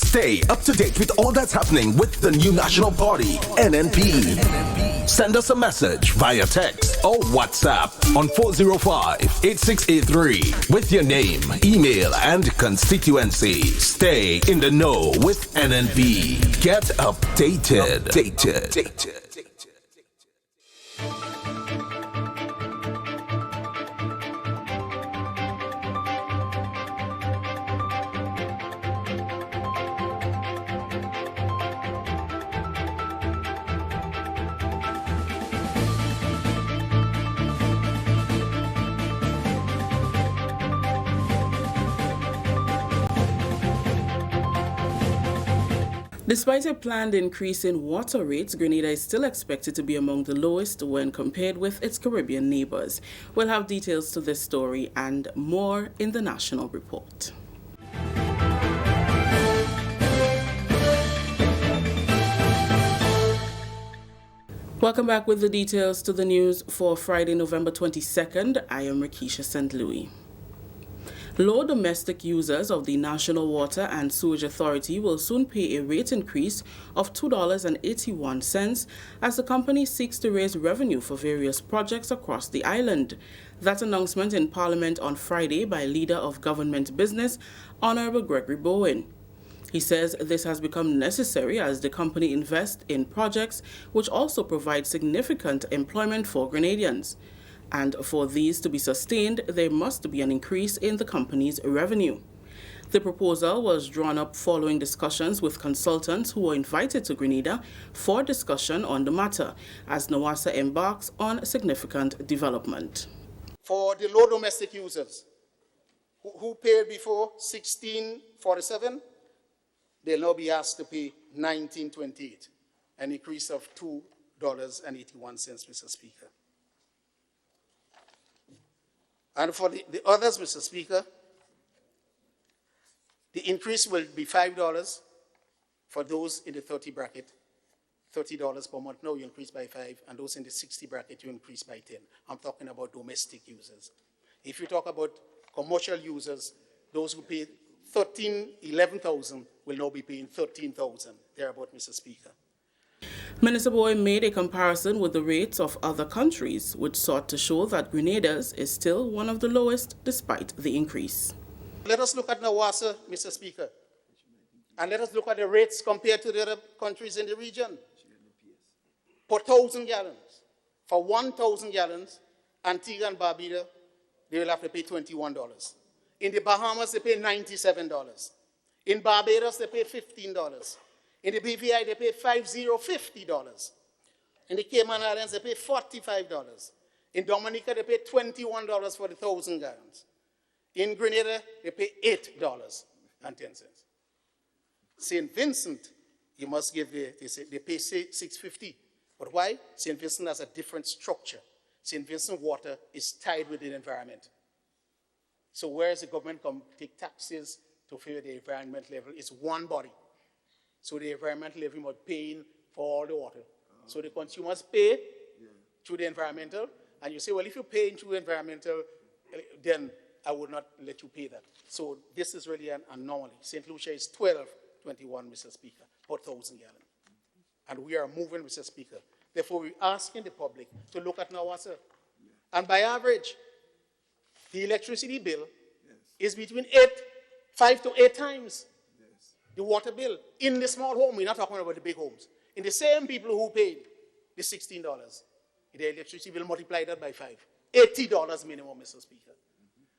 Stay up to date with all that's happening with the new national party, NNP. Send us a message via text or WhatsApp on 405-8683 with your name, email, and constituency. Stay in the know with NNP. Get updated. Despite a planned increase in water rates, Grenada is still expected to be among the lowest when compared with its Caribbean neighbors. We'll have details to this story and more in the national report. Welcome back with the details to the news for Friday, November 22nd. I am Rakisha St. Louis. Low domestic users of the National Water and Sewage Authority will soon pay a rate increase of $2.81 as the company seeks to raise revenue for various projects across the island. That announcement in Parliament on Friday by Leader of Government Business, Honorable Gregory Bowen. He says this has become necessary as the company invests in projects which also provide significant employment for Grenadians. And for these to be sustained, there must be an increase in the company's revenue. The proposal was drawn up following discussions with consultants who were invited to Grenada for discussion on the matter as NWASA embarks on significant development. For the low domestic users who paid before $16.47, they'll now be asked to pay $19.28, an increase of $2.81, Mr. Speaker. And for the others, Mr. Speaker, the increase will be $5 for those in the 30 bracket, $30 per month. Now you increase by 5, and those in the 60 bracket, you increase by 10. I'm talking about domestic users. If you talk about commercial users, those who pay $11,000 will now be paying $13,000, thereabout, Mr. Speaker. Minister Bowen made a comparison with the rates of other countries, which sought to show that Grenada's is still one of the lowest despite the increase. Let us look at NWASA, Mr. Speaker, and let us look at the rates compared to the other countries in the region. Per 1,000 gallons, for 1,000 gallons, Antigua and Barbuda, they will have to pay $21. In the Bahamas, they pay $97. In Barbados, they pay $15. In the BVI, they pay $50. In the Cayman Islands, they pay $45. In Dominica, they pay $21 for the 1,000 gallons. In Grenada, they pay $8.10. St. Vincent, you must give, they pay $6.50. But why? St. Vincent has a different structure. St. Vincent water is tied with the environment. So whereas the government come take taxes to favor the environment level, it's one body. So the environmental levy must pay for all the water. So the consumers pay through the environmental, and you say, well, if you pay through environmental, then I would not let you pay that. So this is really an anomaly. St. Lucia is $12.21, Mr. Speaker, per 1,000 gallons. And we are moving, Mr. Speaker. Therefore, we're asking the public to look at NWASA. And by average, the electricity bill is between 5 to 8 times the water bill in the small home. We're not talking about the big homes. In the same people who paid the $16, the electricity bill multiplied that by 5. $80 minimum, Mr. Speaker.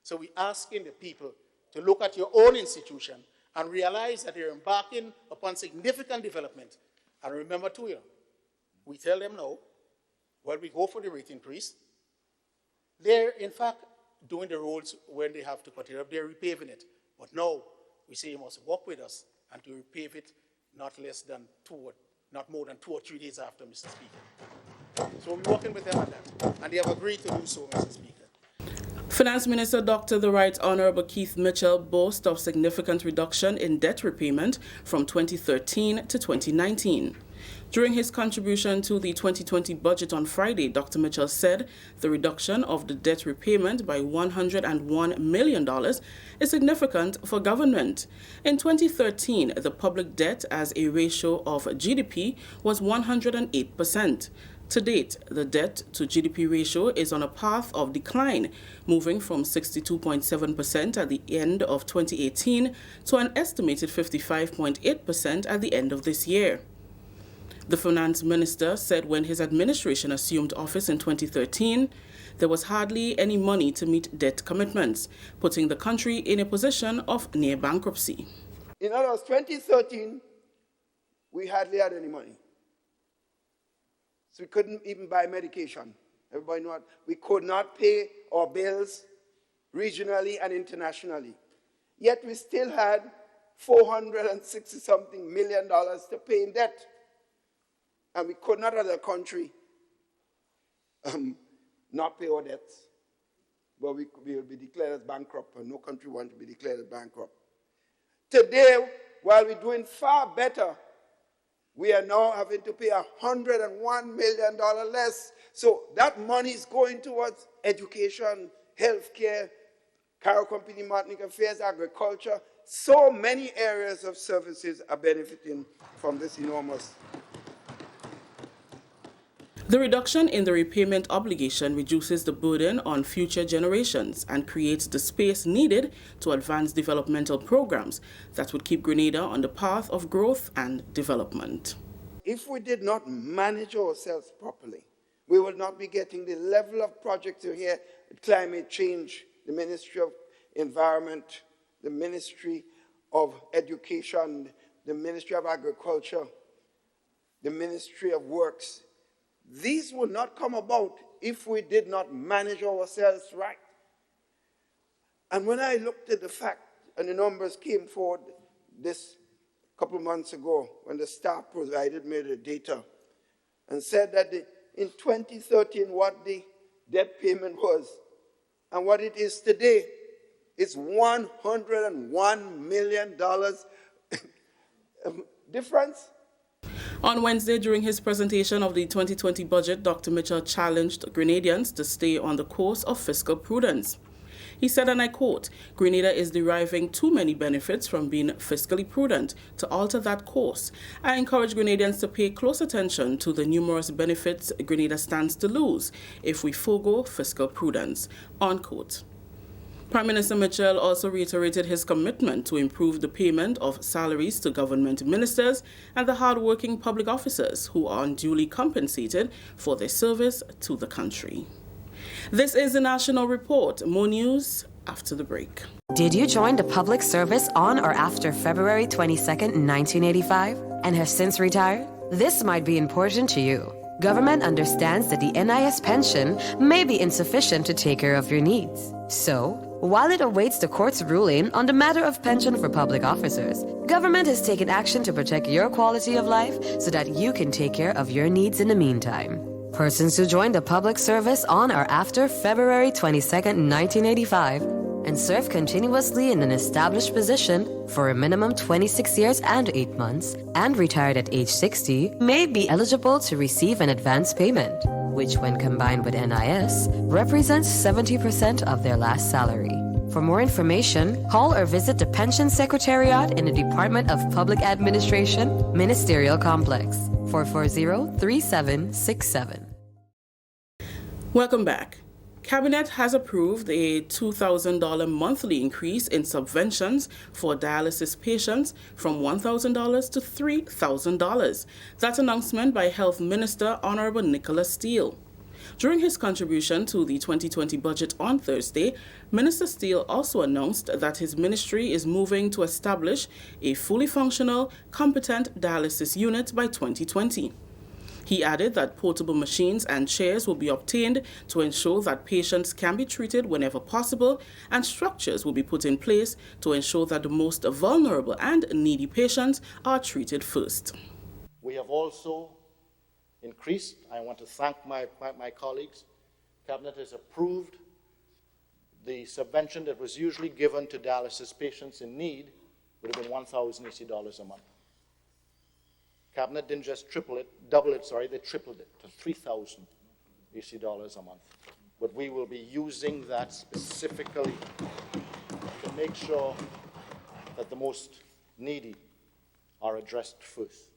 So we're asking the people to look at your own institution and realize that they're embarking upon significant development. And remember too, we tell them now, well, we go for the rate increase. They're, in fact, doing the roads when they have to cut it up. They're repaving it. But now, we say you must work with us and to repave it not more than 2 or 3 days after, Mr. Speaker. So we're working with them on that. And they have agreed to do so, Mr. Speaker. Finance Minister Dr. The Right Honorable Keith Mitchell boasts of significant reduction in debt repayment from 2013 to 2019. During his contribution to the 2020 budget on Friday, Dr. Mitchell said the reduction of the debt repayment by $101 million is significant for government. In 2013, the public debt as a ratio of GDP was 108%. To date, the debt to GDP ratio is on a path of decline, moving from 62.7% at the end of 2018 to an estimated 55.8% at the end of this year. The finance minister said when his administration assumed office in 2013, there was hardly any money to meet debt commitments, putting the country in a position of near bankruptcy. In other words, 2013, we hardly had any money. So we couldn't even buy medication. Everybody knows we could not pay our bills regionally and internationally. Yet we still had $460-something million to pay in debt. And we could not, as a country, not pay our debts. But we will be declared as bankrupt, and no country wants to be declared as bankrupt. Today, while we're doing far better, we are now having to pay $101 million less. So that money is going towards education, healthcare, Carriacou Martinique Affairs, agriculture. So many areas of services are benefiting from this enormous. The reduction in the repayment obligation reduces the burden on future generations and creates the space needed to advance developmental programs that would keep Grenada on the path of growth and development. If we did not manage ourselves properly, we will not be getting the level of projects you hear, climate change, the Ministry of Environment, the Ministry of Education, the Ministry of Agriculture, the Ministry of Works. These would not come about if we did not manage ourselves right. And when I looked at the fact, and the numbers came forward this couple of months ago, when the staff provided me the data, and said that in 2013, what the debt payment was, and what it is today, is $101 million difference. On Wednesday, during his presentation of the 2020 budget, Dr. Mitchell challenged Grenadians to stay on the course of fiscal prudence. He said, and I quote, "Grenada is deriving too many benefits from being fiscally prudent to alter that course. I encourage Grenadians to pay close attention to the numerous benefits Grenada stands to lose if we forego fiscal prudence," unquote. Prime Minister Mitchell also reiterated his commitment to improve the payment of salaries to government ministers and the hard-working public officers who are unduly compensated for their service to the country. This is the National Report. More news after the break. Did you join the public service on or after February 22nd, 1985 and have since retired? This might be important to you. Government understands that the NIS pension may be insufficient to take care of your needs. So, while it awaits the court's ruling on the matter of pension for public officers, government has taken action to protect your quality of life so that you can take care of your needs in the meantime. Persons who joined the public service on or after February 22nd, 1985 and serve continuously in an established position for a minimum 26 years and 8 months and retired at age 60 may be eligible to receive an advance payment, which when combined with NIS represents 70% of their last salary. For more information, call or visit the Pension Secretariat in the Department of Public Administration, Ministerial Complex, 440-3767. Welcome back. Cabinet has approved a $2,000 monthly increase in subventions for dialysis patients from $1,000 to $3,000. That announcement by Health Minister Honorable Nicholas Steele. During his contribution to the 2020 budget on Thursday, Minister Steele also announced that his ministry is moving to establish a fully functional, competent dialysis unit by 2020. He added that portable machines and chairs will be obtained to ensure that patients can be treated whenever possible, and structures will be put in place to ensure that the most vulnerable and needy patients are treated first. We have also increased. I want to thank my colleagues. Cabinet has approved the subvention that was usually given to dialysis patients in need would have been $1,080 a month. Cabinet didn't just they tripled it to 3,000 EC dollars a month. But we will be using that specifically to make sure that the most needy are addressed first.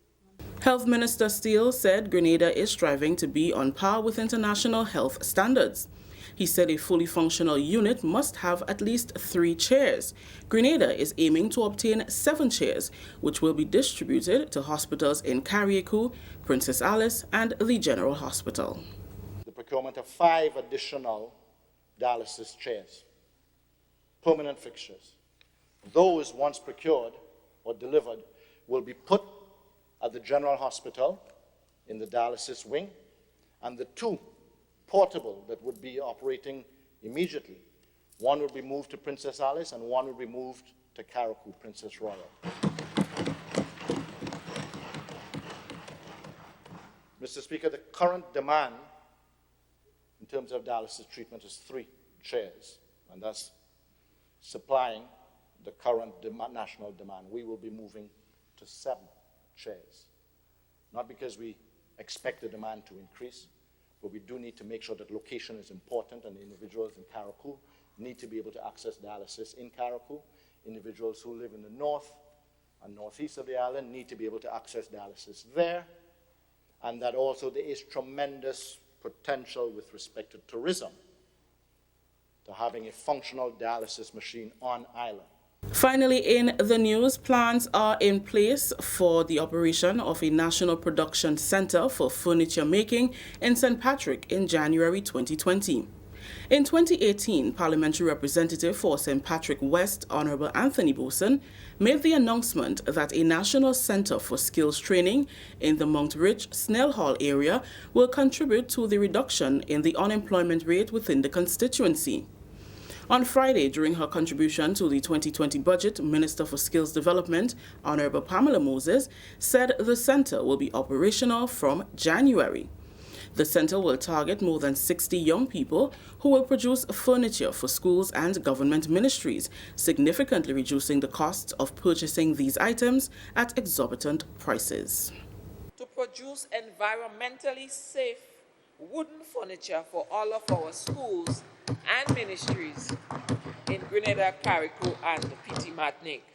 Health Minister Steele said Grenada is striving to be on par with international health standards. He said a fully functional unit must have at least 3 chairs. Grenada is aiming to obtain 7 chairs, which will be distributed to hospitals in Carriacou, Princess Alice, and the General Hospital. The procurement of 5 additional dialysis chairs, permanent fixtures. Those, once procured or delivered, will be put at the General Hospital in the dialysis wing, and the 2 portable that would be operating immediately. One would be moved to Princess Alice and one would be moved to Carriacou, Princess Royal. Mr. Speaker, the current demand in terms of dialysis treatment is 3 chairs, and that's supplying the current national demand. We will be moving to 7 chairs, not because we expect the demand to increase, but we do need to make sure that location is important, and individuals in Carriacou need to be able to access dialysis in Carriacou. Individuals who live in the north and northeast of the island need to be able to access dialysis there, and that also there is tremendous potential with respect to tourism, to having a functional dialysis machine on island. Finally, in the news, plans are in place for the operation of a national production center for furniture making in St. Patrick in January 2020. In 2018, Parliamentary Representative for St. Patrick West, Honorable Anthony Boson, made the announcement that a national center for skills training in the Mount Rich Snell Hall area will contribute to the reduction in the unemployment rate within the constituency. On Friday, during her contribution to the 2020 budget, Minister for Skills Development, Honorable Pamela Moses, said the center will be operational from January. The center will target more than 60 young people who will produce furniture for schools and government ministries, significantly reducing the cost of purchasing these items at exorbitant prices. To produce environmentally safe wooden furniture for all of our schools and ministries in Grenada, Carriacou, and Petit Martinique.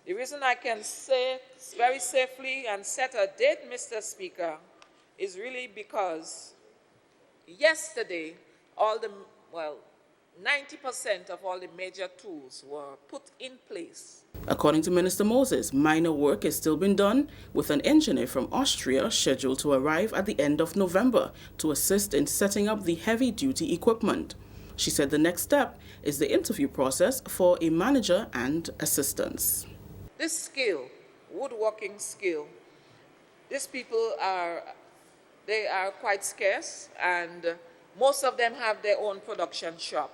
The reason I can say very safely and set a date, Mr. Speaker, is really because yesterday 90% of all the major tools were put in place. According to Minister Moses, minor work is still being done, with an engineer from Austria scheduled to arrive at the end of November to assist in setting up the heavy-duty equipment. She said the next step is the interview process for a manager and assistants. This skill, woodworking skill, these people are quite scarce, and most of them have their own production shop.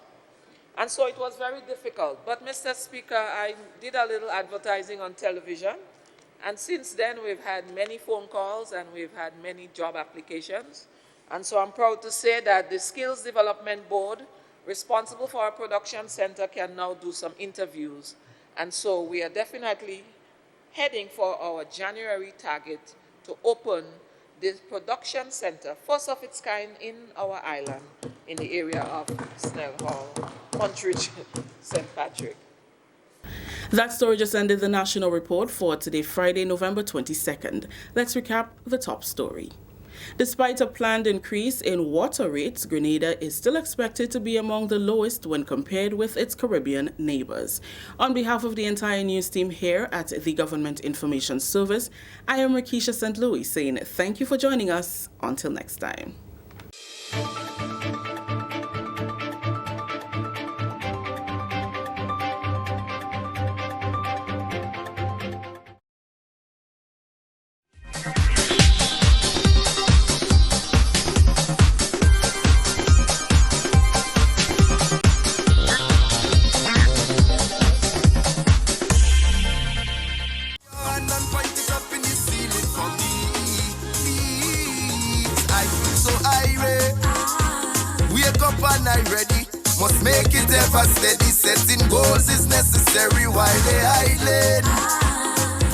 And so it was very difficult. But, Mr. Speaker, I did a little advertising on television, and since then we've had many phone calls and we've had many job applications. And so I'm proud to say that the Skills Development Board, responsible for our production center, can now do some interviews. And so we are definitely heading for our January target to open this production center, first of its kind in our island, in the area of Snell Hall, Montreach, St. Patrick. That story just ended the national report for today, Friday, November 22nd. Let's recap the top story. Despite a planned increase in water rates, Grenada is still expected to be among the lowest when compared with its Caribbean neighbors. On behalf of the entire news team here at the Government Information Service, I am Rakisha St. Louis saying thank you for joining us. Until next time. Make it ever steady, setting goals is necessary while they idling.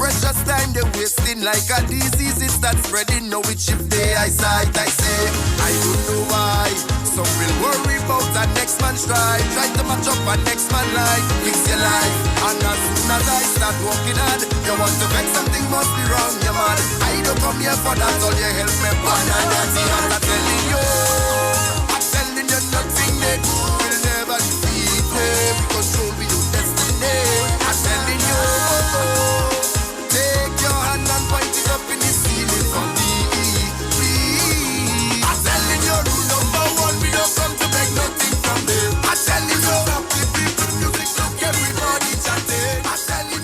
precious time they're wasting like a disease. It's that spreading, now it shift their eyesight. I say, I don't know why. Some will worry about that next man's stride. Try to match up a next man life. Fix your life. And as soon as I start walking on, you want to vex, something must be wrong, you man. I don't come here for that, all you help me. But I'm telling you, nothing they do will never defeat me. Control with your destiny. I'm telling you, take your hand and point it up in the ceiling from me. I'm telling you, rule number one, we don't come to beg nothing from me. I'm telling you, stop the people, music, look, everybody chanting. I'm telling you,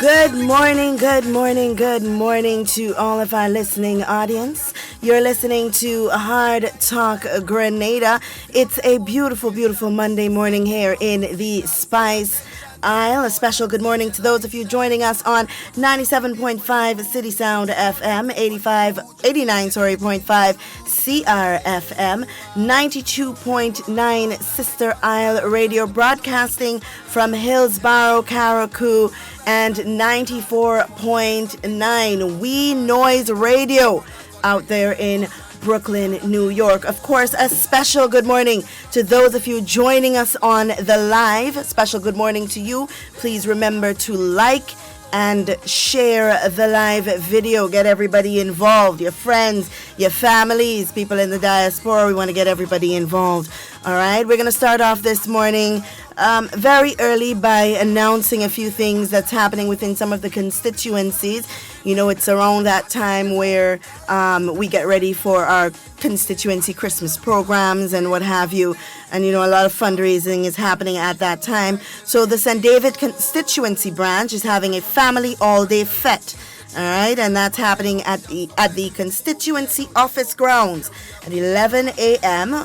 good morning, good morning, good morning to all of our listening audience. You're listening to Hard Talk Grenada. It's a beautiful, beautiful Monday morning here in the Spice Isle. A special good morning to those of you joining us on 97.5 City Sound FM, 89.5 CRFM, 92.9 Sister Isle Radio, broadcasting from Hillsborough, Carriacou, and 94.9 We Noise Radio out there in Brooklyn, New York. Of course, a special good morning to those of you joining us on the live. Special good morning to you. Please remember to like and share the live video. Get everybody involved, your friends, your families, people in the diaspora. We want to get everybody involved. All right, we're going to start off this morning very early by announcing a few things that's happening within some of the constituencies. You know, it's around that time where we get ready for our constituency Christmas programs and what have you. And, you know, a lot of fundraising is happening at that time. So the St. David constituency branch is having a family all-day fete. All right, and that's happening at the constituency office grounds at 11 a.m.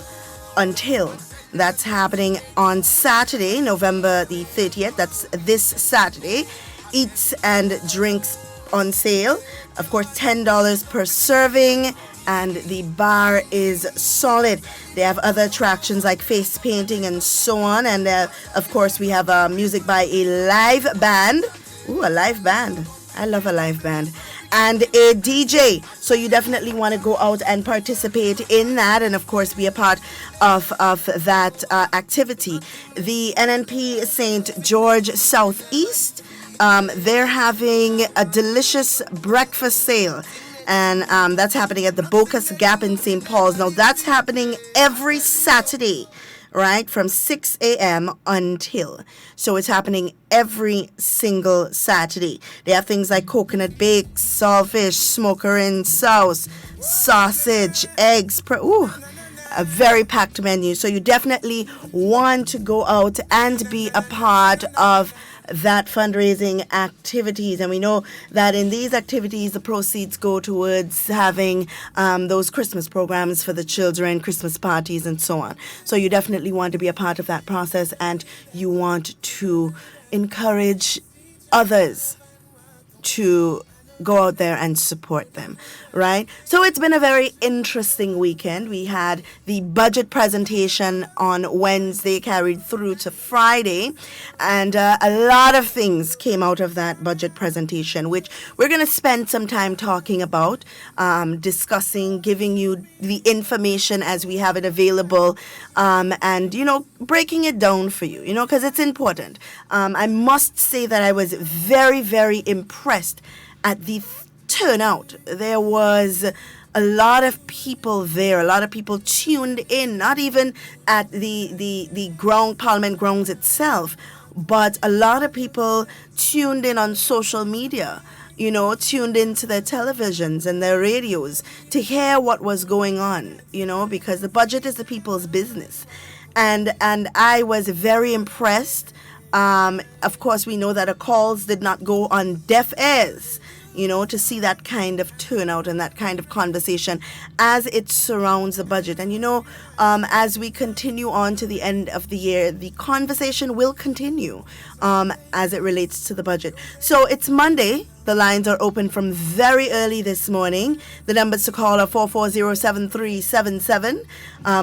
until... That's happening on Saturday, November the 30th. That's this Saturday. Eats and drinks on sale. Of course, $10 per serving. And the bar is solid. They have other attractions like face painting and so on. And, of course, we have music by a live band. Ooh, a live band. I love a live band. And a DJ. So you definitely want to go out and participate in that and, of course, be a part of that activity. The NNP St. George Southeast, they're having a delicious breakfast sale. And that's happening at the Bocas Gap in St. Paul's. Now, that's happening every Saturday, right, from 6 a.m. until. So it's happening every single Saturday. They have things like coconut bake, saltfish, smoker in sauce, sausage, eggs. A very packed menu. So you definitely want to go out and be a part of that fundraising activities. And we know that in these activities, the proceeds go towards having those Christmas programs for the children, Christmas parties, and so on. So you definitely want to be a part of that process, and you want to encourage others to go out there and support them, right? So it's been a very interesting weekend. We had the budget presentation on Wednesday, carried through to Friday, and a lot of things came out of that budget presentation, which we're going to spend some time talking about, discussing, giving you the information as we have it available, and, you know, breaking it down for you, you know, because it's important. I must say that I was very, very impressed at the turnout. There was a lot of people there, a lot of people tuned in, not even at the ground, Parliament grounds itself, but a lot of people tuned in on social media, you know, tuned into their televisions and their radios to hear what was going on, you know, because the budget is the people's business. And I was very impressed. Of course, we know that the calls did not go on deaf ears, you know, to see that kind of turnout and that kind of conversation as it surrounds the budget. And, you know, as we continue on to the end of the year, the conversation will continue as it relates to the budget. So it's Monday, The lines are open from very early this morning. The numbers to call are 440-7377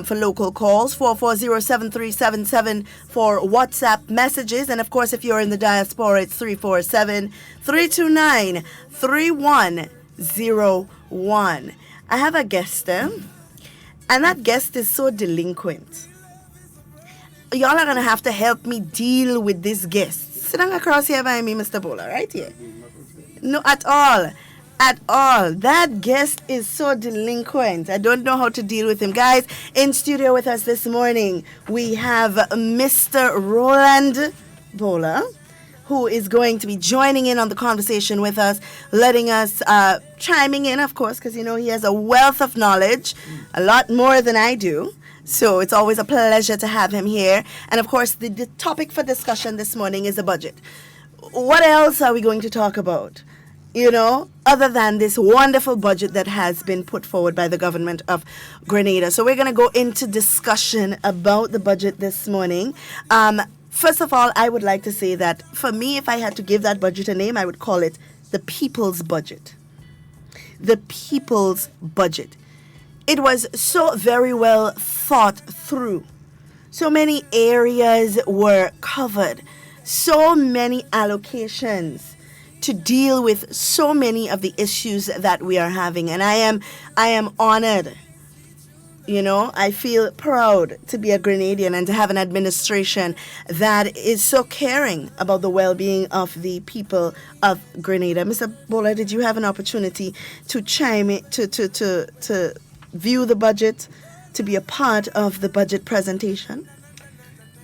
for local calls, 440-7377 for WhatsApp messages. And of course, if you're in the diaspora, it's 347-329-3101. I have a guest, and that guest is so delinquent. Y'all are going to have to help me deal with this guest. Sit down across here by me, Mr. Bowler, right here. No, at all. At all. That guest is so delinquent. I don't know how to deal with him. Guys, in studio with us this morning, we have Mr. Roland Bowler, who is going to be joining in on the conversation with us, letting us, chiming in, of course, because, he has a wealth of knowledge, a lot more than I do. So it's always a pleasure to have him here. And, of course, the topic for discussion this morning is the budget. What else are we going to talk about? Other than this wonderful budget that has been put forward by the government of Grenada. So we're going to go into discussion about the budget this morning. First of all, I would like to say that for me, if I had to give that budget a name, I would call it the People's Budget. The People's Budget. It was so very well thought through. So many areas were covered. So many allocations to deal with so many of the issues that we are having. And I am honored. I feel proud to be a Grenadian and to have an administration that is so caring about the well-being of the people of Grenada. Mr. Bowler, did you have an opportunity to chime in, to view the budget, to be a part of the budget presentation?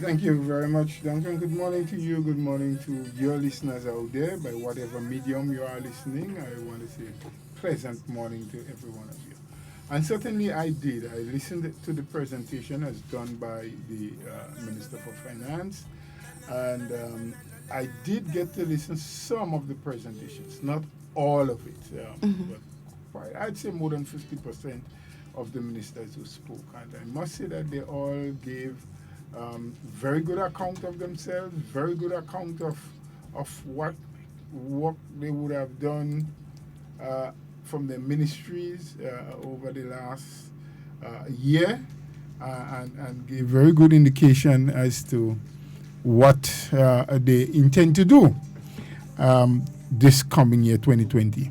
Thank you very much, Duncan. Good morning to you. Good morning to your listeners out there. By whatever medium you are listening, I want to say pleasant morning to every one of you. And certainly I did. I listened to the presentation as done by the Minister for Finance. And I did get to listen to some of the presentations, not all of it, but I'd say more than 50% of the ministers who spoke. And I must say that they all gave very good account of themselves, very good account of what they would have done from their ministries over the last year, and gave very good indication as to what they intend to do this coming year, 2020.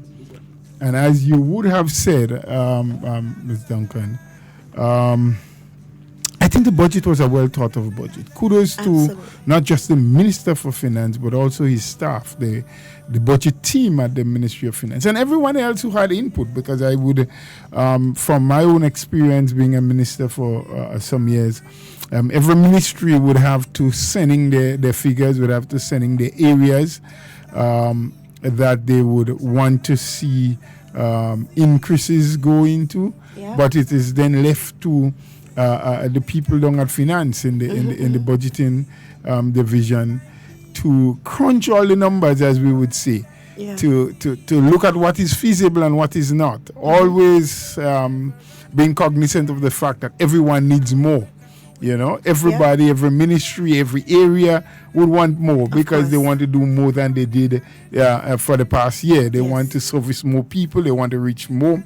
And as you would have said, Ms. Duncan, I think the budget was a well thought of budget. Kudos to not just the Minister for Finance, but also his staff, the budget team at the Ministry of Finance, and everyone else who had input, because I would, from my own experience being a minister for some years, every ministry would have to sending their figures, would have to sending their areas that they would want to see increases go into, but it is then left to the people down at finance in the budgeting division to crunch all the numbers, as we would say, to look at what is feasible and what is not. Always being cognizant of the fact that everyone needs more. Everybody, every ministry, every area would want more because they want to do more than they did for the past year. They want to service more people. They want to reach more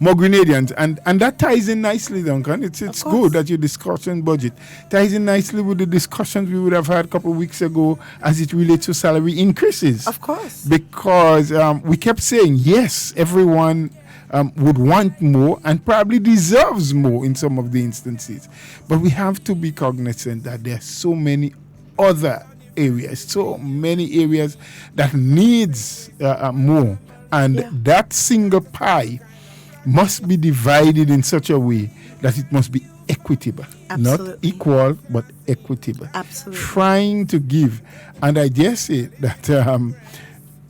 Grenadians. And that ties in nicely, Duncan. It's good that you're discussing budget. Ties in nicely with the discussions we would have had a couple of weeks ago as it relates to salary increases. Of course. Because we kept saying, yes, everyone would want more and probably deserves more in some of the instances. But we have to be cognizant that there are so many other areas, so many areas that needs more. And that single pie must be divided in such a way that it must be equitable. Absolutely. Not equal, but equitable. Absolutely. Trying to give. And I dare say that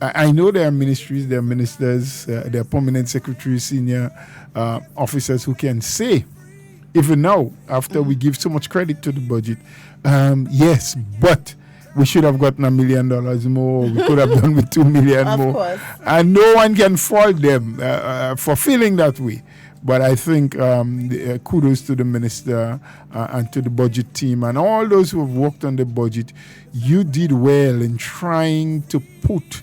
I know there are ministries, there are ministers, there are permanent secretaries, senior officers who can say, even now, after we give so much credit to the budget, yes, but we should have gotten $1 million more. We could have done with $2 million more. Course. And no one can fault them for feeling that way. But I think kudos to the minister and to the budget team and all those who have worked on the budget. You did well in trying to put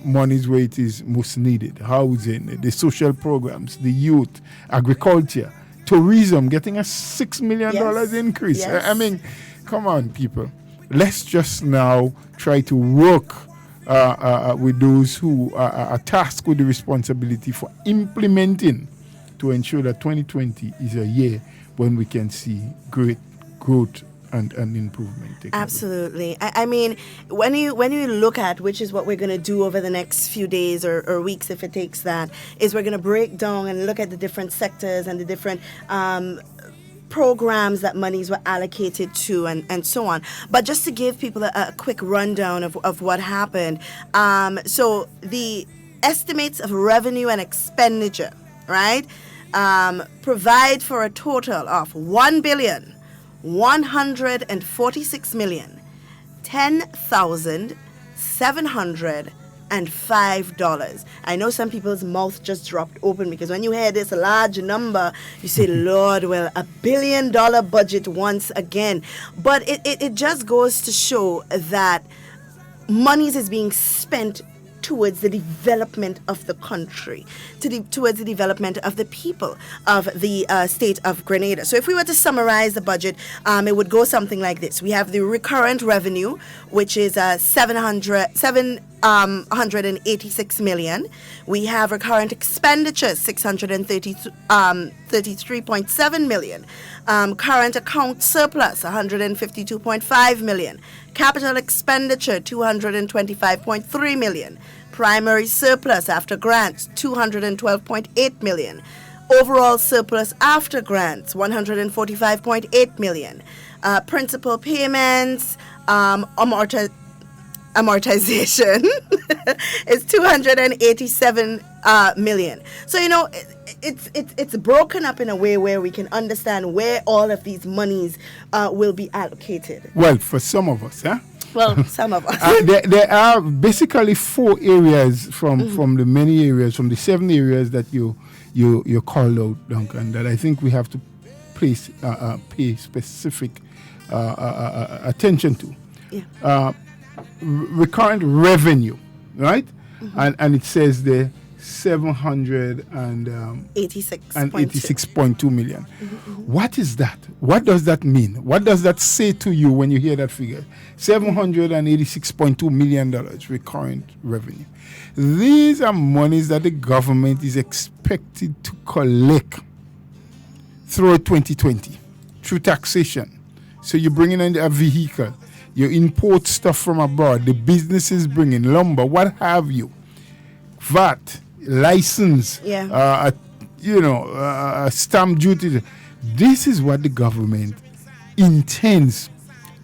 monies where it is most needed. Housing, the social programs, the youth, agriculture, tourism, getting a $6 million increase. Yes. I mean, come on, people. Let's just now try to work with those who are tasked with the responsibility for implementing to ensure that 2020 is a year when we can see great growth and improvement. Absolutely. I mean, when you look at, which is what we're going to do over the next few days or weeks, if it takes that, is we're going to break down and look at the different sectors and the different programs that monies were allocated to and so on. But just to give people a quick rundown of what happened. So the estimates of revenue and expenditure, right, provide for a total of $1,146,010,705. I know some people's mouth just dropped open because when you hear this large number, you say, Lord, well, $1 billion budget once again. But it just goes to show that monies is being spent towards the development of the country, towards the development of the people of the state of Grenada. So if we were to summarize the budget, it would go something like this. We have the recurrent revenue, which is 786 million. We have recurrent expenditures, 633.7 million. Current account surplus, 152.5 million. Capital expenditure, 225.3 million. Primary surplus after grants, 212.8 million. Overall surplus after grants, 145.8 million. Principal payments, amortization is 287 million. So, you know, it's broken up in a way where we can understand where all of these monies will be allocated. Well, for some of us, huh? Well, some of us. There are basically 4 areas from the many areas, from the 7 areas that you called out, Duncan, that I think we have to pay specific attention to. Yeah. Recurrent revenue, right? And it says there 786.2 million. What is that? What does that mean? What does that say to you when you hear that figure? $786.2 million recurrent revenue. These are monies that the government is expected to collect through 2020 through taxation. So you bring in a vehicle, you import stuff from abroad, the businesses bring in lumber, what have you, VAT, license, stamp duty. This is what the government intends.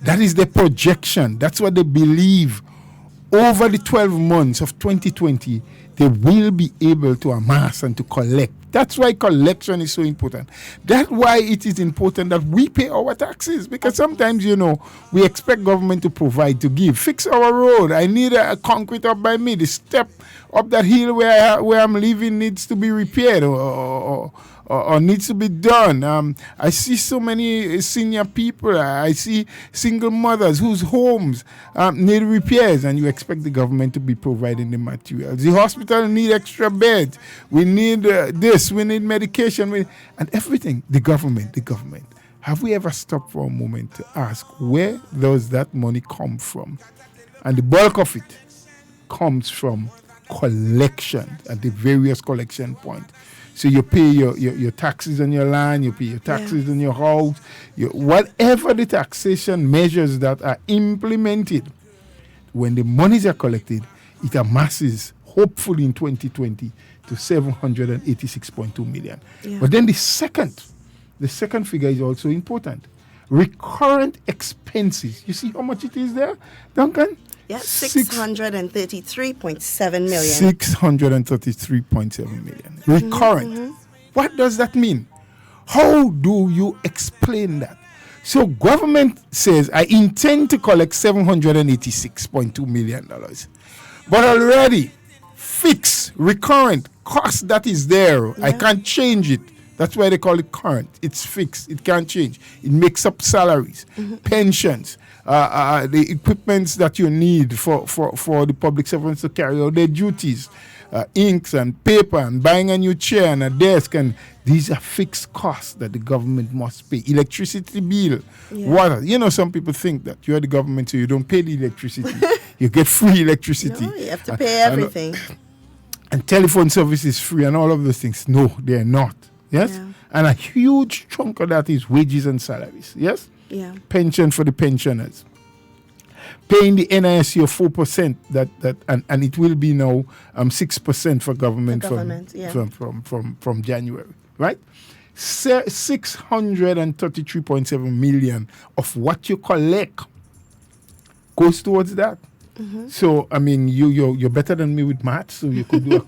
That is the projection. That's what they believe. Over the 12 months of 2020, they will be able to amass and to collect. That's why collection is so important. That's why it is important that we pay our taxes, because sometimes, we expect government to provide, to give. Fix our road. I need a concrete up by me. The step up that hill where I'm living needs to be repaired or needs to be done. I see so many senior people. I see single mothers whose homes need repairs, and you expect the government to be providing the materials. The hospital need extra beds. We need this. We need medication. And everything. The government. Have we ever stopped for a moment to ask, where does that money come from? And the bulk of it comes from collection at the various collection points. So you pay your taxes on your land, you pay your taxes on your house, whatever the taxation measures that are implemented. When the monies are collected, it amasses, hopefully in 2020, to 786.2 million. Yeah. But then the second figure is also important. Recurrent expenses. You see how much it is there, Duncan? Yeah, 633.7 million. 633.7 million. Recurrent. What does that mean? How do you explain that? So government says, I intend to collect $786.2 million. But already, fixed, recurrent cost that is there, I can't change it That's why they call it current. It's fixed. It can't change. It makes up salaries, pensions, the equipments that you need for the public servants to carry out their duties, inks and paper and buying a new chair and a desk. And these are fixed costs that the government must pay. Electricity bill, water. You know, some people think that you're the government, so you don't pay the electricity. You get free electricity. No, you have to pay everything. And telephone service is free and all of those things. No, they're not. Yes? Yeah. And a huge chunk of that is wages and salaries. Yes? Yeah. Pension for the pensioners. Paying the NIS your 4% and it will be now 6% for government, from January. Right? 633.7 million of what you collect goes towards that. So I mean, you're better than me with maths, so you could do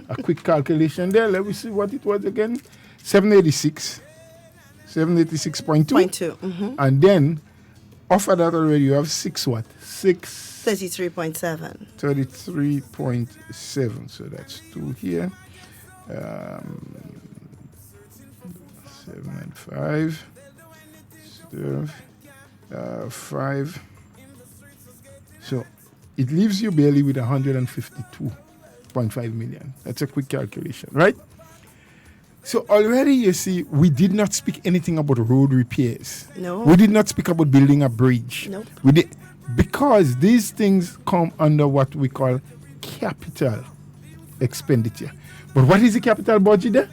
a quick calculation there. Let me see what it was again. 786.2. And then off of that already you have 33.7. 33.7. So that's 2 here. 7 and 5. 5. So it leaves you barely with 152.5 million. That's a quick calculation, right? So already you see, we did not speak anything about road repairs. No. We did not speak about building a bridge. Nope. We did, because these things come under what we call capital expenditure. But what is the capital budget there?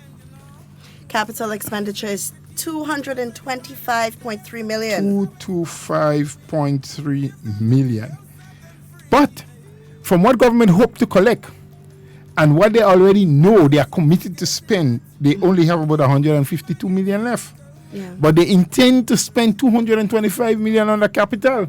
Capital expenditure is 225.3 million. 225.3 million. But from what government hope to collect and what they already know they are committed to spend, they only have about 152 million left. Yeah. But they intend to spend 225 million on the capital.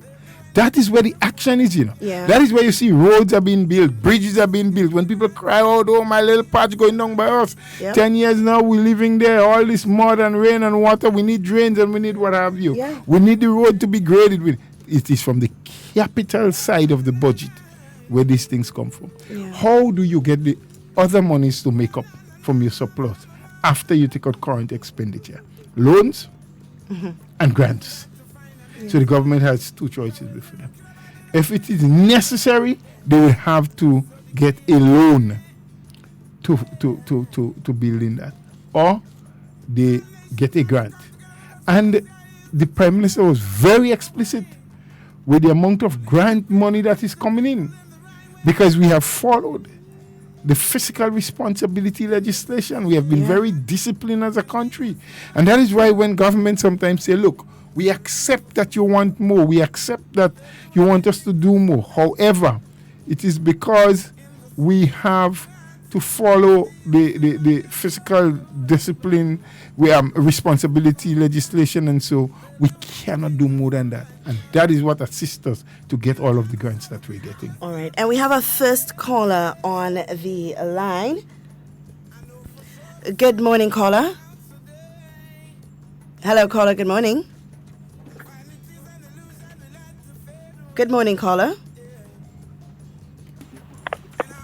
That is where the action is, you know. Yeah. That is where you see roads are being built, bridges are being built. When people cry out, oh, my little patch going down by us. Yep. 10 years now, we're living there. All this mud and rain and water. We need drains and we need what have you. Yeah. We need the road to be graded with. It is from the capital side of the budget where these things come from. Yeah. How do you get the other monies to make up from your surplus after you take out current expenditure? Loans and grants. Yeah. So the government has two choices before them. If it is necessary, they will have to get a loan to build in that. Or they get a grant. And the Prime Minister was very explicit with the amount of grant money that is coming in, because we have followed the fiscal responsibility legislation. We have been very disciplined as a country. And that is why when government sometimes say, look, we accept that you want more. We accept that you want us to do more. However, it is because we have to follow the fiscal discipline, responsibility legislation, and so we cannot do more than that. And that is what assists us to get all of the grants that we're getting. All right. And we have a first caller on the line. Good morning, caller. Hello, caller. Good morning. Good morning, caller.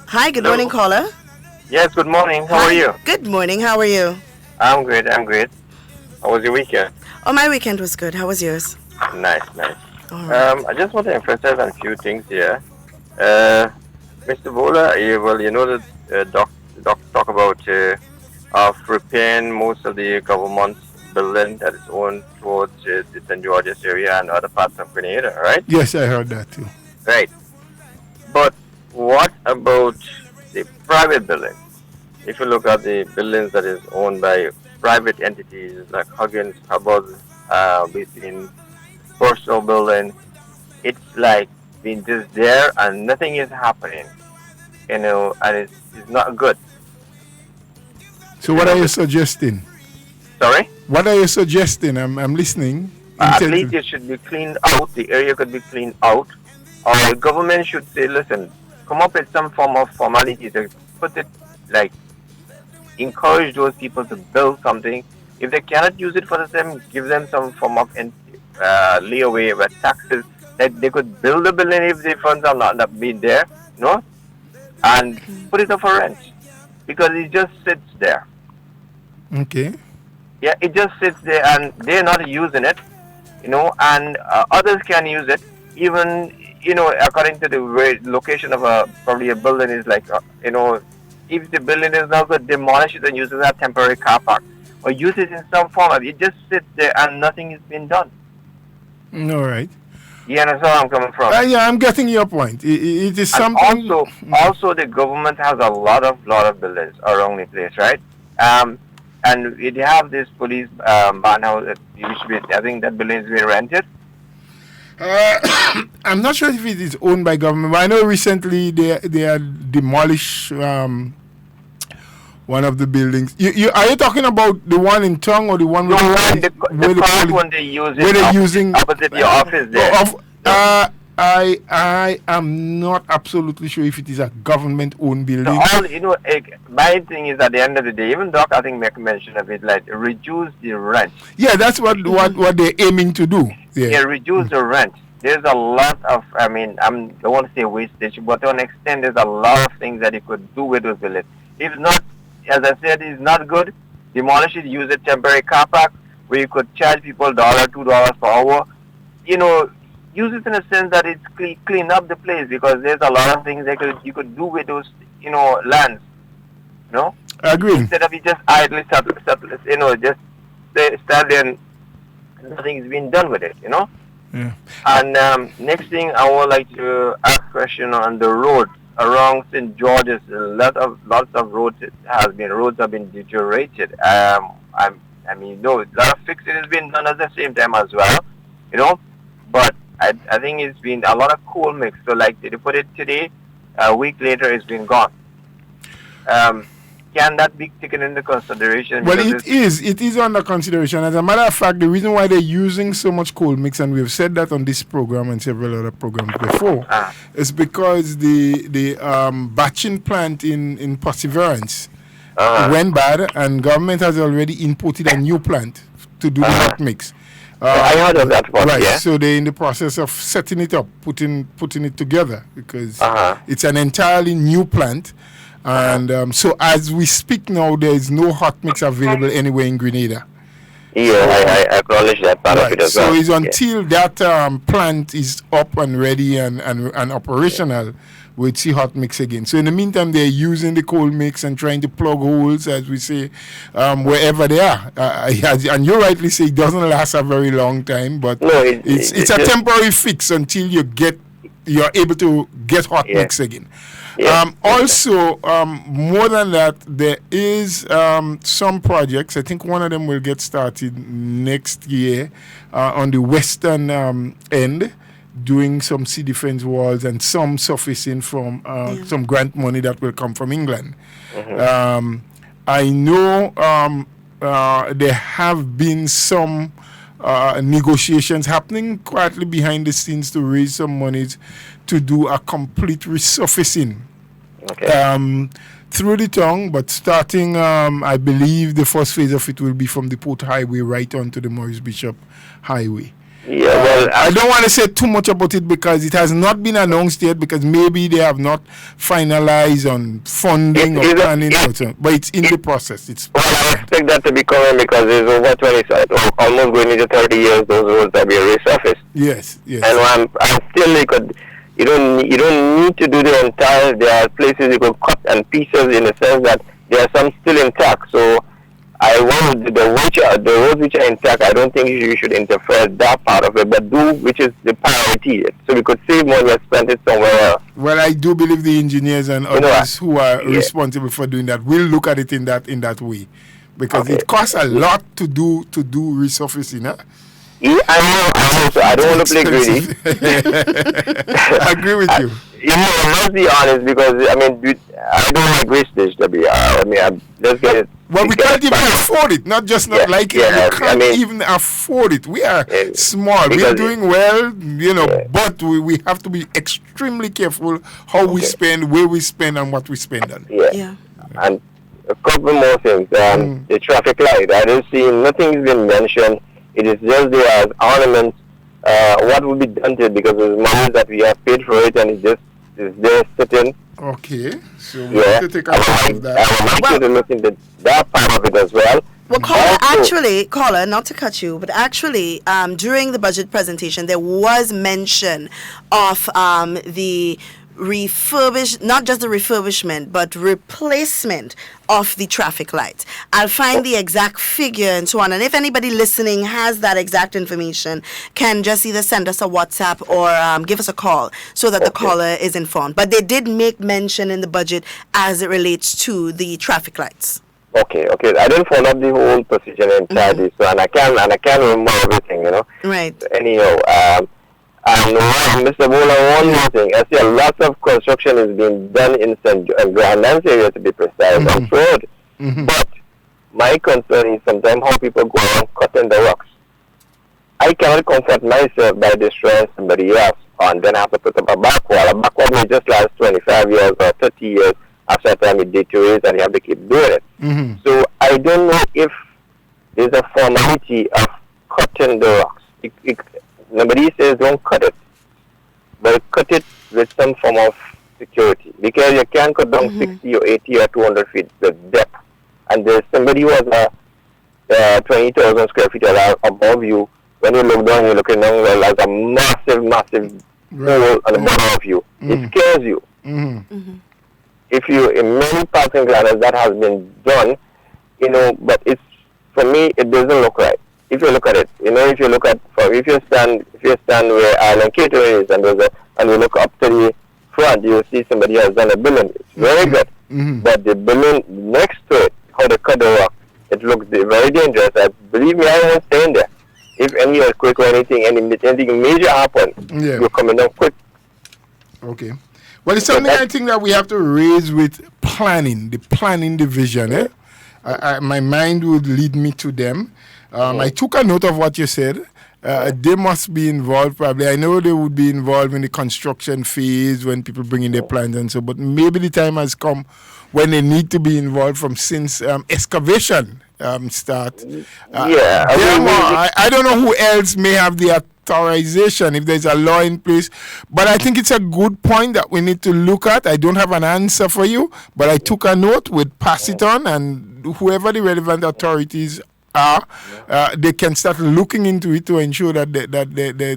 Hi, good morning, caller. Yes, good morning. How are you? Good morning. How are you? I'm great. How was your weekend? Oh, my weekend was good. How was yours? Nice. All right. I just want to emphasize on a few things here. Mr. Bola, you know that Doc talk about of repairing most of the government's building that is owned towards the St. George's area and other parts of Grenada, right? Yes, I heard that too. Right. But what about the private buildings? If you look at the buildings that is owned by private entities like Huggins, Hubbard, we've seen personal building, it's like being just there and nothing is happening, and it's not good. So what are you suggesting? Sorry? What are you suggesting? I'm listening. At least it should be cleaned out. The area could be cleaned out. Or the government should say, listen, come up with some form of formality to put it, like, encourage those people to build something. If they cannot use it for them, give them some form of leeway with taxes that they could build a building if the funds are not being there, and put it up for rent, because it just sits there. Okay. Yeah, it just sits there and they're not using it, and others can use it. Even, according to the location of probably a building is like, if the building is not good, demolish it and use it as a temporary car park. Or use it in some form. It just sits there and nothing is being done. All right. You understand where I'm coming from? Yeah, I'm getting your point. It is something. Also, the government has a lot of buildings around the place, right? And it have this police barn house. I think that building is being rented. I'm not sure if it is owned by government, but I know recently they had demolished one of the buildings. Are you talking about the one in Tongue or the one the one they use where they're using opposite your office there? I am not absolutely sure if it is a government-owned building. My thing is at the end of the day, even Doc, I think make mention of it, like reduce the rent. Yeah, that's what they're aiming to do. Yeah, reduce the rent. There's a lot of, I don't want to say wastage, but to an extent, there's a lot of things that you could do with those buildings. If not, as I said, it's not good. Demolish it, use a temporary car park where you could charge people $1, $2 per hour. Use it in a sense that it's clean up the place, because there's a lot of things you could do with those, lands. I agree. Instead of it just idly just stand there and nothing's being done with it, Yeah. And next thing, I would like to ask a question on the road around St. George's. Lots of roads have been deteriorated. A lot of fixing has been done at the same time as well, But I think it's been a lot of coal mix. So like they put it today, a week later it's been gone. Can that be taken into consideration? Well, it is under consideration. As a matter of fact, the reason why they're using so much coal mix, and we've said that on this program and several other programs before, is because the batching plant in Perseverance went bad, and government has already imported a new plant to do the hot mix. I heard of that one. Right, yeah? So they're in the process of setting it up, putting it together, because it's an entirely new plant. And so as we speak now, there is no hot mix available anywhere in Grenada. Yeah, I acknowledge that part of it as well. So it's until that plant is up and ready and operational, we'll see hot mix again. So in the meantime, they're using the coal mix and trying to plug holes, as we say, wherever they are. And you rightly say it doesn't last a very long time, but it's a temporary fix until you're able to get hot mix again. Yeah. Also, more than that, there is some projects. I think one of them will get started next year on the western end, doing some sea defense walls and some surfacing from some grant money that will come from England. I know there have been some negotiations happening quietly behind the scenes to raise some monies to do a complete resurfacing through the tongue, but starting, I believe the first phase of it will be from the Port Highway right onto the Maurice Bishop Highway. Yeah, well, I don't want to say too much about it because it has not been announced yet, because maybe they have not finalized on funding or planning, but it's in the process. I expect that to be coming because it's over 20, almost going into 30 years, those roads have been resurfaced. Yes. And I'm still, you don't need to do the entire, there are places you could cut and pieces in the sense that there are some still intact. So I want the roads which are intact, I don't think you should interfere that part of it, but do which is the priority. So we could save money and spend it somewhere else. Well, I do believe the engineers and others who are responsible for doing that will look at it in that way, because it costs a lot to do resurfacing. Huh? Yeah, I know. So I don't want to play greedy. I agree with you. I must be honest, because I don't like wastage. Let's get it. Well, we can't even afford it. Not just not like it. We can't even afford it. We are small. We are doing well, but we have to be extremely careful how we spend, where we spend, and what we spend on. Yeah. And a couple more things. The traffic light. I don't see nothing's been mentioned. It is just there as ornaments. What will be done to it, because there's money that we have paid for it, and it just is there sitting. Okay, so we have to take a look at that. I would like you to look into that part of it as well. Well, caller, not to cut you, but actually, during the budget presentation, there was mention of the not just the refurbishment, but replacement of the traffic lights. I'll find the exact figure and so on. And if anybody listening has that exact information, can just either send us a WhatsApp or give us a call so that the caller is informed. But they did make mention in the budget as it relates to the traffic lights. Okay. I didn't follow up the whole procedure inside this, so, and I can't remember everything, Right. Anyhow, and Mr. Bola, one more thing. I see a lot of construction is being done in Grandlands area, to be precise, on road. But my concern is sometimes how people go around cutting the rocks. I cannot comfort myself by destroying somebody else, and then I have to put up a back wall. A back wall may just last 25 years or 30 years. After a time it deteriorates and you have to keep doing it. So I don't know if there's a formality of cutting the rocks. Nobody says don't cut it, but cut it with some form of security, because you can't cut down 60 or 80 or 200 feet the depth. And there's somebody who has a 20,000 square feet above you. When you look down, you're looking down like a massive hole on the bottom of you. It scares you. If you, in many parts in Grenada, that has been done, but it's, for me, it doesn't look right. If you look at it, if you stand where Island Catering is and you look up to the front, you see somebody has done a building. It's very good. But the building next to it, how they cut the rock, it looks very dangerous. Believe me, I won't stay in there. If any earthquake or anything major happens, you're coming down quick. Okay. Well, it's something I think that we have to raise with planning, the planning division. My mind would lead me to them. I took a note of what you said. They must be involved probably. I know they would be involved in the construction phase when people bring in their plans and so, but maybe the time has come when they need to be involved from since excavation start. I don't know who else may have the authorization if there's a law in place, but I think it's a good point that we need to look at. I don't have an answer for you, but I took a note, we'll pass it on, and whoever the relevant authorities are, they can start looking into it to ensure that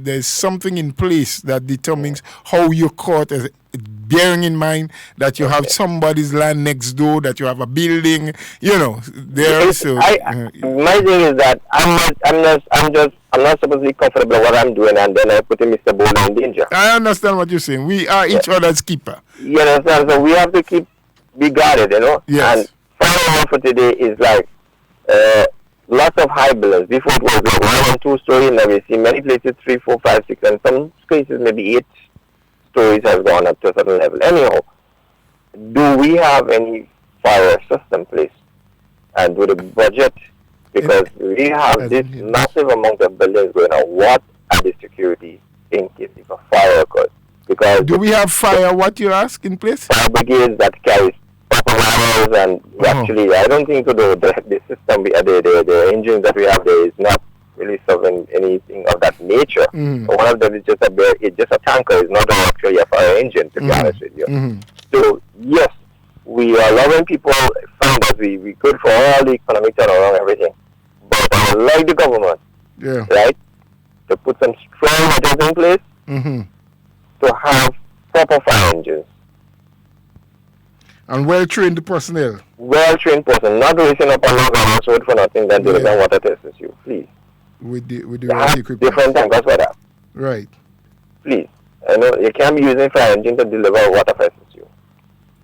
there's something in place that determines how you're caught, bearing in mind that you have somebody's land next door, that you have a building, there. So my thing is that I'm not supposed to be comfortable with what I'm doing, and then I put Mr. Bola in danger. I understand what you're saying. We are each other's keeper. You understand? So we have to be guarded, Yes. And final one for today is like lots of high buildings. Before it was like 1 and 2 story, now we see many places 3, 4, 5, 6, and some places maybe 8 stories has gone up to a certain level. Anyhow, do we have any fire system place? And with the budget, because we have this massive amount of buildings going on, what are the security in case if a fire occurs? Because do we have fire, what you ask, in place? Fire brigades that carry proper ladders, and actually, I don't think the system, the engines that we have there is not really serving anything of that nature. One of them is just a tanker. It's not actually a fire engine, to be honest with you. So yes, we are allowing people find that we good for all the economic turnaround and everything, but I would like the government, right, to put some strong measures in place to have proper fire engines. And well-trained personnel. Well-trained person, not racing up and down the road for nothing that doesn't water tests you, please. With the right equipment. Different tankers for that. Right. Please. I know you can't be using fire engine to deliver water for you.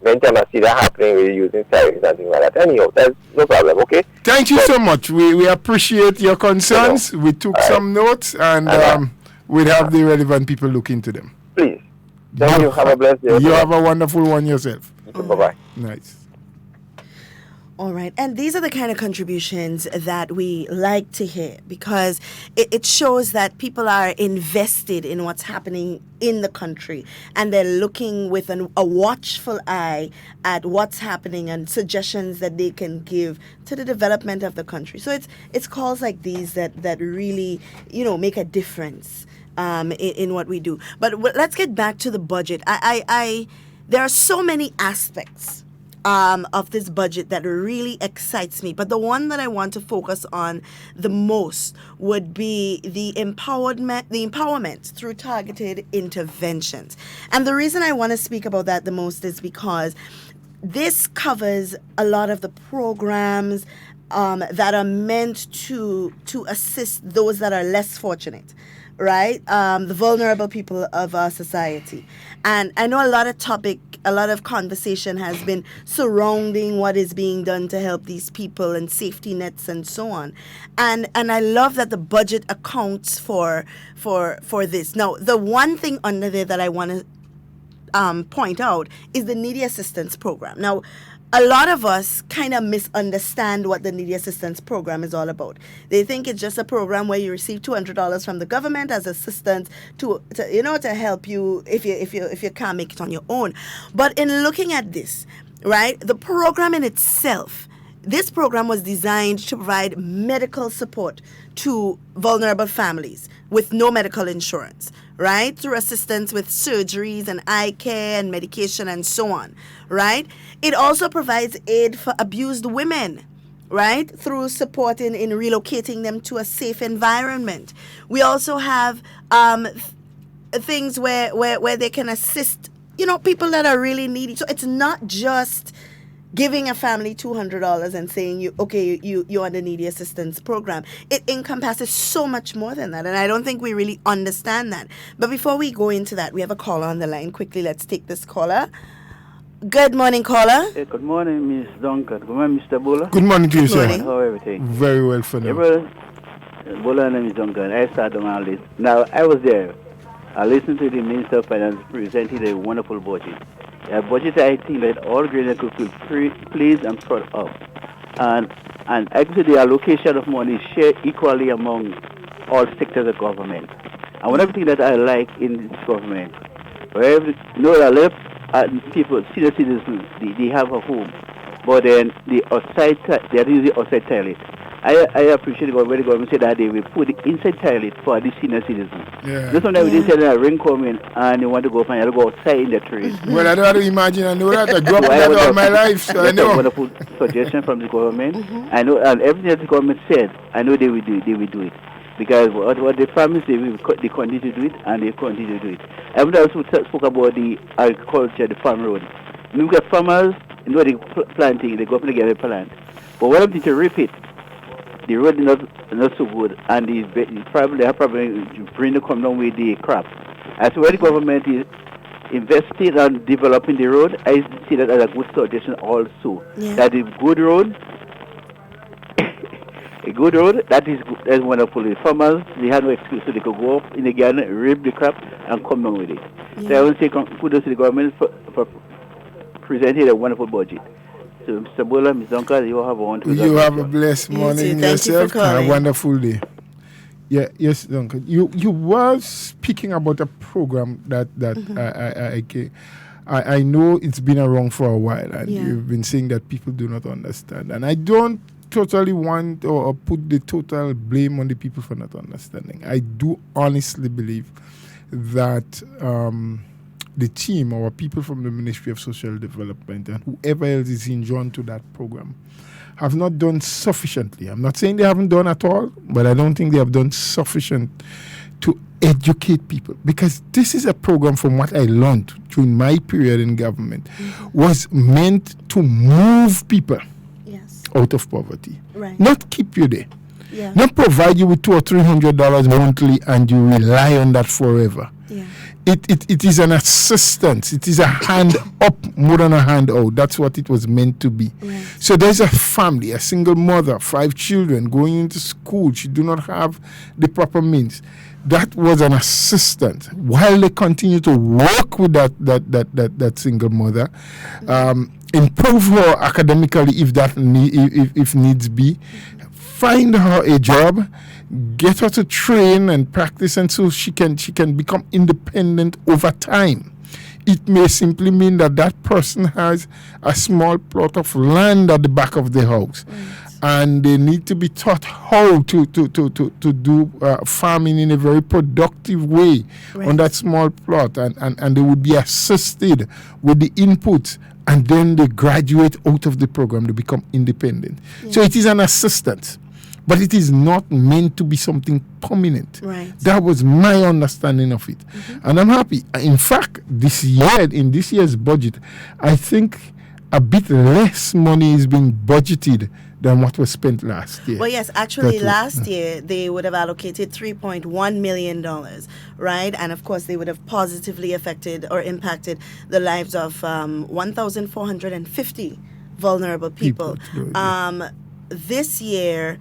Many times I see that happening, we're using sirens and things like that. Anyhow, there's no problem, okay? Thank you so much. We appreciate your concerns. We took some notes, and we'll have the relevant people look into them. Please. Thank you. Have a blessed day. You have a wonderful one yourself. Bye-bye. Nice. All right. And these are the kind of contributions that we like to hear, because it shows that people are invested in what's happening in the country, and they're looking with a watchful eye at what's happening and suggestions that they can give to the development of the country. So it's calls like these that really, make a difference in what we do. But let's get back to the budget. There are so many aspects of this budget that really excites me. But the one that I want to focus on the most would be the empowerment through targeted interventions. And the reason I want to speak about that the most is because this covers a lot of the programs that are meant to assist those that are less fortunate, right? The vulnerable people of our society. And I know a lot of conversation has been surrounding what is being done to help these people and safety nets and so on. And I love that the budget accounts for this. Now, the one thing under there that I want to point out is the needy assistance program. Now, a lot of us kind of misunderstand what the needy assistance program is all about. They think it's just a program where you receive $200 from the government as assistance to help you if you can't make it on your own. But in looking at this, right, the program in itself, this program was designed to provide medical support to vulnerable families with no medical insurance, right? Through assistance with surgeries and eye care and medication and so on, right? It also provides aid for abused women, right? Through supporting in relocating them to a safe environment. We also have things where they can assist, people that are really needy. So it's not just giving a family $200 and saying you're on the needy assistance program. It encompasses so much more than that, and I don't think we really understand that. But before we go into that, we have a caller on the line. Quickly, let's take this caller. Good morning, caller. Hey, good morning, Miss Duncan. Good morning, Mr. Buller. Good morning to you, sir. How everything? Very well for now. Buller and Miss Duncan. I started on our list. Now, I was there. I listened to the Minister of Finance presenting a wonderful budget. A budget I think that all Grenada could feel pleased and proud of. And actually the allocation of money is shared equally among all sectors of government. And one of the things that I like in this government, where a lot of people, senior citizens, they have a home, but then they are using outside toilet. I appreciate the government said that they will put the inside toilet for the senior citizens. Yeah. Just sometimes we didn't say that rain coming and you want to go find you go outside in the trees. Well, I don't have to imagine. I know that. I grew up with that all my life, so I know. That's a wonderful suggestion from the government. I know, and everything that the government said, I know they will do it. Because what they promised, they continue to do it, and they continue to do it. I would also spoke about the agriculture, the farm road. Look at farmers, they planting, they go up together plant. But what I'm to repeat, the road is not so good, and they have probably bring the come down with the crop. As where the government is investing on developing the road, I see that as a good suggestion also. Yeah. That is good road. A good road, that's wonderful. The farmers, they have no excuse, so they could go up in the garden, rip the crop, and come down with it. Yeah. So I want to say kudos to the government for presenting a wonderful budget. So, Mr. Bola, Ms. Duncan, you have a wonderful day. You have a blessed morning yourself. A wonderful day. Yeah, yes, Duncan. You were speaking about a program that I know it's been around for a while, and you've been saying that people do not understand. And I don't totally want or put the total blame on the people for not understanding. I do honestly believe that the team or people from the Ministry of Social Development and whoever else is enjoined to that program have not done sufficiently. I'm not saying they haven't done at all, but I don't think they have done sufficient to educate people, because this is a program, from what I learned during my period in government, was meant to move people out of poverty, not keep you there. Yeah. Not provide you with $200 or $300 monthly and you rely on that forever. Yeah. It is an assistance. It is a hand up more than a hand out. That's what it was meant to be. Right. So there's a family, a single mother, 5 children going into school. She do not have the proper means. That was an assistance while they continue to work with that single mother. Improve her academically if needs be. Find her a job, get her to train and practice, and so she can become independent over time. It may simply mean that person has a small plot of land at the back of the house, and they need to be taught how to do farming in a very productive way on that small plot, and they would be assisted with the inputs and then they graduate out of the program, they become independent. So it is an assistance, but it is not meant to be something permanent. Right. That was my understanding of it. And I'm happy. In fact, this year, in this year's budget, I think a bit less money is being budgeted than what was spent last year. Well, yes, actually, last year they would have allocated $3.1 million, right? And of course, they would have positively affected or impacted the lives of 1,450 vulnerable people. This year,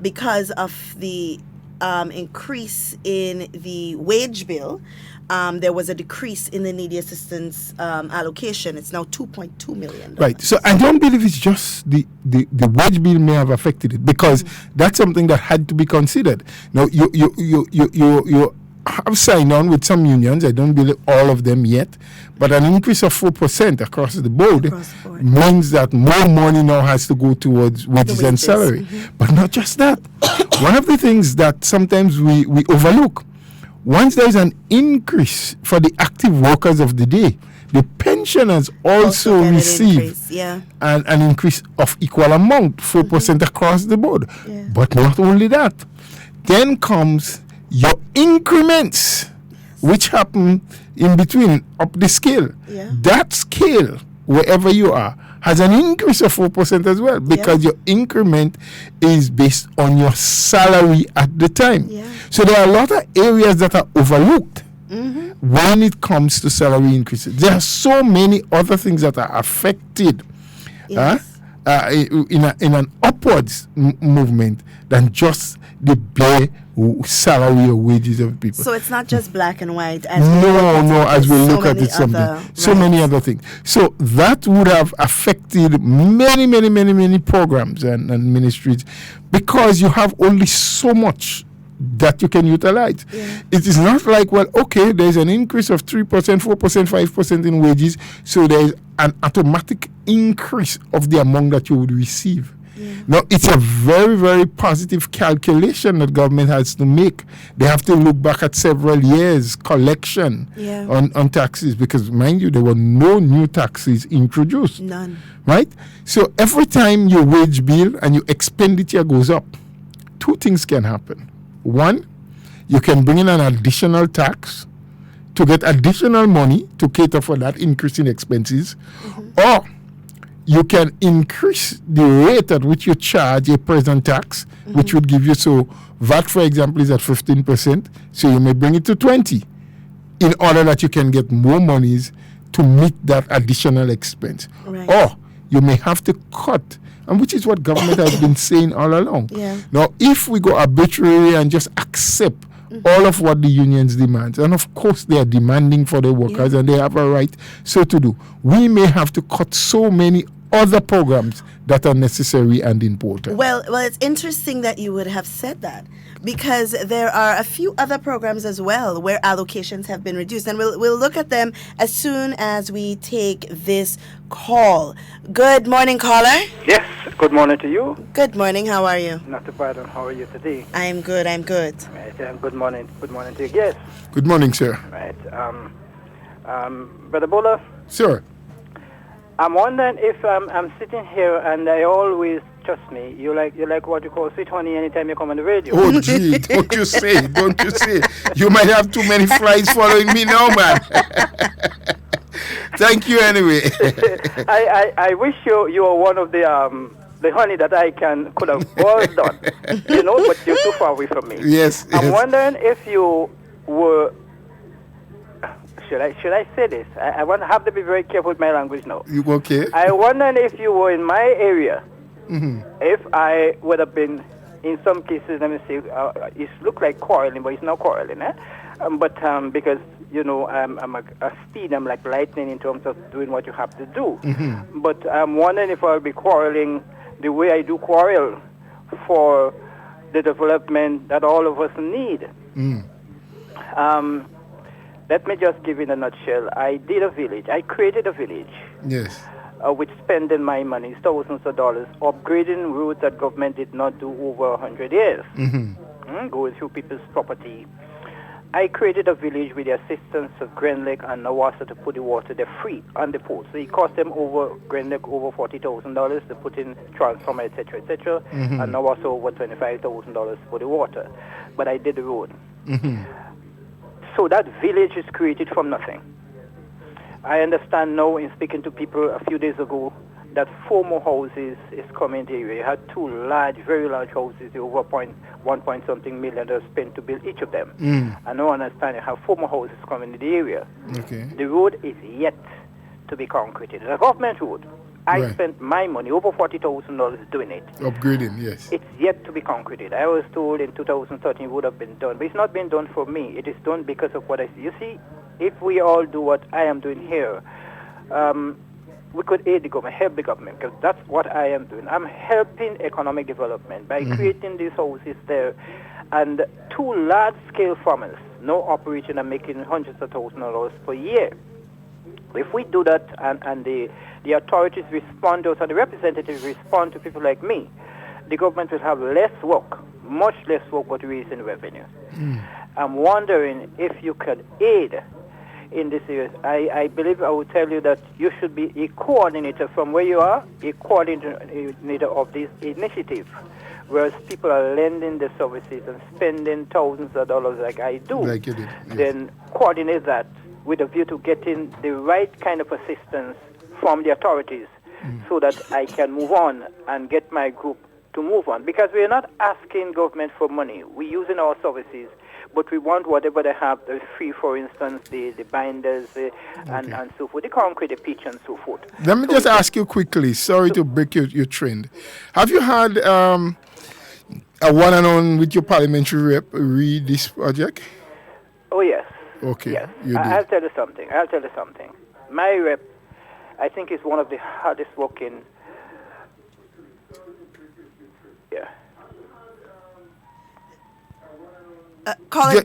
because of the increase in the wage bill, there was a decrease in the needy assistance allocation. It's now $2.2 million. Right. So I don't believe it's just the wage bill may have affected it, because that's something that had to be considered. Now, you have signed on with some unions. I don't believe all of them yet, but an increase of 4% across the board means that more money now has to go towards wages and salary. But not just that. One of the things that sometimes we overlook, once there is an increase for the active workers of the day, the pensioners also receive an increase of equal amount, 4% across the board. But not only that, then comes your increments, which happen in between up the scale. That scale, wherever you are, has an increase of 4% as well, because your increment is based on your salary at the time. So there are a lot of areas that are overlooked when it comes to salary increases. There are so many other things that are affected in an upwards movement than just the bare salary or wages of people. So it's not just black and white. As we look at it, so many other things. So that would have affected many programs and ministries, because you have only so much that you can utilize. It is not like, well, okay, there's an increase of 3%, 4%, 5% in wages, so there's an automatic increase of the amount that you would receive. Now, it's a very, very positive calculation that government has to make. They have to look back at several years' collection on taxes, because, mind you, there were no new taxes introduced. None. Right? So every time your wage bill and your expenditure goes up, two things can happen. One, you can bring in an additional tax to get additional money to cater for that increase in expenses, or you can increase the rate at which you charge a present tax, which would give you, so VAT, for example, is at 15%, so you may bring it to 20%, in order that you can get more monies to meet that additional expense. Or you may have to cut, and which is what government has been saying all along. Now, if we go arbitrary and just accept all of what the unions demand, and of course they are demanding for the workers and they have a right so to do, we may have to cut so many other programs that are necessary and important. Well, it's interesting that you would have said that, because there are a few other programs as well where allocations have been reduced, and we'll look at them as soon as we take this call. Good morning, caller. Yes, good morning to you. Good morning, how are you? Not too bad. How are you today? I'm good. Right, good morning to you. Yes. Good morning, sir. Right. Brother Bola. Sir. I'm wondering if I'm sitting here and I always, trust me, you like what you call sweet honey anytime you come on the radio. Oh, gee, don't you say. You might have too many flies following me now, man. Thank you anyway. I wish you were one of the honey that I could have boiled on, but you're too far away from me. Yes. I'm wondering if you were. Should I say this? I want to have to be very careful with my language now. You okay? I wonder if you were in my area, if I would have been, in some cases, let me say, it looked like quarreling, but it's not quarreling, But because, I'm a speed, I'm like lightning in terms of doing what you have to do. But I'm wondering if I'll be quarreling the way I do quarrel for the development that all of us need. Let me just give in a nutshell. I did a village. I created a village. Yes. With spending my money, thousands of dollars, upgrading roads that government did not do over 100 years. Going through people's property. I created a village with the assistance of Grenada and Nawasa to put the water there free on the port. So it cost them Grenada over $40,000 to put in transformer, etc., etc., and Nawasa over $25,000 for the water. But I did the road. So that village is created from nothing. I understand now in speaking to people a few days ago that 4 more houses is coming in the area. You had 2 large, very large houses, over 1 something million spent to build each of them. I now understand you have 4 more houses coming in the area. Okay. The road is yet to be concreted. It's a government road. I spent my money, over $40,000 doing it. Upgrading, yes. It's yet to be concreted. I was told in 2013 it would have been done, but it's not been done for me. It is done because of what I see. You see, if we all do what I am doing here, we could aid the government, help the government, because that's what I am doing. I'm helping economic development by creating these houses there. And 2 large-scale farmers now operating and making hundreds of thousands of dollars per year. If we do that and the authorities respond to us and the representatives respond to people like me, the government will have less work, much less work, but raising revenue. I'm wondering if you could aid in this area. I believe I would tell you that you should be a coordinator from where you are, a coordinator of this initiative, whereas people are lending the services and spending thousands of dollars like I do. Like you did. Yes. Then coordinate that with a view to getting the right kind of assistance from the authorities so that I can move on and get my group to move on. Because we are not asking government for money. We're using our services, but we want whatever they have, the free, for instance, the binders and so forth, the concrete, the pitch and so forth. Let me just ask you quickly, sorry to break your trend. Have you had a one-on-one with your parliamentary rep read this project? Oh, yes. Okay. Yes. You did. I'll tell you something. My rep, I think, is one of the hardest working. Yeah. Caller,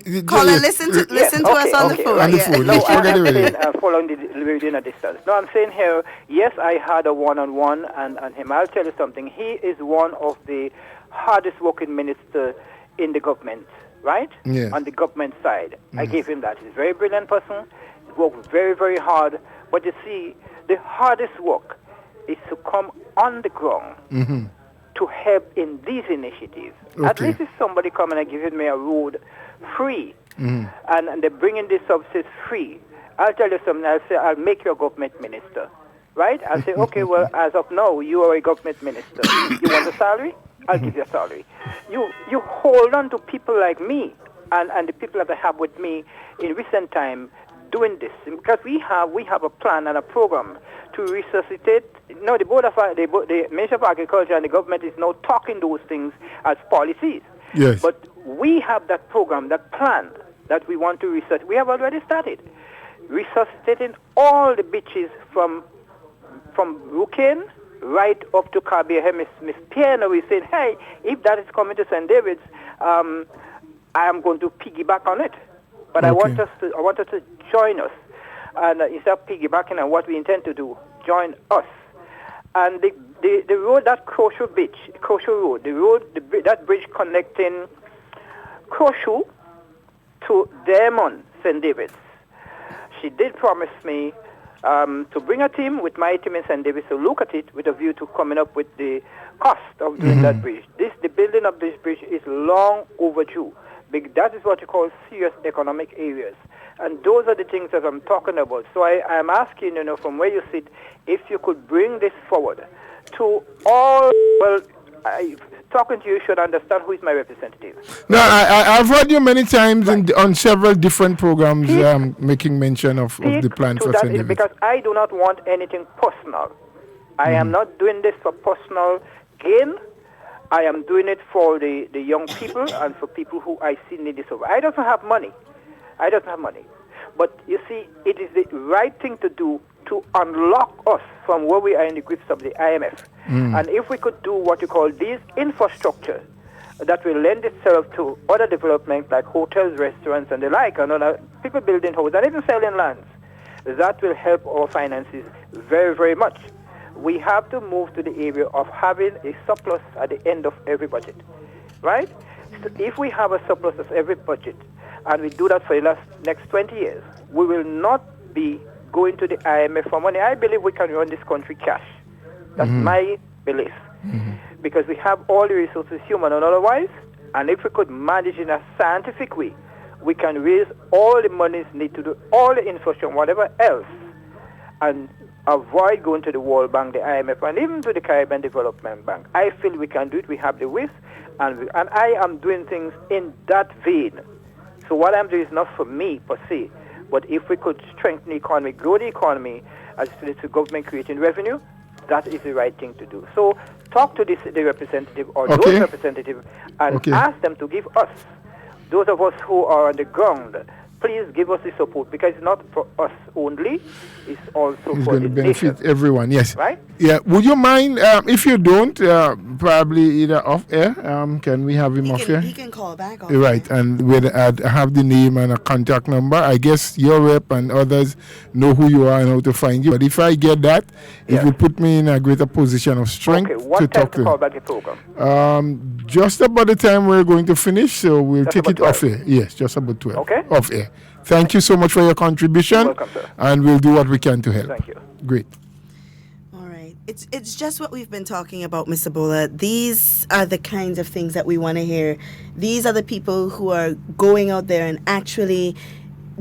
listen to us on the phone. On the phone. No, Forget I'm it. saying, following the reading at distance. No, I'm saying here, yes, I had a one-on-one and him. I'll tell you something. He is one of the hardest working ministers in the government, right? Yes. On the government side. I gave him that. He's a very brilliant person. He worked very, very hard. But you see, the hardest work is to come on the ground to help in these initiatives. Okay. At least if somebody coming and giving me a road free, and they're bringing these services free, I'll tell you something. I'll say, I'll make you a government minister, right? I'll say, okay, well, as of now, you are a government minister. You want a salary? I'll give you a salary. You hold on to people like me and the people that I have with me in recent time doing this, because we have a plan and a program to resuscitate. No, the Ministry of Agriculture and the government is now talking those things as policies. Yes. But we have that program, that plan that we want to resuscitate. We have already started resuscitating all the beaches from Rukin right up to Carriacou. Miss Pierre is saying, hey, if that is coming to St. David's, I am going to piggyback on it. But I want us to join us. And instead of piggybacking on what we intend to do, join us. And the road, that Croshoe Road, that bridge connecting Croshoe to Diamond, St. David's. She did promise me to bring a team with my team in St. David's to look at it with a view to coming up with the cost of doing that bridge. The building of this bridge is long overdue. That is what you call serious economic areas. And those are the things that I'm talking about. So I am asking, from where you sit, if you could bring this forward to all, talking to you should understand who is my representative. No, I've heard you many times on several different programs making mention of the plan for St. David's. Because I do not want anything personal. I am not doing this for personal gain. I am doing it for the young people and for people who I see need this. I don't have money. But you see, it is the right thing to do to unlock us from where we are in the grips of the IMF. And if we could do what you call these infrastructure that will lend itself to other developments like hotels, restaurants, and the like, and other people building houses and even selling lands, that will help our finances very, very much. We have to move to the area of having a surplus at the end of every budget, right? So if we have a surplus of every budget, and we do that for the next 20 years, we will not be going to the IMF for money. I believe we can run this country cash. That's my belief. Because we have all the resources, human and otherwise, and if we could manage in a scientific way, we can raise all the monies needed to do all the infrastructure, whatever else, and avoid going to the World Bank, the IMF, and even to the Caribbean Development Bank. I feel we can do it. We have the width, and I am doing things in that vein. So what I'm doing is not for me per se, but if we could strengthen the economy, grow the economy, as it relates to government creating revenue, that is the right thing to do. So talk to the representative or those representatives and ask them to give us, those of us who are on the ground, please give us the support, because it's not for us only, it's also it's for going the to benefit nation. everyone, yes. Right? Yeah. Would you mind, if you don't, probably either off air, can we have him off air? He can call back off Right, and we'll have the name and a contact number. I guess your rep and others know who you are and how to find you. But if I get that, it will put me in a greater position of strength to talk to call back the program? Just about the time we're going to finish, so we'll take it off air. Yes, just about 12. Okay. Off air. Thank you so much for your contribution. You're welcome, sir. And we'll do what we can to help. Thank you. Great. It's just what we've been talking about, Mr. Bola. These are the kinds of things that we want to hear. These are the people who are going out there and actually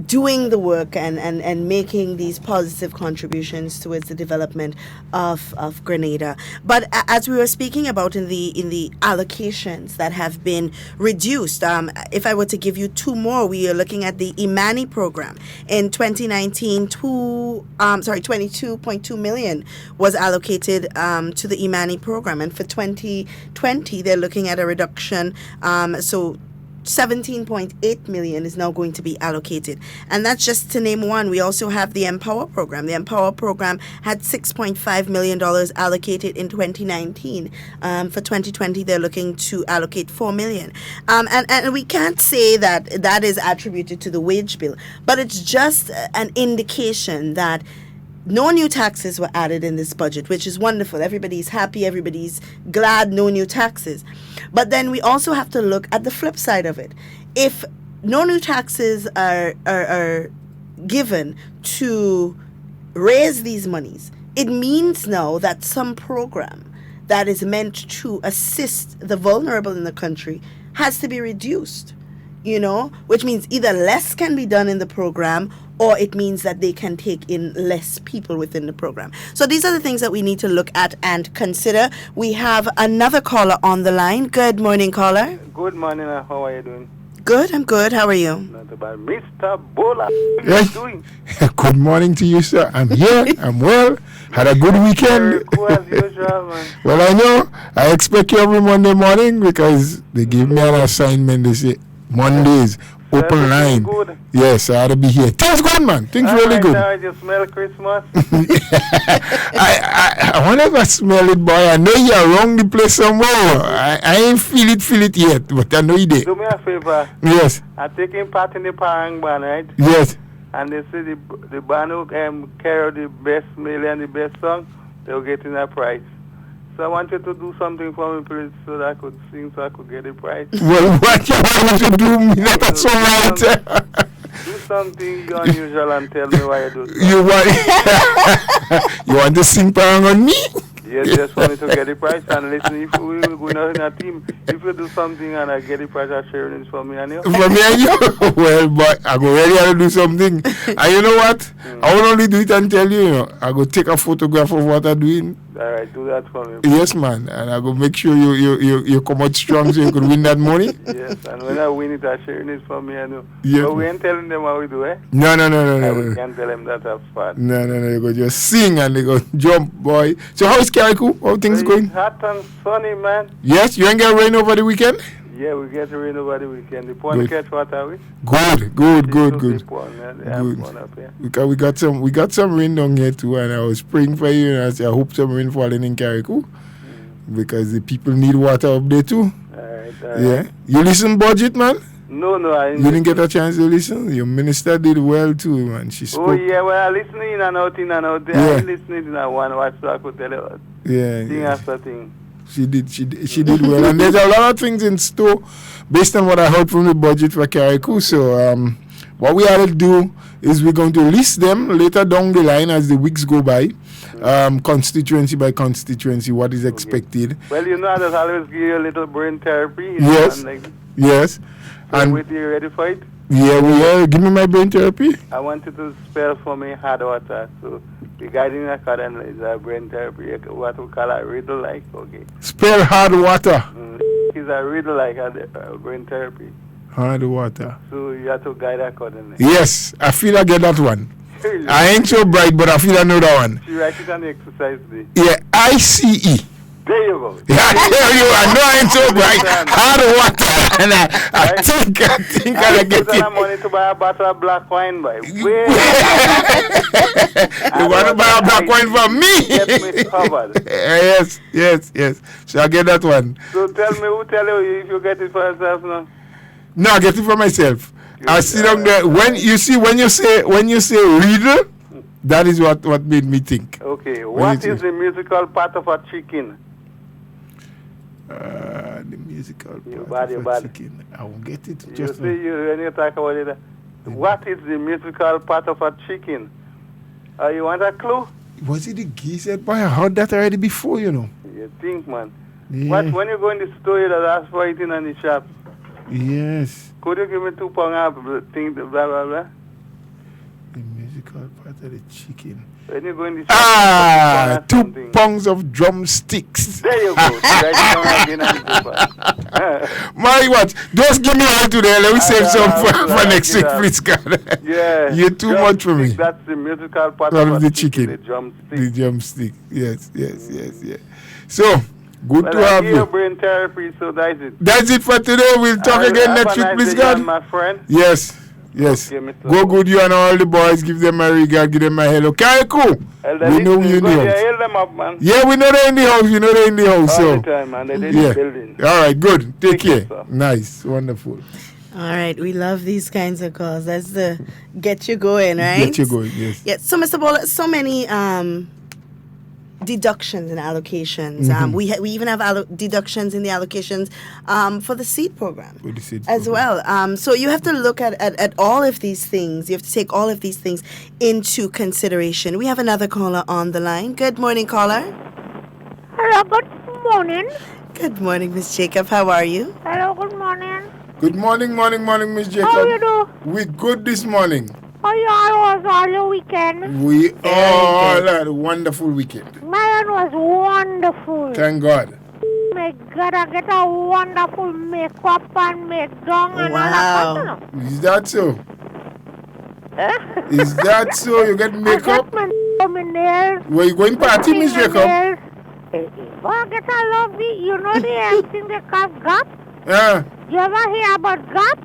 doing the work and making these positive contributions towards the development of Grenada. But as we were speaking about in the allocations that have been reduced, if I were to give you two more, we are looking at the Imani program. In 2019, 22.2 million was allocated to the Imani program, and for 2020 they're looking at a reduction. So 17.8 million is now going to be allocated, and that's just to name one. We also have the Empower program. The Empower program had $6.5 million allocated in 2019. For 2020 they're looking to allocate $4 million, and we can't say that is attributed to the wage bill, but it's just an indication that no new taxes were added in this budget, which is wonderful. Everybody's happy, everybody's glad, no new taxes. But then we also have to look at the flip side of it. If no new taxes are given to raise these monies, it means now that some program that is meant to assist the vulnerable in the country has to be reduced, which means either less can be done in the program, or it means that they can take in less people within the program. So these are the things that we need to look at and consider. We have another caller on the line. Good morning, caller. Good morning. How are you doing? Good, I'm good. How are you? Not bad. Mr. Bola, how are you doing? Good morning to you, sir. I'm here. I'm well. Had a good weekend. Cool as usual, man. Well, I know. I expect you every Monday morning because they give me an assignment. They say, Mondays, open line. Good. Yes, I ought to be here. Things good, man. Things really good. I just smell Christmas. I wonder if I smell it, boy. I know you're around the place somewhere. I ain't feel it yet, but I know you did. Do me a favor. Yes. I'm taking part in the Parang band, right? Yes. And they say the band who carry the best male and the best song, they'll get in a prize. So I want you to do something for me, please, so that I could sing, so I could get a prize. Well, what you want to do? That's all right. Do something unusual and tell me why you do. You want to sing Parang on me? Yes, just for me to get the prize. And listen, if we will go in a team, if you do something and I get the prize, I'm sharing it for me and you. For me and you? Well, but I go ready to do something. And you know what? I will only do it and tell you, I go take a photograph of what I'm doing. All right, do that for me. Yes, man. And I go make sure you come out strong so you could win that money. Yes, and when I win it, I'm sharing it for me and you. Yeah. But we ain't telling them how we do, eh? No. We can't tell them that that's fun. No. You go just sing and they go jump, boy. So how is Carriacou? How things going? Hot and sunny, man. Yes, you ain't get rain over the weekend? Yeah, we get rain over the weekend. The pond catch water, we? Good. Because we got some rain down here too, and I was praying for you, and I said I hope some rain falling in Carriacou because the people need water up there too. All right. Yeah. You listen budget, man? No, I didn't. You didn't get a chance to listen? Your minister did well too, man. She spoke. Oh, yeah, well, I listen in and out. Yeah. I listening in one watch so I could tell you. Yeah. Thing after thing. She did well. And there's a lot of things in store based on what I heard from the budget for Carriacou. So what we have to do is we're going to list them later down the line as the weeks go by, constituency by constituency, what is expected. Well, you know, I just always give you a little brain therapy. Yes. Yes. And with you ready for it? Yeah, we are. Give me my brain therapy. I want you to spell for me hard water. So, regarding the current is a brain therapy, what we call a riddle like, okay? Spell hard water. It's a riddle like a brain therapy. Hard water. So, you have to guide accordingly. Yes, I feel I get that one. I ain't so bright, but I feel I know that one. She write it on the exercise day. Yeah, ICE. There you go. Yeah, I know I ain't so bright. Hard water. And I think I'll get it. I money to buy a bottle of black wine, boy. You want to buy a black wine for me? Get me covered. Yes. So I get that one. So tell me, who tell you if you get it for yourself now? No, I get it for myself. I sit down there. When you say riddle, that is what made me think. Okay, what is the musical part of a chicken? The musical part of a chicken. I won't get it. You see, when you talk about it, what is the musical part of a chicken? You want a clue? Was it the geese? Boy, I heard that already before, you know. You think, man. Yeah. What, when you go in the store, you ask for it in the shop. Yes. Could you give me 2 pounds of things, blah, blah, blah? The musical part of the chicken. When you go in the shop, 2 pounds of drumsticks. There you go. My what? Just give me all today. Let me save some for next week, please, God. Yeah. You're too much for me. That's the musical part of the chicken. The drumstick. The drumstick. Yes. So, good to have you. Brain therapy, so that's it. That's it for today. We'll talk again next week, please, God. My friend. Yes. Okay, go good, you and all the boys. Give them my regard, give them my hello. Carriacou, we know you in the house. Them up, man. Yeah, we know they're in the house. You know they're in the house. All the time, man. They're in the building. All right, good. Take care. Nice, wonderful. All right, we love these kinds of calls. That's the get you going, right? Get you going, yes. Yeah. So, Mr. Bowler, so many deductions and allocations. We even have deductions in the allocations for the seed program as well. So you have to look at all of these things. You have to take all of these things into consideration. We have another caller on the line. Good morning, caller. Hello, good morning. Good morning, Miss Jacob. How are you? Hello, good morning. Good morning, Miss Jacob. How you do? We're good this morning. How you all was all the weekend? We all had a wonderful weekend. Mine was wonderful. Thank God. My God, I get a wonderful makeup and make down and all that. Is that so? Is that so? You get makeup? I get my nails. Where you going party, Miss Jacob? I get a lovely, you know the thing they call GAP? Yeah. You ever hear about GAP?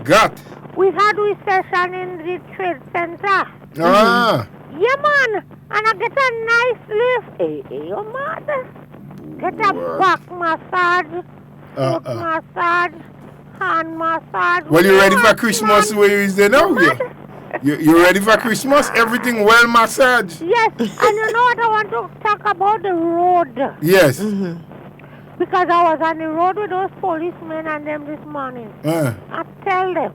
GAP? We had a session in the trade center. Ah. Yeah, man. And I get a nice lift. Hey, man. Get a back massage, foot massage, hand massage. Well, you ready for Christmas? Where is there now? You ready for Christmas? Everything well massaged? Yes. And you know what? I want to talk about the road. Yes. Because I was on the road with those policemen and them this morning. I tell them,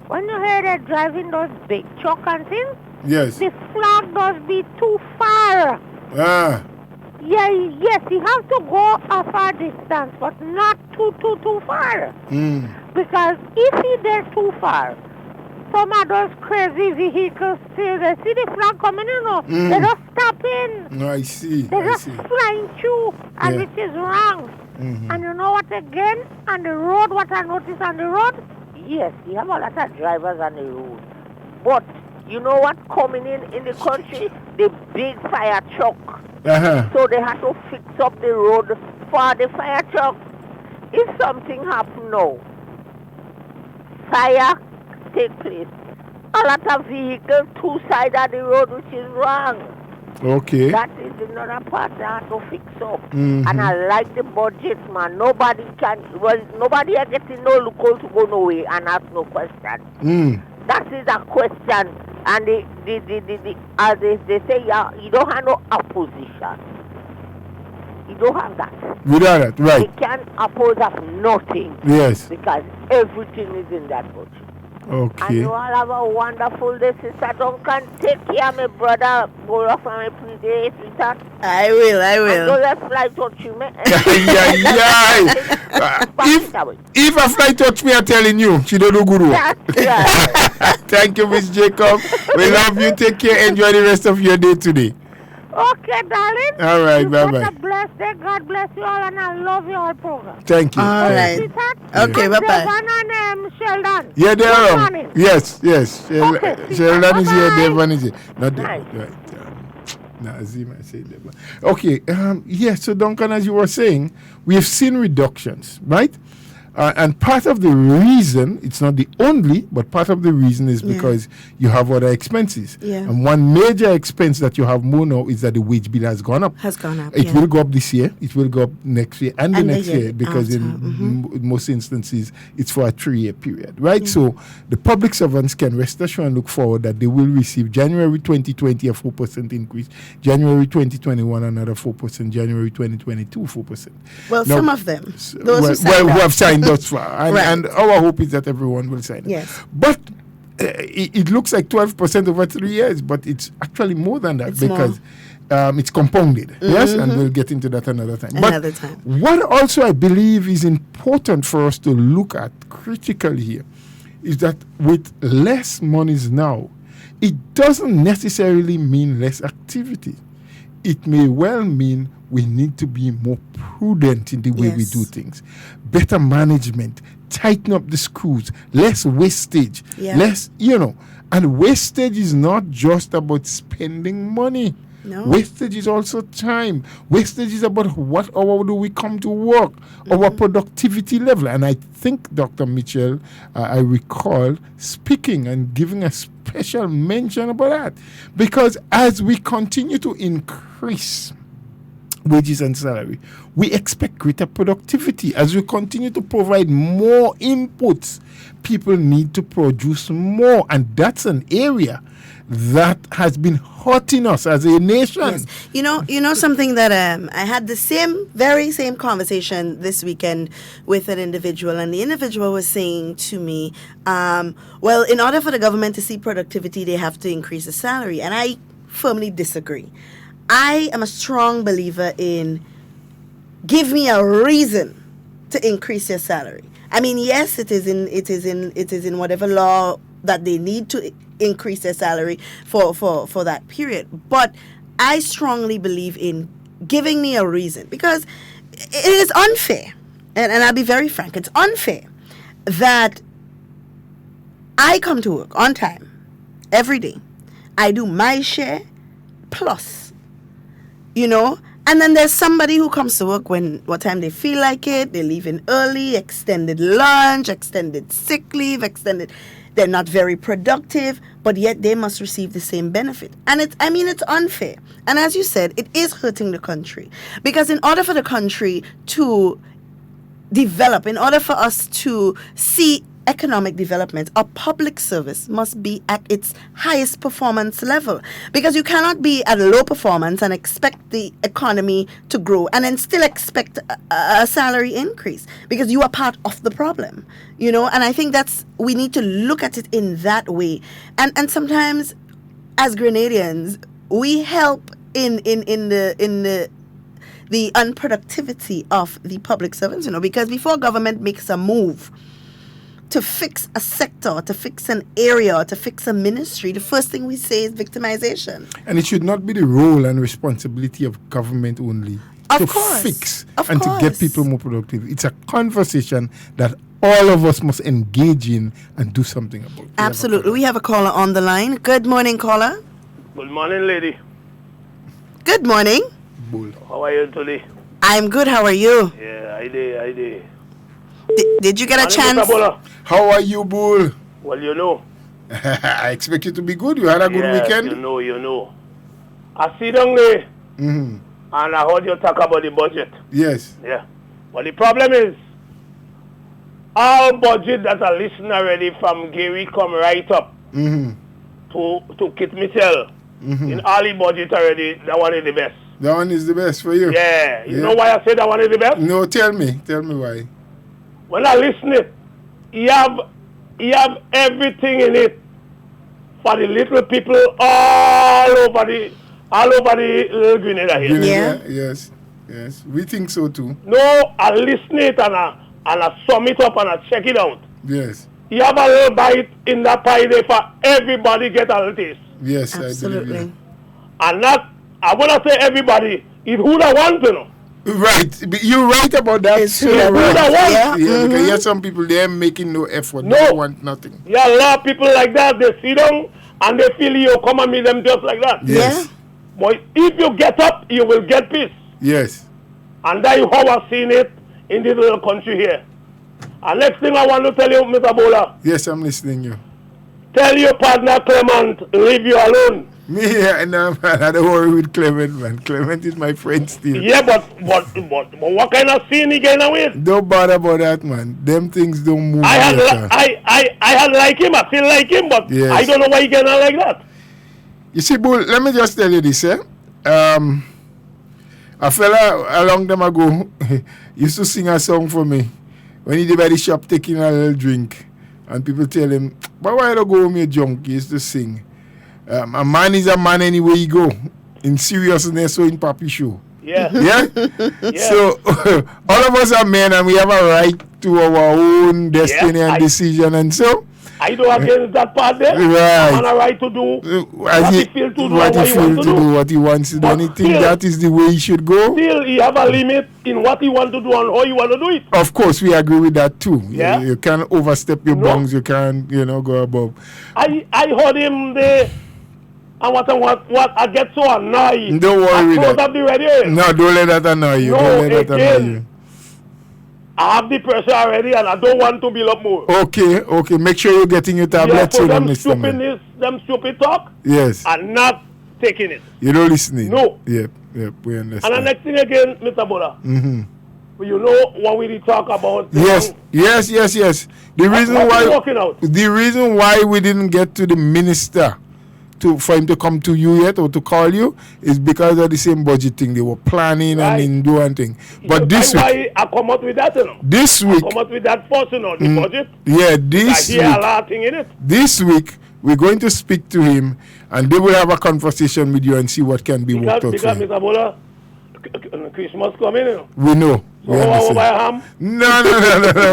when you hear they're driving those big truck and things, yes, the flag does be too far. Yes, you have to go a far distance, but not too far. Because if they're too far, some of those crazy vehicles still, they see the flag coming in, they just stop in. No, I see. They just flying through, and which is wrong. And you know what again? On the road, what I noticed on the road? Yes, you have a lot of drivers on the road. But you know what coming in the country? The big fire truck. So they have to fix up the road for the fire truck. If something happen now, fire take place. A lot of vehicles, 2 sides of the road, which is wrong. Okay. That is another part that have to fix up. And I like the budget, man. Nobody are getting no loophole to go nowhere and ask no question. That is a question. And they say, yeah, you don't have no opposition. You don't have that. Without that, right. They can't oppose of nothing. Yes. Because everything is in that budget. Okay. And you all have a wonderful day, Sister Duncan. Take care of my brother. Go off from every day, sweetheart. I will. And don't let fly touch you, man. If a fly touch me, I'm telling you, she don't do good work. That's right. Thank you, Miss Jacob. We love you. Take care. Enjoy the rest of your day today. Okay, darling. All right, bye-bye. Have a blessed day. God bless you all, and I love your program. Thank you. All right. Okay, bye-bye. And Sheldon. Yeah, they Good are. morning. Yes. Okay, Sheldon is here. bye-bye. Devon is here. Not Nice. Devon. Right. Azima said Devon. Okay. Yeah. So Duncan, as you were saying, we have seen reductions, right? And part of the reason, it's not the only, but part of the reason is because you have other expenses. Yeah. And one major expense that you have more now is that the wage bill has gone up. It will go up this year. It will go up next year and the next year because in most instances, it's for a 3-year period, right? Yeah. So the public servants can rest assured and look forward that they will receive January 2020 a 4% increase, January 2021 another 4%, January 2022 4%. Well, now, some of them. Those who who have signed thus far. And our hope is that everyone will sign it. Yes. But it looks like 12% over 3 years, but it's actually more than that because it's compounded. Yes, and we'll get into that another time. What also I believe is important for us to look at critically here is that with less monies now, it doesn't necessarily mean less activity. It may well mean we need to be more prudent in the way we do things. Better management, tighten up the screws, less wastage, less, and wastage is not just about spending money. No. Wastage is also time. Wastage is about what hour do we come to work, our productivity level. And I think, Dr. Mitchell, I recall speaking and giving a special mention about that. Because as we continue to increase wages and salary, we expect greater productivity. As we continue to provide more inputs, people need to produce more. And that's an area that has been hurting us as a nation. Yes. You know something that I had the very same conversation this weekend with an individual, and the individual was saying to me, well, in order for the government to see productivity, they have to increase the salary. And I firmly disagree. I am a strong believer in give me a reason to increase your salary. I mean, yes, it is in whatever law that they need to increase their salary for that period. But I strongly believe in giving me a reason, because it is unfair, and I'll be very frank, it's unfair that I come to work on time every day. I do my share plus, and then there's somebody who comes to work what time they feel like it. They leave in early, extended lunch, extended sick leave, they're not very productive, but yet they must receive the same benefit. And it's unfair. And as you said, it is hurting the country. Because in order for the country to develop, in order for us to see economic development, a public service must be at its highest performance level. Because you cannot be at a low performance and expect the economy to grow and then still expect a salary increase, because you are part of the problem, and I think we need to look at it in that way. And sometimes as Grenadians, we help in the unproductivity of the public servants, because before government makes a move to fix a sector, to fix an area, to fix a ministry, the first thing we say is victimization. And it should not be the role and responsibility of government only to fix and to get people more productive. It's a conversation that all of us must engage in and do something about. Absolutely. We have a caller on the line. Good morning, caller. Good morning, lady. Good morning. Bull. How are you today? I'm good. How are you? Yeah, I did. Did you get a chance? How are you, Bull? Well, I expect you to be good. You had a good weekend? You know. I see down there, and I heard you talk about the budget. Yes. Yeah. But the problem is, our budget that I listen already from Gary come right up to Kit Mitchell. In all the budget already, that one is the best. That one is the best for you. Yeah. You know why I say that one is the best? No, tell me why. When I listen it, he have everything in it for the little people all over the little Grenada here. Grenada, yes. We think so too. No, I listen it and I sum it up and I check it out. Yes. You have a little bite in that pie there for everybody get a little taste. Yes, absolutely. I believe you. And not, I want to say everybody, it's who that wants to know. Right, you're right about that. It's who that wants. Yeah, because you have some people, they're making no effort. No. They want nothing. Yeah, a lot of people like that, they sit down and they feel you come and meet them just like that. Yes. But if you get up, you will get peace. Yes. And that is how I've seen it in this little country here. And next thing I want to tell you, Mr. Bola. Yes, I'm listening you. Tell your partner Clement, leave you alone. Me, no, man, I don't worry with Clement, man. Clement is my friend still. Yeah, but what kind of scene he getting with? Don't bother about that, man. Them things don't move. I had like him, I still like him, but yes. I don't know why he getting like that. You see, Bull, let me just tell you this, eh? A fella a long time ago used to sing a song for me when he did by the shop taking a little drink, and people tell him, "But why don't go home, you junk?" He used to sing. A man is a man anywhere you go, in seriousness or in papi show. Yeah. Yeah? So, all of us are men and we have a right to our own destiny and decision. And so, I don't against that part there. Right. I'm on a right to do what he feels to do, what he wants to do. And he thinks that is the way he should go. Still, he have a limit in what he want to do and how he want to do it. Of course, we agree with that too. Yeah. You can't overstep your bounds. You can't, go above. I heard him there. And what I get so annoyed. Don't worry with that. Up the radio. No, don't let that annoy you. No, don't let that annoy you. I have the pressure already and I don't want to build up more. Okay. Make sure you're getting your tablets so in them Mr. stupid talk. Yes. And not taking it. You don't listening. No. Yep, we understand. And the next thing again, Mr. Bola. Mm-hmm. You know what we talk about? Yes. The reason why we didn't get to the minister for him to come to you yet or to call you is because of the same budget thing they were planning and doing thing. But this week, why I come out with that, This week, I come out with that first, the budget. Yeah, this week. A lot of thing in it. This week we're going to speak to him, and they will have a conversation with you and see what can be worked out. Because Mr. Bola, Christmas coming, We know. So how buy a ham? No.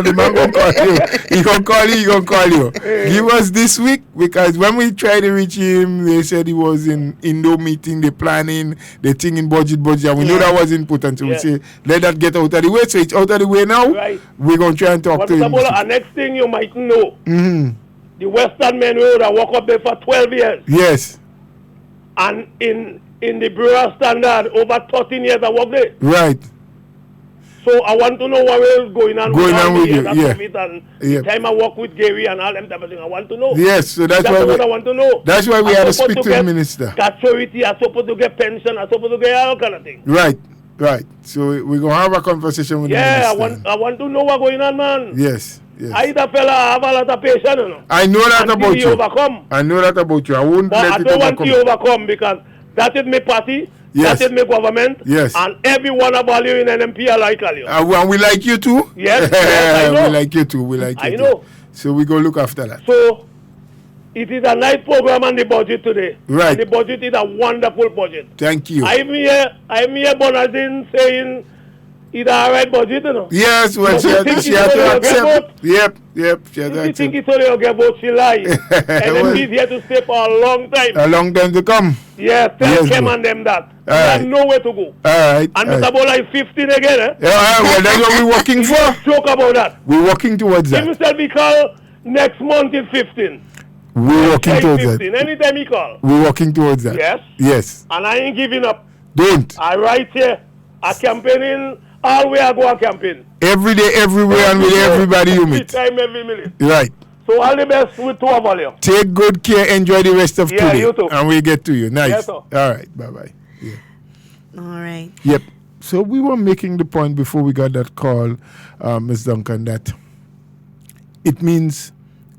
The man gonna call you. He gonna call you. Give us this week, because when we tried to reach him, they said he was in Indo meeting, they planning, they thinking budget, and we know that was important. So we say, let that get out of the way. So it's out of the way now. Right. We're gonna try and talk to him. Bola, next thing you might know, the Western Men Road, I walk up there for 12 years. Yes. And in the Bureau Standard, over 13 years I work there. Right. So I want to know what is going on with you. And the time I work with Gary and all them type of thing, I want to know. Yes, so that's what I want to know. That's why we had to speak to the minister. Gratuity, I'm supposed to get pension, I'm supposed to get all kind of thing. Right. So we're going to have a conversation with the minister. Yeah, I want to know what's going on, man. Yes. I the fella have a lot of patience, you know. I know that about you. Overcome. I know that about you. I won't let it overcome. I don't want you overcome because that is my party. Yes. That is my government. Yes. And everyone about you in NMP I like you. And we like you too. Yes, I know. We like you too. I know. So we go look after that. So it is a nice program on the budget today. Right. And the budget is a wonderful budget. Thank you. I'm here Bonazin saying it's a right budget, you know. Yes, well, she had to accept. Yep. She had to accept. You think it's only a get vote, she lies. And he's here to stay for a long time. A long time to come. Yes, tell Kem and them that. They have nowhere to go. All right. And Mr. Bola is 15 again, eh? Yeah, well, that's what we're working for. Joke about that. We're working towards that. If Mr. Bicall next month is 15. We're working towards that. Anytime he call. We're working towards that. Yes. Yes. And I ain't giving up. Don't. I right here. I campaigning all way I go a campaign. Every day, everywhere, and with everybody you meet. Every time, every minute. Right. So all the best with two of you. Take good care. Enjoy the rest of today. You too. And we'll get to you. Nice. Yes, sir. All right. Bye-bye. Yeah. All right. Yep. So we were making the point before we got that call, Ms. Duncan, that it means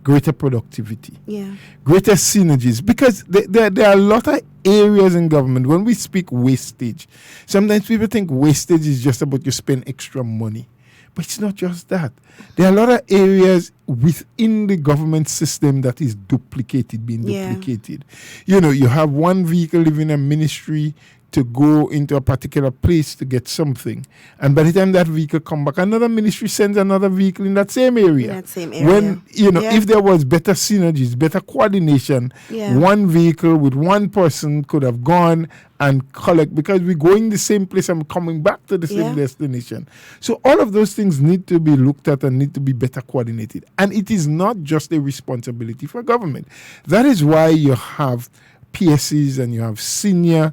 greater productivity, Yeah. greater synergies, because there are a lot of areas in government. When we speak wastage, sometimes people think wastage is just about you spend extra money. But it's not just that. There are a lot of areas within the government system that is being duplicated. You know, you have one vehicle leaving a ministry to go into a particular place to get something. And by the time that vehicle come back, another ministry sends another vehicle in that same area. When, if there was better synergies, better coordination, one vehicle with one person could have gone and collect, because we're going the same place and coming back to the same destination. So all of those things need to be looked at and need to be better coordinated. And it is not just a responsibility for government. That is why you have PSCs and you have senior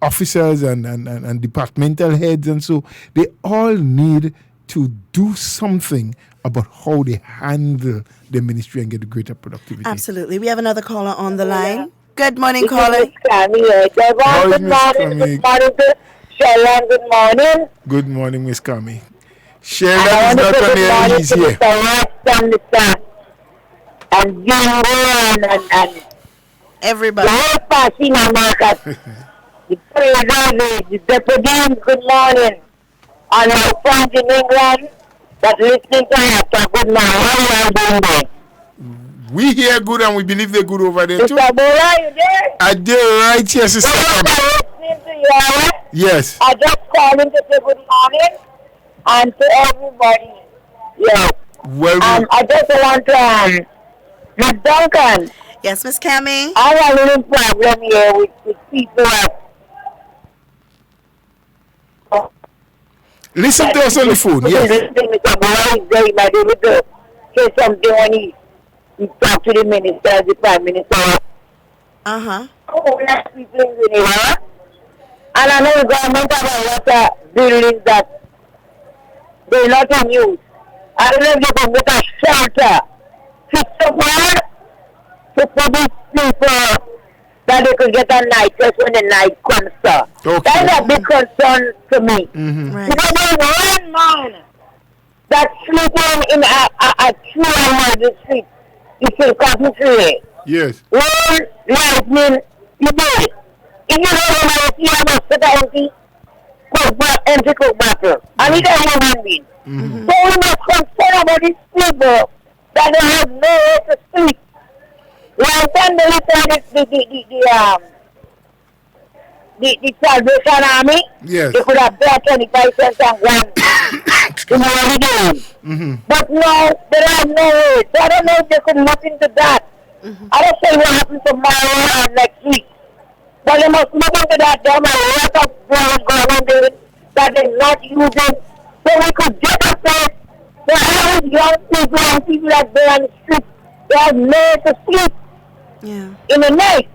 officers and departmental heads, and so they all need to do something about how they handle the ministry and get greater productivity. Absolutely. We have another caller on the line. Good morning, caller. Good morning, Sharon, good morning. Good morning, Miss Kami. Sharon is not on here, he's here. And Jingo and everybody. The whole passing Marcus. The president, the deputy, good morning. And my friends in England that listening to HARDTALK, good morning. How are you doing there? We hear good and we believe they're good over there too. Mr. Bola, you there? I did right here, Sister Kami. Listening to you. Yes. I just calling to say good morning and to everybody. Yeah. Well, I just want to, Miss Duncan. Yes, Miss Kami. I have a little problem here with people. Listen to us on the phone, yes. Mr. Bola is there. He might be able to say something when he talk to the minister, the prime minister. Oh, that's people in here. And I know the government have a lot of buildings that they're not in use. I don't know if they can get a shelter, fix up one, to put these people that they could get a night rest when the night comes, sir. Okay. That's a big concern to me. Right. Because there's one man that's sleeping in a tree on the street. It's in cotton tree. Yes. One lightning, you do it. If you don't know, you have a set empty cook bottle. And it's a human being. So we must concern about these people that they have nowhere to sleep. One time they looked the Salvation Army, yes, they could have paid 25 cents and gone in the game. But no, they have no way. So I don't know if they could look into that. I don't say what happened tomorrow or next week. But they must look into that. There are a lot of government that they're not using. So we could get a place for all these young people and people that go on the street. They have nowhere to sleep in the night.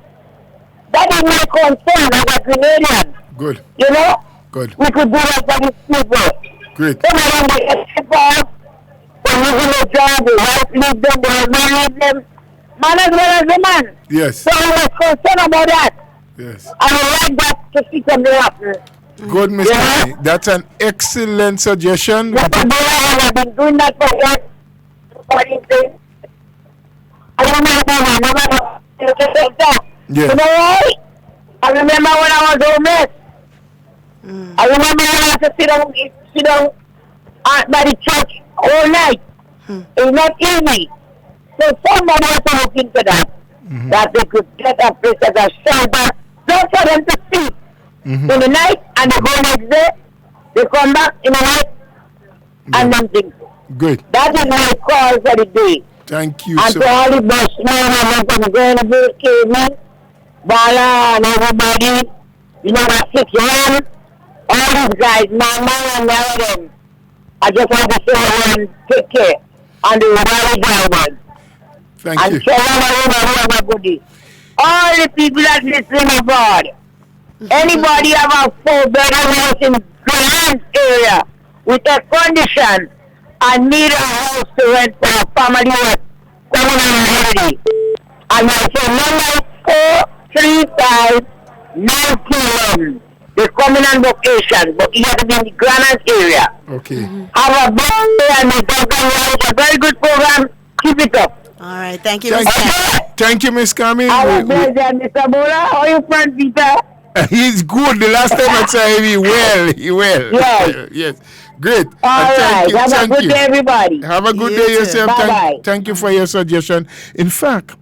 That is my concern as a Grenadian. Good. You know? Good. We could do that for these people. Great. Some of them they escape off, they're losing their job, they wife leave them, they man leave them. Man as well as the man. Yes. So I was concerned about that. Yes. I would like that to see something happen. Good, Mr. Kami. That's an excellent suggestion. I've been doing that for what? Yeah. You know why? I remember when I was homeless. I remember when I had to sit down by the church all night. It's not easy. So somebody has to look into that. That they could get a place as a shelter, just for them to sleep in the night, and they go next day, they come back in the night, and then things. Good. That is my call for the day. Thank you, and sir. to all the bushmen and from Grenada W.I, Bala and everybody, you know, that 6 1, all these guys, my and all of them. I just want to say and take care. And the rally drivers. Thank you. And everybody. All the people that listen abroad. Anybody have a 4-bedroom house in Grand area with a condition and need a house to rent for a family with coming on already. And I say number 435-91. They're coming on location, but you have to be in the Grand area. Okay. Have a birthday and a very good program. Keep it up. All right. Thank you, Miss Cammy. Thank you, Miss Cammy. Mr. Bola, how you friend Peter? He's good. The last time I saw him, he well. Yes. Yes. Great. All right. Have a good day, everybody. Have a good You day too. yourself. Bye-bye. Thank you for your suggestion. In fact,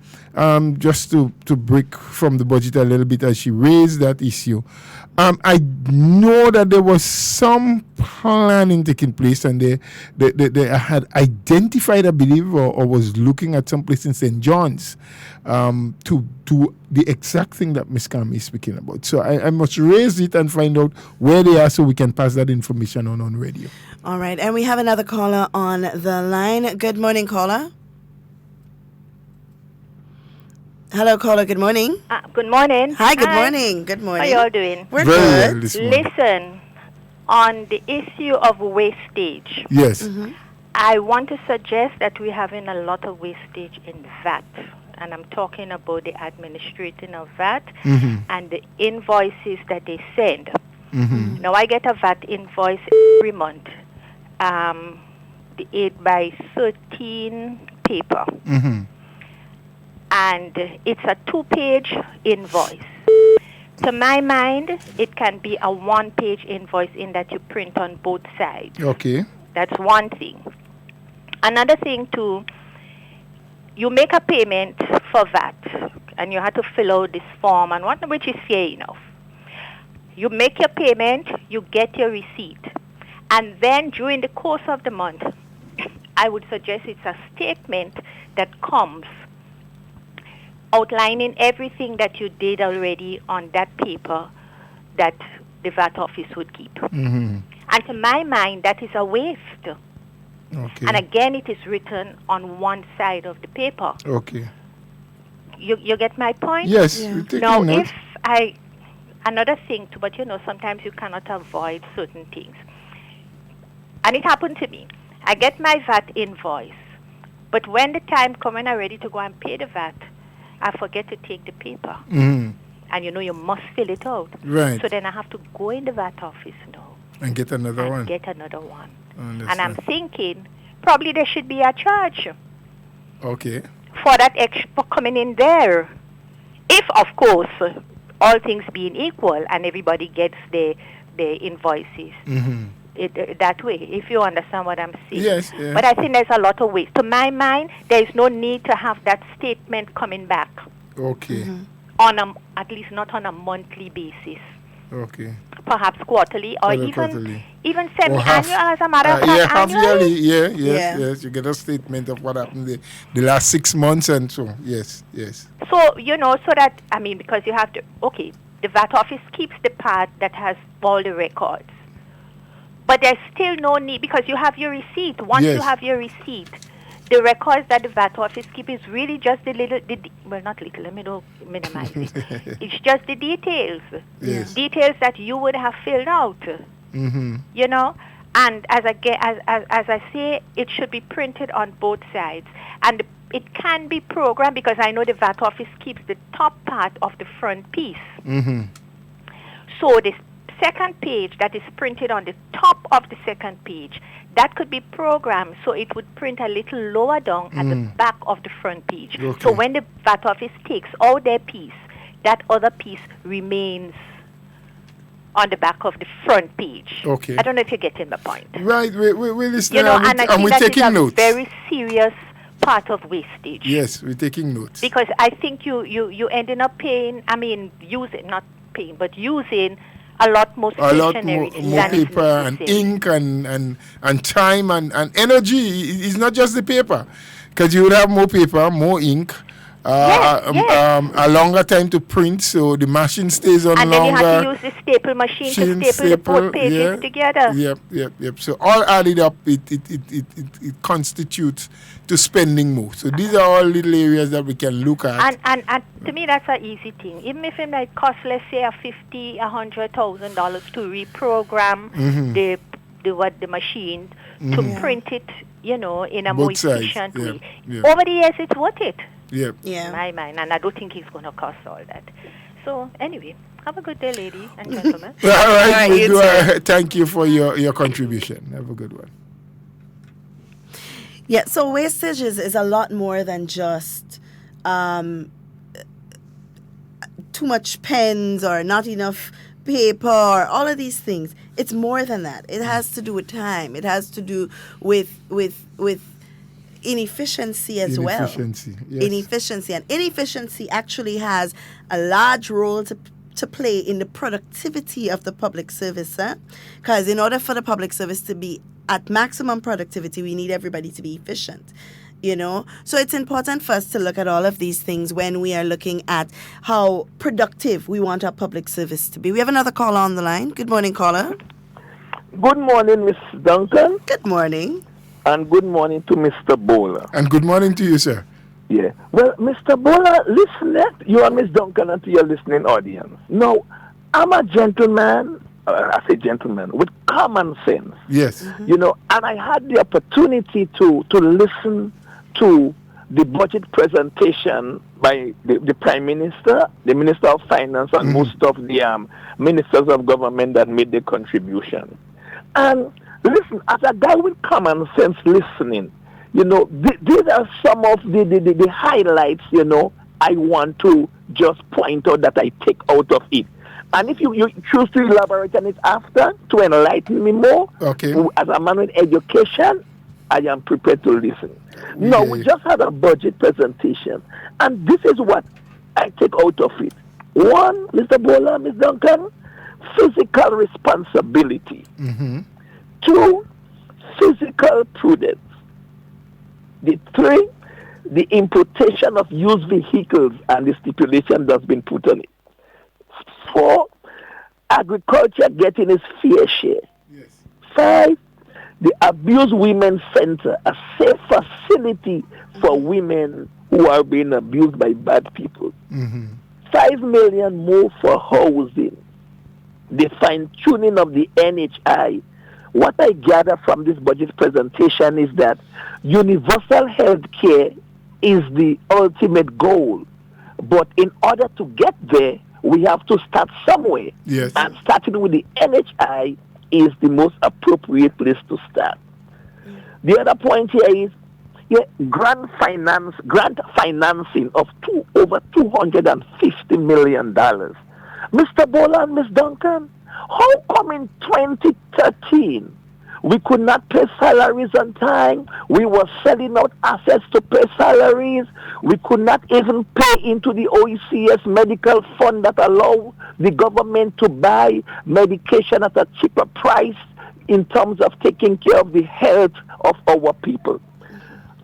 just to break from the budget a little bit as she raised that issue, I know that there was some planning taking place, and they had identified, I believe, or was looking at some place in St. John's to do the exact thing that Ms. Kami is speaking about. So I must raise it and find out where they are so we can pass that information on radio. All right. And we have another caller on the line. Good morning, caller. Hello, caller. Good morning. Good morning. Hi, good morning. Good morning. How y'all doing? We're good. Listen, on the issue of wastage. Yes. I want to suggest that we're having a lot of wastage in VAT. And I'm talking about the administrating of VAT and the invoices that they send. Now, I get a VAT invoice every month, the 8x13 paper. And it's a 2-page invoice. To my mind, it can be a 1-page invoice in that you print on both sides. Okay. That's one thing. Another thing, too, you make a payment for VAT, and you have to fill out this form, and which is fair enough. You make your payment, you get your receipt, and then during the course of the month, I would suggest it's a statement that comes outlining everything that you did already on that paper that the VAT office would keep. And to my mind, that is a waste. Okay. And again, it is written on one side of the paper. Okay. You get my point? Yes. Yeah. Now, another thing too, but sometimes you cannot avoid certain things. And it happened to me. I get my VAT invoice, but when the time comes and I'm ready to go and pay the VAT, I forget to take the paper. And you must fill it out. Right. So then I have to go in the VAT office now. And get another one. And I'm thinking, probably there should be a charge. Okay. For that extra, for coming in there. If, of course, all things being equal and everybody gets their invoices. That way, if you understand what I'm saying. Yes. Yeah. But I think there's a lot of ways. To my mind, there is no need to have that statement coming back. Okay. At least not on a monthly basis. Okay. Perhaps quarterly or even semi-annual, as a matter of fact. Half-yearly. Yes. You get a statement of what happened the last 6 months and so. Yes. So, so that, because you have to, the VAT office keeps the part that has all the records. But there's still no need, because you have your receipt. Once you have your receipt, the records that the VAT office keep is really just let me don't minimize it. It's just the details. Yes. Details that you would have filled out. And as I say, it should be printed on both sides. And it can be programmed, because I know the VAT office keeps the top part of the front piece. So this second page that is printed on the top of the second page, that could be programmed so it would print a little lower down at the back of the front page. Okay. So when the VAT office takes out their piece, that other piece remains on the back of the front page. Okay. I don't know if you're getting my point. Right, we're listening, and I think we're that taking is a notes. very serious part of wastage. Yes, we're taking notes. Because I think you ending up paying, using a lot more stationery, more paper and ink and time and energy. It's not just the paper, because you would have more paper, more ink, a longer time to print, so the machine stays on and longer. And then you have to use the staple machine to staple the both pages together. Yep. So all added up, it constitutes to spending more. So these are all little areas that we can look at. And to me, that's an easy thing. Even if it might cost, let's say, $100,000 to reprogram the machine to print it, in a more efficient way. Over the years, it's worth it. Yep. In my mind, and I don't think it's going to cost all that. So anyway, have a good day, ladies and gentlemen. All right, thank you for your contribution. Have a good one. Yeah, so wastage is a lot more than just too much pens or not enough paper or all of these things. It's more than that. It has to do with time. It has to do with inefficiency as well. Yes. Inefficiency. And inefficiency actually has a large role to play in the productivity of the public service. Because in order for the public service to be at maximum productivity, we need everybody to be efficient. So it's important for us to look at all of these things when we are looking at how productive we want our public service to be. We have another caller on the line. Good morning, caller. Good morning, Miss Duncan. Good morning. And good morning to Mr. Bowler. And good morning to you, sir. Yeah. Well, Mr. Bowler, listen, you and Miss Duncan and to your listening audience. Now, I'm a gentleman, I say gentleman, with common sense. Yes. And I had the opportunity to listen to the budget presentation by the Prime Minister, the Minister of Finance, and most of the ministers of government that made the contribution. And listen, as a guy with common sense listening, these are some of the highlights, I want to just point out that I take out of it. And if you choose to elaborate on it after to enlighten me more, okay, as a man with education, I am prepared to listen. No, we just had a budget presentation, and this is what I take out of it. One, Mr. Bola, Ms. Duncan, physical responsibility. Two, physical prudence. The three, the importation of used vehicles and the stipulation that's been put on it. Four, agriculture getting its fair share. Yes. Five, the Abused Women Center, a safe facility for women who are being abused by bad people. 5 million more for housing. The fine-tuning of the NHI. What I gather from this budget presentation is that universal health care is the ultimate goal. But in order to get there, we have to start somewhere. Yes. And starting with the NHI is the most appropriate place to start. The other point here is grant financing of over $250 million. Mr. Bola and Ms. Duncan, how come in 2013 we could not pay salaries on time? We were selling out assets to pay salaries. We could not even pay into the OECS medical fund that allow the government to buy medication at a cheaper price in terms of taking care of the health of our people.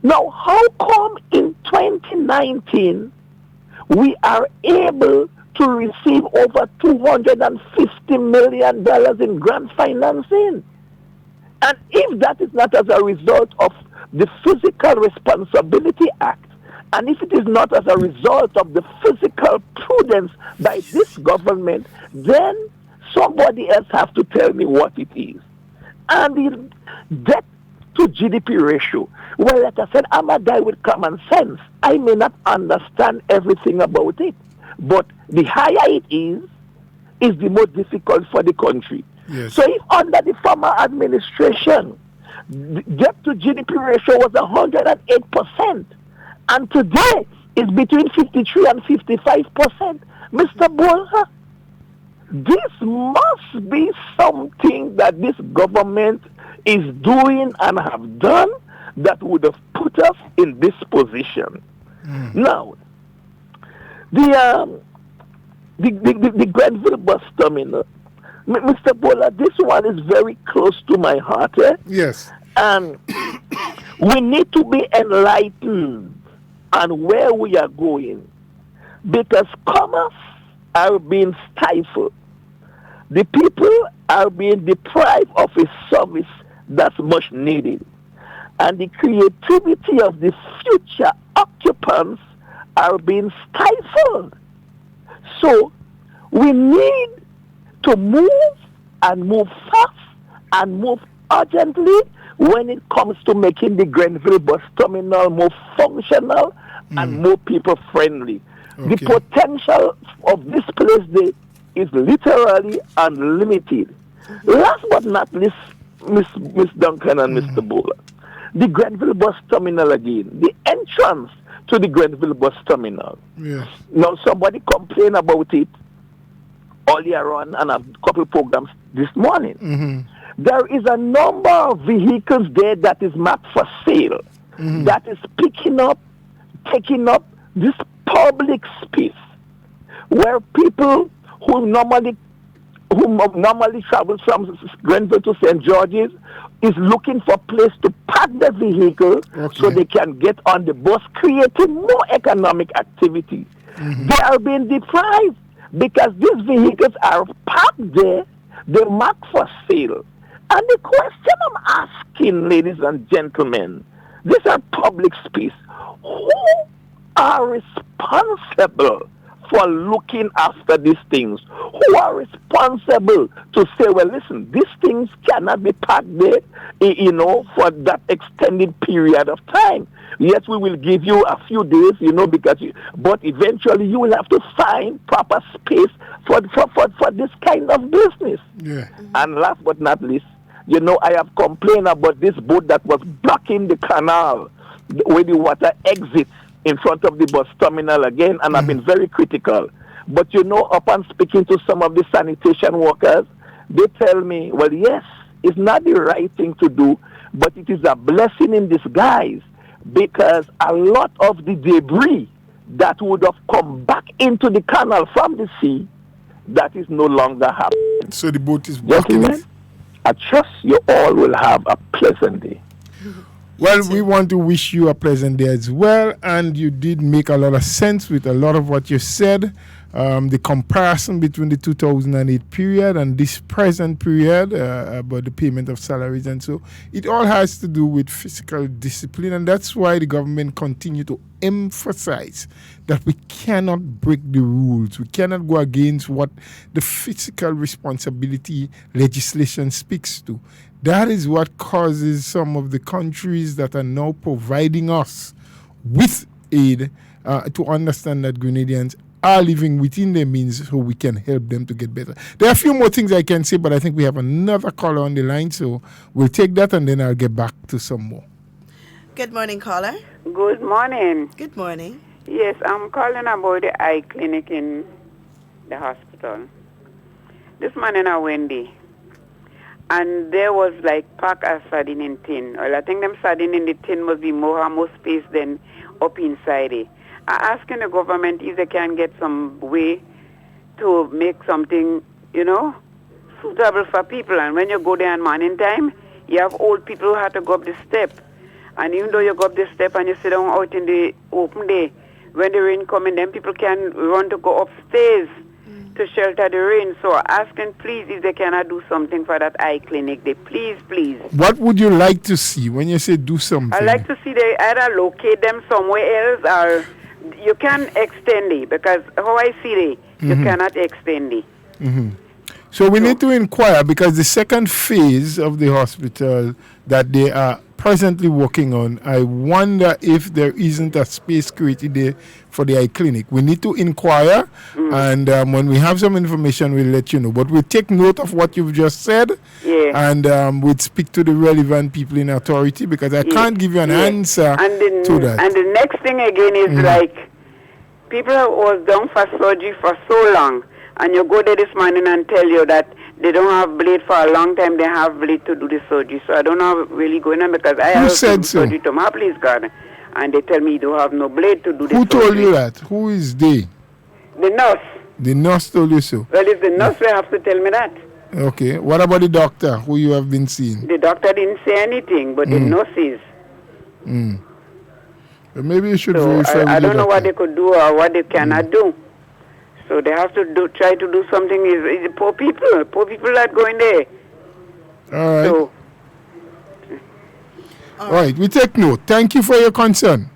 Now, how come in 2019 we are able to receive over $250 million in grant financing? And if that is not as a result of the Physical Responsibility Act, and if it is not as a result of the physical prudence by this government, then somebody else has to tell me what it is. And the debt to GDP ratio, well, like I said, I'm a guy with common sense. I may not understand everything about it, but the higher it is the more difficult for the country. Yes. So if under the former administration, the debt to GDP ratio was 108%, and today it's between 53 and 55%, Mr. Bola, this must be something that this government is doing and have done that would have put us in this position. Now, the Grenville bus terminal, Mr. Bola, this one is very close to my heart. Yes. And we need to be enlightened on where we are going, because commerce are being stifled. The people are being deprived of a service that's much needed. And the creativity of the future occupants are being stifled. So we need to move and move fast and move urgently when it comes to making the Grenville bus terminal more functional and more people-friendly. Okay. The potential of this place is literally unlimited. Last but not least, Miss Duncan and Mr. Bowler, the Grenville bus terminal again, the entrance to the Grenville bus terminal. Yes. Now, somebody complained about it earlier on and a couple programs this morning. Mm-hmm. There is a number of vehicles there that is marked for sale, that is taking up this public space where people who normally travel from Grenville to St. George's is looking for a place to park their vehicle so they can get on the bus, creating more economic activity. They are being deprived because these vehicles are parked there, they're marked for sale. And the question I'm asking, ladies and gentlemen, these are public space. Who are responsible for looking after these things? Who are responsible to say, well, listen, these things cannot be parked there, for that extended period of time. Yes, we will give you a few days, but eventually you will have to find proper space for this kind of business. Yeah. And last but not least, I have complained about this boat that was blocking the canal where the water exits in front of the bus terminal again, and I've been very critical. But upon speaking to some of the sanitation workers, they tell me, well, yes, it's not the right thing to do, but it is a blessing in disguise, because a lot of the debris that would have come back into the canal from the sea, that is no longer happening. So the boat is blocking it? I trust you all will have a pleasant day. Well, we want to wish you a pleasant day as well, and you did make a lot of sense with a lot of what you said. The comparison between the 2008 period and this present period about the payment of salaries, and so it all has to do with fiscal discipline, and that's why the government continue to emphasize that we cannot break the rules. We cannot go against what the fiscal responsibility legislation speaks to. That is what causes some of the countries that are now providing us with aid to understand that Grenadians are living within their means so we can help them to get better. There are a few more things I can say, but I think we have another caller on the line, so we'll take that and then I'll get back to some more. Good morning, caller. Good morning. Good morning. Yes, I'm calling about the eye clinic in the hospital. This morning I went there, and there was pack of sardine in tin. Well, I think them sardine in the tin must be more space than up inside it. I asking the government if they can get some way to make something, suitable for people. And when you go there in morning time, you have old people who have to go up the step. And even though you go up the step and you sit down out in the open day, when the rain comes in, then people can run to go upstairs to shelter the rain. So asking, please, if they cannot do something for that eye clinic, they please. What would you like to see when you say do something? I'd like to see they either locate them somewhere else, or you can extend it, because how I see it, you cannot extend it. Mm-hmm. So we need to inquire, because the second phase of the hospital that they are presently working on, I wonder if there isn't a space created there for the eye clinic. We need to inquire, and when we have some information, we'll let you know. But we'll take note of what you've just said, and we'll speak to the relevant people in authority, because I can't give you an answer to that. And the next thing again is people was down for surgery for so long, and you go there this morning and tell you that they don't have blade for a long time, they have blade to do the surgery. So I don't know really going on, because I have surgery to my police guard, and they tell me you don't have no blade to do the surgery. Who told you that? Who is they? The nurse. The nurse told you so? Well, it's the nurse will have to tell me that. Okay. What about the doctor who you have been seeing? The doctor didn't say anything, but the nurse is. Well, maybe you should verify with I don't the know what doctor. they could do or what they cannot do. So they have to try to do something. Is poor people that go in there. All right. So, all right, we take note. Thank you for your concern.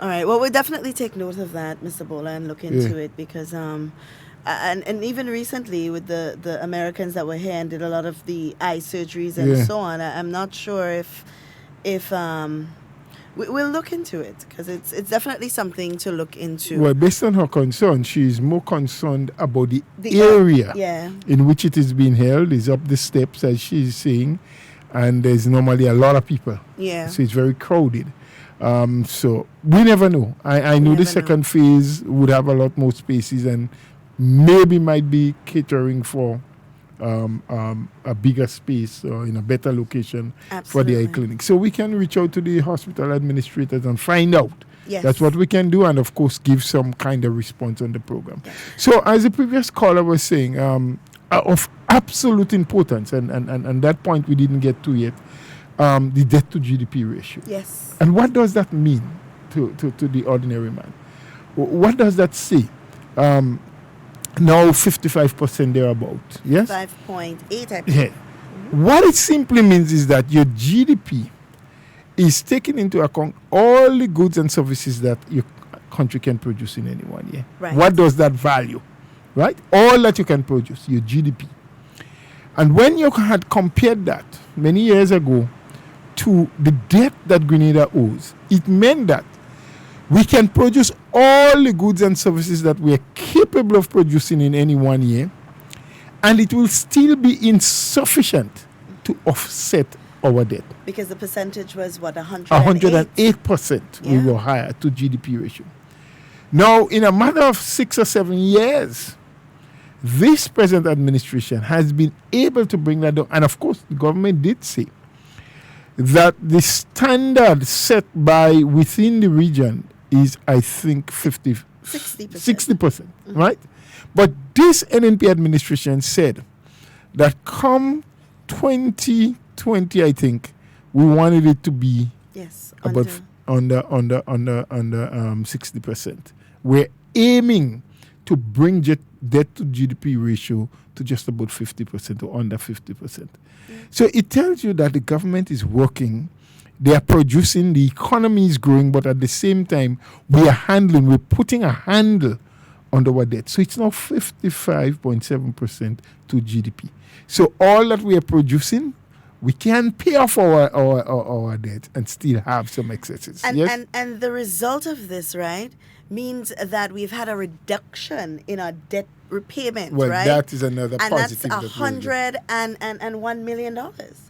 All right. Well, we'll definitely take note of that, Mr. Bola, and look into it, because and even recently with the Americans that were here and did a lot of the eye surgeries and so on, I'm not sure if we'll look into it, because it's definitely something to look into. Well, based on her concern, she is more concerned about the area in which it is being held, is up the steps, as she's saying, and there's normally a lot of people. Yeah. So it's very crowded. So we never know. I know the second phase would have a lot more spaces and maybe might be catering for a bigger space or in a better location for the eye clinic. So we can reach out to the hospital administrators and find out. Yes. That's what we can do, and of course give some kind of response on the program. Yes. So as the previous caller was saying, of absolute importance, and that point we didn't get to yet, the debt to GDP ratio. Yes. And what does that mean to the ordinary man? What does that say? Now 55% thereabout. Yes? 5.8, I think. Yeah. What it simply means is that your GDP is taking into account all the goods and services that your country can produce in any 1 year. Right. What does that value? Right? All that you can produce, your GDP. And when you had compared that many years ago to the debt that Grenada owes, it meant that we can produce all the goods and services that we are capable of producing in any 1 year, and it will still be insufficient to offset our debt. Because the percentage was what, 108%? 108% we were higher to GDP ratio. Now, in a matter of 6 or 7 years, this present administration has been able to bring that down. And of course, the government did say that the standard set by within the region is, I think, 60%. Right? But this NNP administration said that come 2020, I think, we wanted it to be about under 60%. We're aiming to bring debt to GDP ratio to just about 50% or under 50%. So it tells you that the government is working, they are producing, the economy is growing, but at the same time, we're putting a handle on our debt. So it's now 55.7% to GDP. So all that we are producing, we can pay off our debt and still have some excesses. And the result of this, right, means that we've had a reduction in our debt repayment, well, right? that is another positive. And that's $101 million.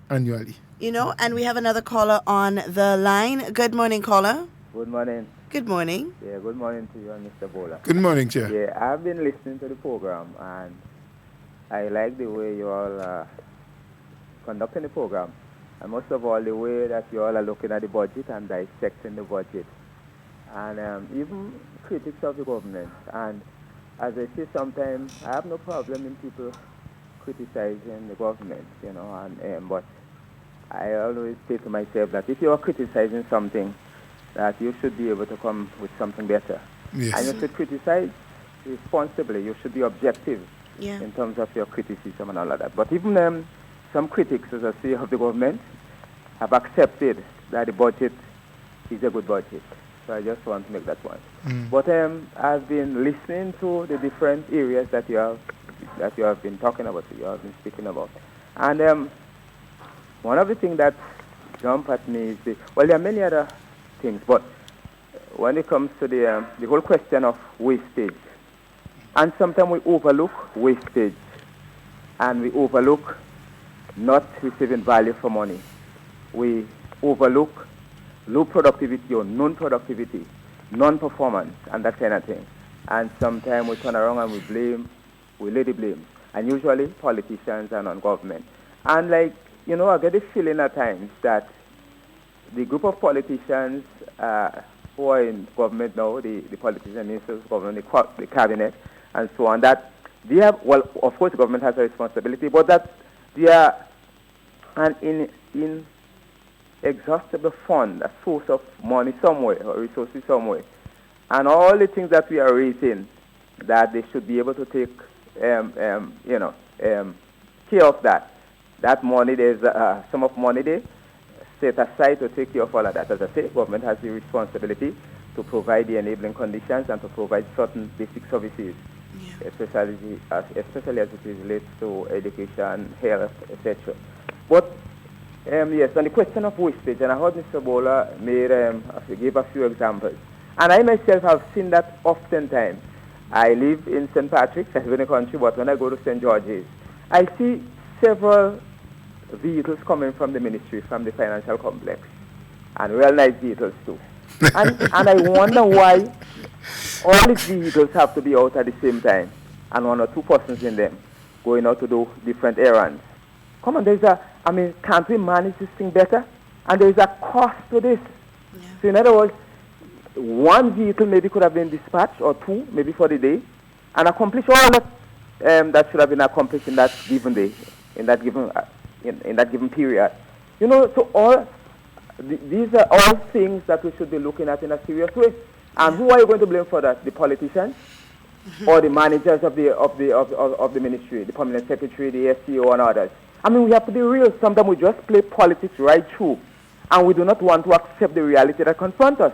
Annually. You know, and we have another caller on the line. Good morning, caller. Good morning. Good morning. Yeah, good morning to you and Mr. Bola. Good morning, Chair. Yeah, I've been listening to the program, and I like the way you all are conducting the program. And most of all, the way that you all are looking at the budget and dissecting the budget. And even critics of the government. And as I say sometimes, I have no problem in people criticizing the government, you know, but I always say to myself that if you are criticizing something, that you should be able to come with something better. Yes. And you should criticize responsibly. You should be objective in terms of your criticism and all of that. But even some critics, as I say, of the government have accepted that the budget is a good budget. So I just want to make that point. But I've been listening to the different areas that you have been talking about, you have been speaking about. And one of the things that jump at me is there are many other things, but when it comes to the whole question of wastage, and sometimes we overlook wastage, and we overlook not receiving value for money. We overlook low productivity or non-productivity, non-performance, and that kind of thing. And sometimes we turn around and we lay the blame, and usually politicians and on government. And I get the feeling at times that the group of politicians who are in government now, the politicians, ministers of government, the cabinet, and so on, that they have, well, of course the government has a responsibility, but that they are an inexhaustible fund, a source of money somewhere, or resources somewhere. And all the things that we are raising, that they should be able to take care of that. That money, there's a sum of money there set aside to take care of all of that. As I say, government has the responsibility to provide the enabling conditions and to provide certain basic services, especially as it relates to education, health, etc. But yes, on the question of wastage, and I heard Mr. Bola gave a few examples, and I myself have seen that oftentimes. I live in St. Patrick's, I live in the country, but when I go to St. George's, I see several vehicles coming from the ministry, from the financial complex, and real nice vehicles too. And I wonder why all these vehicles have to be out at the same time, and one or two persons in them going out to do different errands. Come on, can't we manage this thing better? And there is a cost to this. Yeah. So in other words, one vehicle maybe could have been dispatched, or two, maybe for the day, and accomplish all that should have been accomplished in that given day, in that given period. So all these are all things that we should be looking at in a serious way. And who are you going to blame for that? The politicians, or the managers of the ministry, the permanent secretary, the SEO, and others? I mean, we have to be real. Sometimes we just play politics right through, and we do not want to accept the reality that confronts us.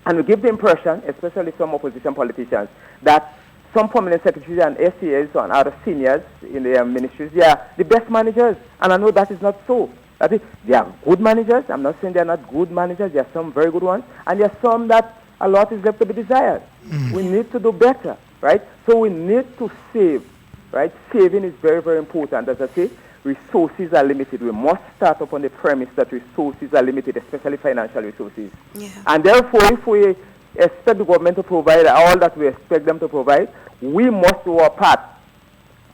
And we give the impression, especially some opposition politicians, that some permanent secretaries and SEAs and other seniors in the ministries, they are the best managers. And I know that is not so. That is, they are good managers. I'm not saying they are not good managers. There are some very good ones. And there are some that a lot is left to be desired. We need to do better, right? So we need to save, right? Saving is very, very important. As I say, resources are limited. We must start up on the premise that resources are limited, especially financial resources. Yeah. And therefore, if we expect the government to provide all that we expect them to provide, we must do our part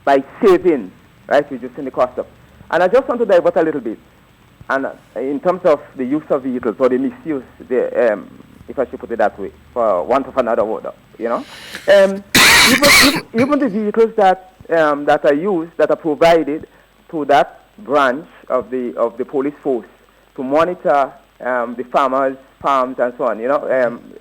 by saving, right, reducing the cost of. And I just want to divert a little bit. And in terms of the use of vehicles, or the misuse, if I should put it that way, for want of another word, even the vehicles that are used, that are provided to that branch of the police force to monitor the farmers' farms and so on,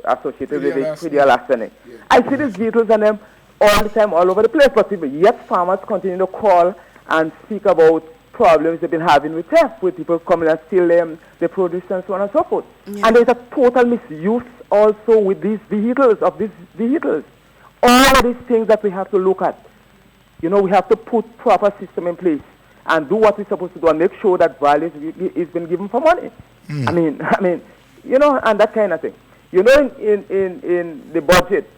associated with the video larceny. Yeah. I see these vehicles and them all the time, all over the place, but yet farmers continue to call and speak about problems they've been having with theft, with people coming and steal the produce and so on and so forth. Yeah. And there's a total misuse also with these vehicles, All of these things that we have to look at. We have to put proper system in place and do what we're supposed to do and make sure that value is being given for money. I mean, and that kind of thing. In the budget,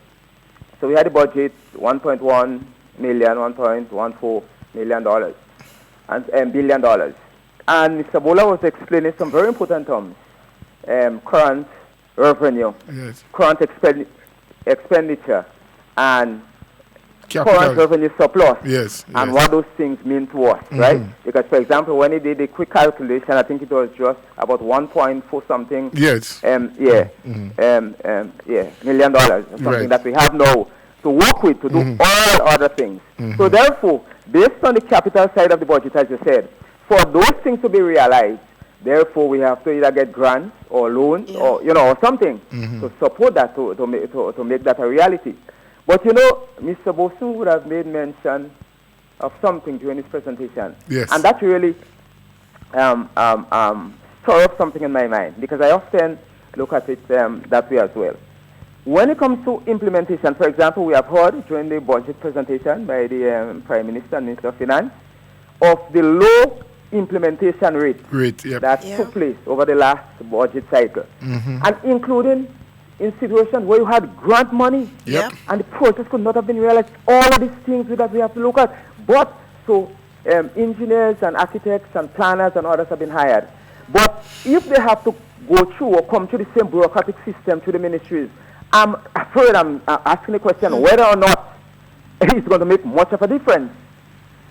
so we had a budget, $1.1 million, $1.14 million, and billion dollars. And Mr. Bola was explaining some very important terms. Current revenue, yes. Current expenditure, and capital. Current revenue surplus, yes, and what those things mean to us, right? Because, for example, when he did a quick calculation, I think it was just about 1.4 something. Yes. $million or something that we have now to work with to do all other things. So therefore, based on the capital side of the budget, as you said, for those things to be realized, therefore we have to either get grants or loans or or something to support that to make that a reality. But Mr. Bosun would have made mention of something during his presentation. Yes. And that really stirred up something in my mind, because I often look at it that way as well. When it comes to implementation, for example, we have heard during the budget presentation by the Prime Minister and Minister of Finance of the low implementation rate that took place over the last budget cycle. And including in situations where you had grant money and the process could not have been realized. All of these things that we have to look at. But so engineers and architects and planners and others have been hired. But if they have to go through or come through the same bureaucratic system to the ministries, I'm afraid I'm asking the question whether or not it's going to make much of a difference.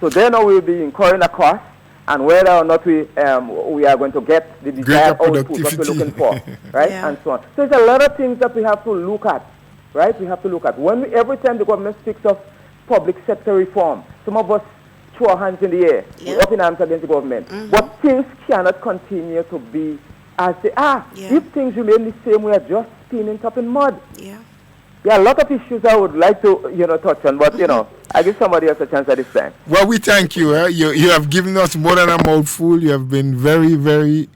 So then we'll be incurring a cost, and whether or not we are going to get the desired output what we're looking for, right? And so on. So there's a lot of things that we have to look at, right? We have to look at. Every time the government speaks of public sector reform, some of us throw our hands in the air, we're up in arms against the government. But things cannot continue to be as they are. If things remain the same, we are just spinning top in mud. There are a lot of issues I would like to, touch on, but, I give somebody else a chance at this time. Well, we thank you. You have given us more than a mouthful. You have been very, very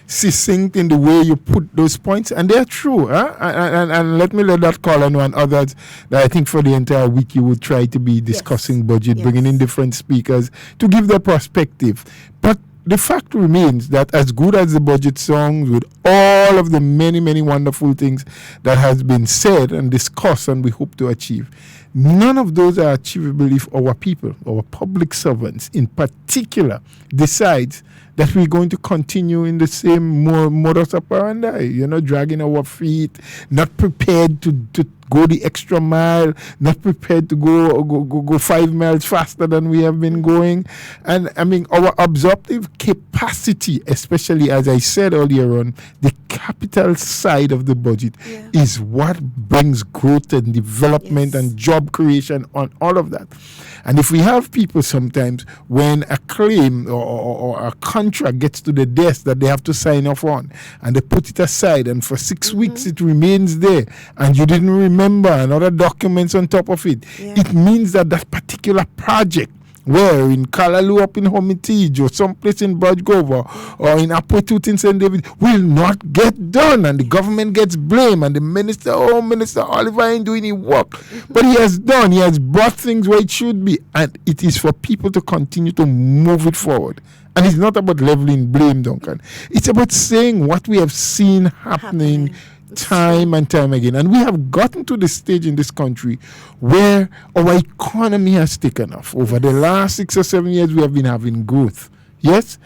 succinct in the way you put those points, and they're true. And let me let that caller know and others that I think for the entire week you would try to be discussing budget, bringing in different speakers to give their perspective. But the fact remains that as good as the budget songs, with all of the many, many wonderful things that has been said and discussed and we hope to achieve, none of those are achievable if our people, our public servants in particular, decides that we're going to continue in the same modus operandi, dragging our feet, not prepared to go the extra mile, not prepared to go 5 miles faster than we have been going. And I mean, our absorptive capacity, especially as I said earlier on, the capital side of the budget is what brings growth and development and job creation on all of that. And if we have people sometimes, when a claim or a contract gets to the desk that they have to sign off on, and they put it aside, and for 6 weeks it remains there, and you didn't remember, and other documents on top of it, it means that that particular project, where in Callaloo up in Hermitage or someplace in Budgova or in Apotut in St. David, will not get done, and the government gets blamed, and the Minister Oliver ain't doing his work. But he has brought things where it should be, and it is for people to continue to move it forward. And it's not about leveling blame, Duncan. It's about saying what we have seen happening time and time again. And we have gotten to the stage in this country where our economy has taken off. Over the last 6 or 7 years, we have been having growth. Yes?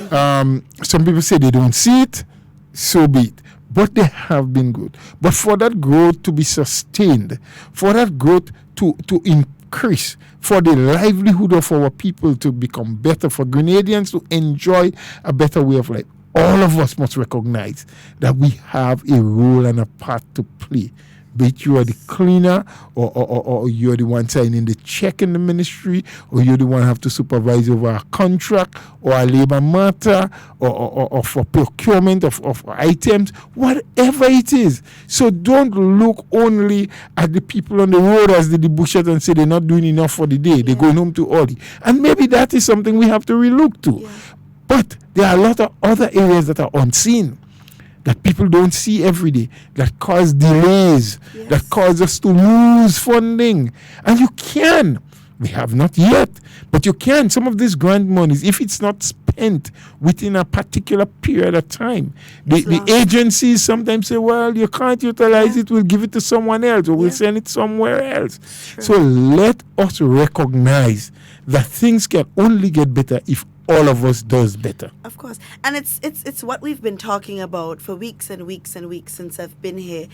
Some people say they don't see it, so be it. But they have been good. But for that growth to be sustained, for that growth to increase, for the livelihood of our people to become better, for Grenadians to enjoy a better way of life, all of us must recognize that we have a role and a part to play. Be it you are the cleaner, or you're the one signing the check in the ministry, or you're the one who have to supervise over a contract or a labor matter, or for procurement of items, whatever it is. So don't look only at the people on the road as the bushers and say they're not doing enough for the day. They're going home too early. And maybe that is something we have to relook to. Yeah. But there are a lot of other areas that are unseen, that people don't see every day, that cause delays, that cause us to lose funding. And you can. We have not yet, but you can. Some of these grant monies, if it's not spent within a particular period of time, the agencies sometimes say, well, you can't utilize it, we'll give it to someone else, or we'll send it somewhere else. So let us recognize that things can only get better if all of us does better. Of course. And it's what we've been talking about for weeks and weeks and weeks since I've been here,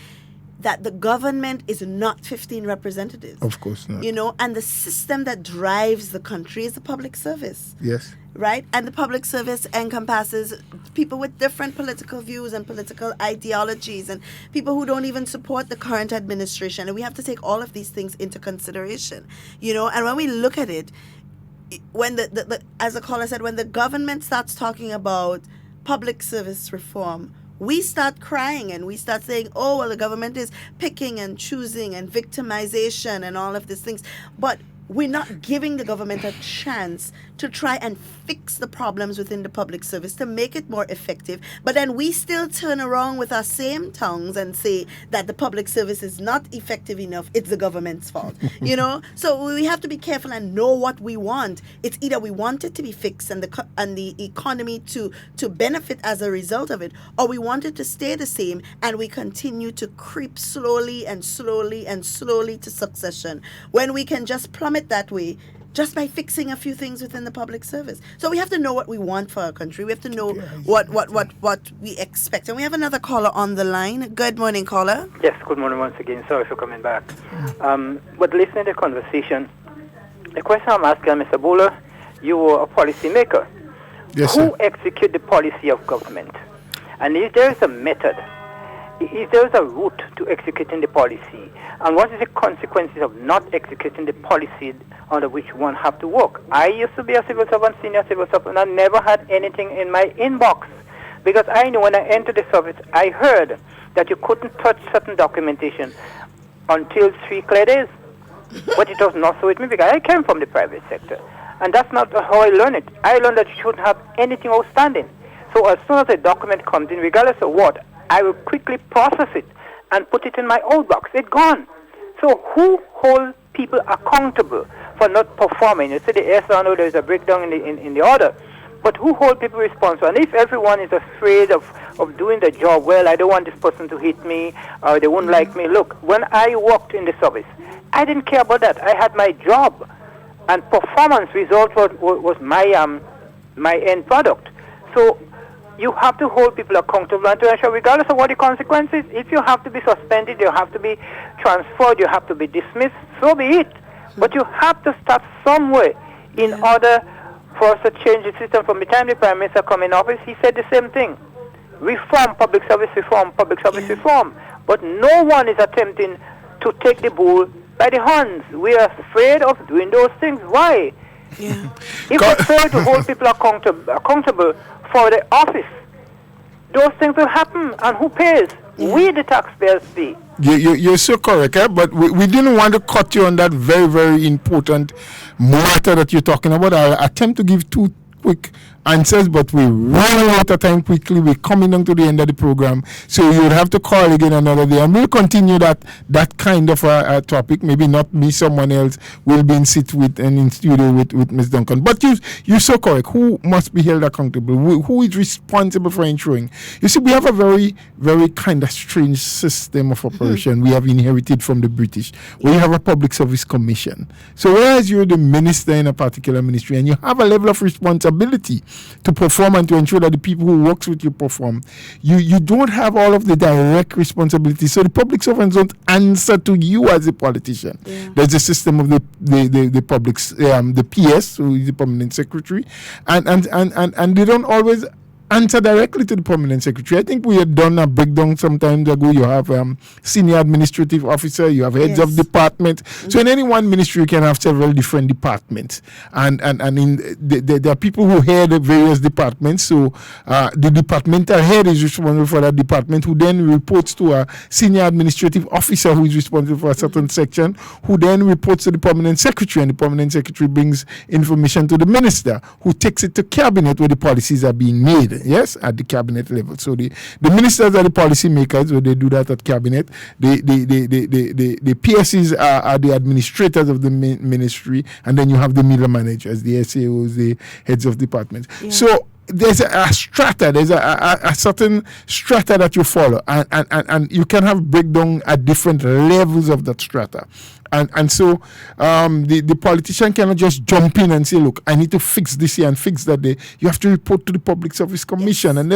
that the government is not 15 representatives. Of course not. And the system that drives the country is the public service. Yes. Right? And the public service encompasses people with different political views and political ideologies, and people who don't even support the current administration. And we have to take all of these things into consideration. And when we look at it, when the as the caller said, when the government starts talking about public service reform, we start crying and we start saying, oh, well, the government is picking and choosing and victimization and all of these things. But we're not giving the government a chance to try and fix the problems within the public service to make it more effective. But then we still turn around with our same tongues and say that the public service is not effective enough. It's the government's fault. So we have to be careful and know what we want. It's either we want it to be fixed and the economy to benefit as a result of it, or we want it to stay the same and we continue to creep slowly and slowly and slowly to succession, when we can just plummet that way just by fixing a few things within the public service. So we have to know what we want for our country. We have to know what we expect. And we have another caller on the line. Good morning, caller. Yes, good morning once again. Sorry for coming back. But listening to the conversation, the question I'm asking, Mr. Bowler, you were a policy maker. Yes, Who execute the policy of government? And if there is a method, if there is a route to executing the policy, and what is the consequences of not executing the policy under which one have to work? I used to be a civil servant, senior civil servant, and I never had anything in my inbox, because I knew when I entered the service, I heard that you couldn't touch certain documentation until 3 clear days. But it was not so with me, because I came from the private sector, and that's not how I learned it. I learned that you shouldn't have anything outstanding. So as soon as a document comes in, regardless of what, I will quickly process it and put it in my old box. It's gone. So who hold people accountable for not performing? You see the SRO, there is a breakdown in the order. But who hold people responsible? And if everyone is afraid of doing the job, well, I don't want this person to hit me, or they won't like me. Look, when I worked in the service, I didn't care about that. I had my job, and performance result was my end product. So you have to hold people accountable and to ensure, regardless of what the consequences, if you have to be suspended, you have to be transferred, you have to be dismissed, so be it. But you have to start somewhere in order for us to change the system. From the time the Prime Minister came in office, he said the same thing. Reform, public service reform, public service reform. But no one is attempting to take the bull by the horns. We are afraid of doing those things. Why? Yeah. If we fail to hold people accountable for the office, those things will happen. And who pays? We, the taxpayers, pay. You're so correct, but we didn't want to cut you on that very, very important matter that you're talking about. I'll attempt to give two quick answers, but we're running out of time quickly. We're coming down to the end of the program, so you would have to call again another day, and we'll continue that kind of a topic. Maybe not me, someone else will be in sit with and in studio with Ms. Duncan. But you're so correct. Who must be held accountable? Who is responsible for ensuring? You see, we have a very, very kind of strange system of operation we have inherited from the British, where you have a public service commission. So whereas you're the minister in a particular ministry and you have a level of responsibility to perform and to ensure that the people who works with you perform, you don't have all of the direct responsibility. So the public servants don't answer to you as a politician. There's a system of the public, the PS, who is the permanent secretary, and they don't always answer directly to the permanent secretary. I think we had done a breakdown some time ago. You have senior administrative officer, you have heads of department. So in any one ministry, you can have several different departments, and there are people who head the various departments. So the departmental head is responsible for that department, who then reports to a senior administrative officer who is responsible for a certain section, who then reports to the permanent secretary, and the permanent secretary brings information to the minister, who takes it to cabinet, where the policies are being made. Yes, at the cabinet level. So the ministers are the policy makers, where they do that at cabinet. The PSCs are the administrators of the ministry, and then you have the middle managers, the SAOs, the heads of departments. So there's a strata, there's a certain strata that you follow, and you can have breakdown at different levels of that strata. And so the politician cannot just jump in and say, look, I need to fix this here and fix that there. You have to report to the Public Service Commission. And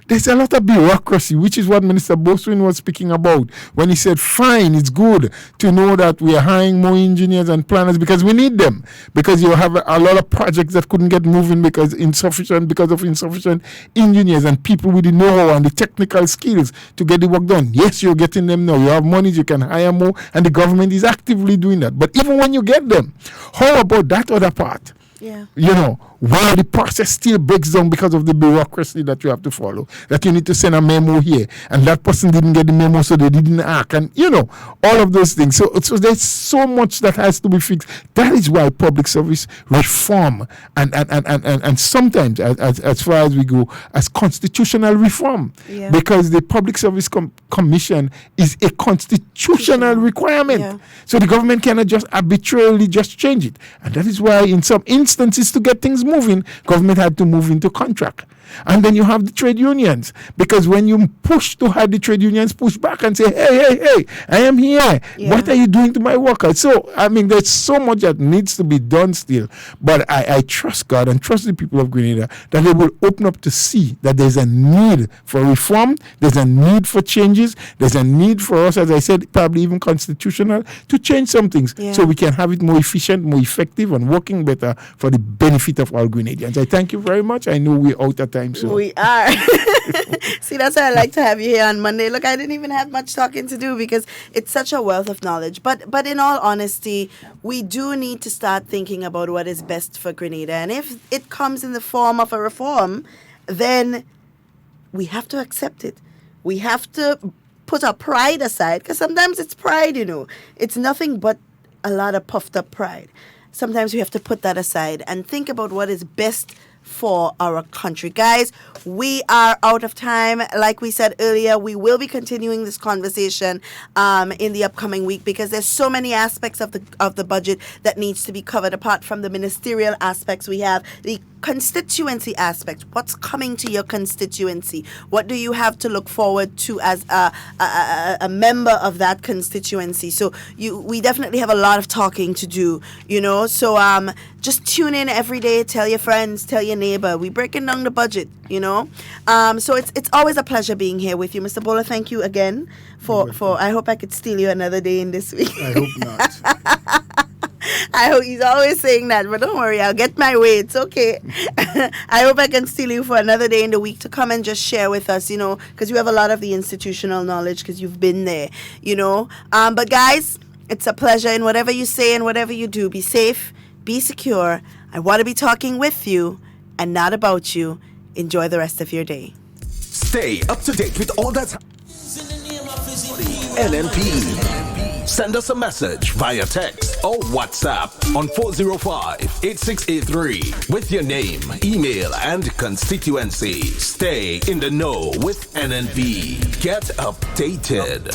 there's a lot of bureaucracy, which is what Minister Boswin was speaking about when he said, fine, it's good to know that we are hiring more engineers and planners because we need them. Because you have a lot of projects that couldn't get moving because of insufficient engineers and people with the know-how and the technical skills to get the work done. Yes, you're getting them now. You have money, you can hire more, and the government is actively doing that. But even when you get them, how about that other part? You know, where the process still breaks down because of the bureaucracy that you have to follow, that you need to send a memo here, and that person didn't get the memo, so they didn't act, and you know, all of those things. So there's so much that has to be fixed. That is why public service reform and sometimes, as far as we go, as constitutional reform, because the Public Service Commission is a constitutional requirement. So the government cannot just arbitrarily just change it, and that is why in some instances, to get things moving, government had to move into contract. And then you have the trade unions, because when you push to have the trade unions push back and say, hey, I am here. What are you doing to my workers? So, I mean, there's so much that needs to be done still. But I trust God and trust the people of Grenada that they will open up to see that there's a need for reform, there's a need for changes, there's a need for us, as I said, probably even constitutional, to change some things so we can have it more efficient, more effective, and working better for the benefit of all Grenadians. I thank you very much. I know we're out of time. So. We are. See, that's why I like to have you here on Monday. Look, I didn't even have much talking to do because it's such a wealth of knowledge. But in all honesty, we do need to start thinking about what is best for Grenada. And if it comes in the form of a reform, then we have to accept it. We have to put our pride aside, because sometimes it's pride, you know. It's nothing but a lot of puffed up pride. Sometimes we have to put that aside and think about what is best for our country. Guys, we are out of time. Like we said earlier, we will be continuing this conversation in the upcoming week, because there's so many aspects of the budget that needs to be covered. Apart from the ministerial aspects, we have the constituency aspect. What's coming to your constituency? What do you have to look forward to as a member of that constituency? So we definitely have a lot of talking to do, So just tune in every day. Tell your friends, tell your neighbor. We're breaking down the budget, So it's always a pleasure being here with you, Mr. Bowler. Thank you again for. I hope I could steal you another day in this week. I hope not. I hope he's always saying that, but don't worry, I'll get my way. It's okay. I hope I can steal you for another day in the week to come and just share with us, because you have a lot of the institutional knowledge because you've been there, But guys, it's a pleasure in whatever you say and whatever you do. Be safe, be secure. I want to be talking with you and not about you. Enjoy the rest of your day. Stay up to date with all that's NNP. Send us a message via text or WhatsApp on 405-8683 with your name, email, and constituency. Stay in the know with NNP. Get updated.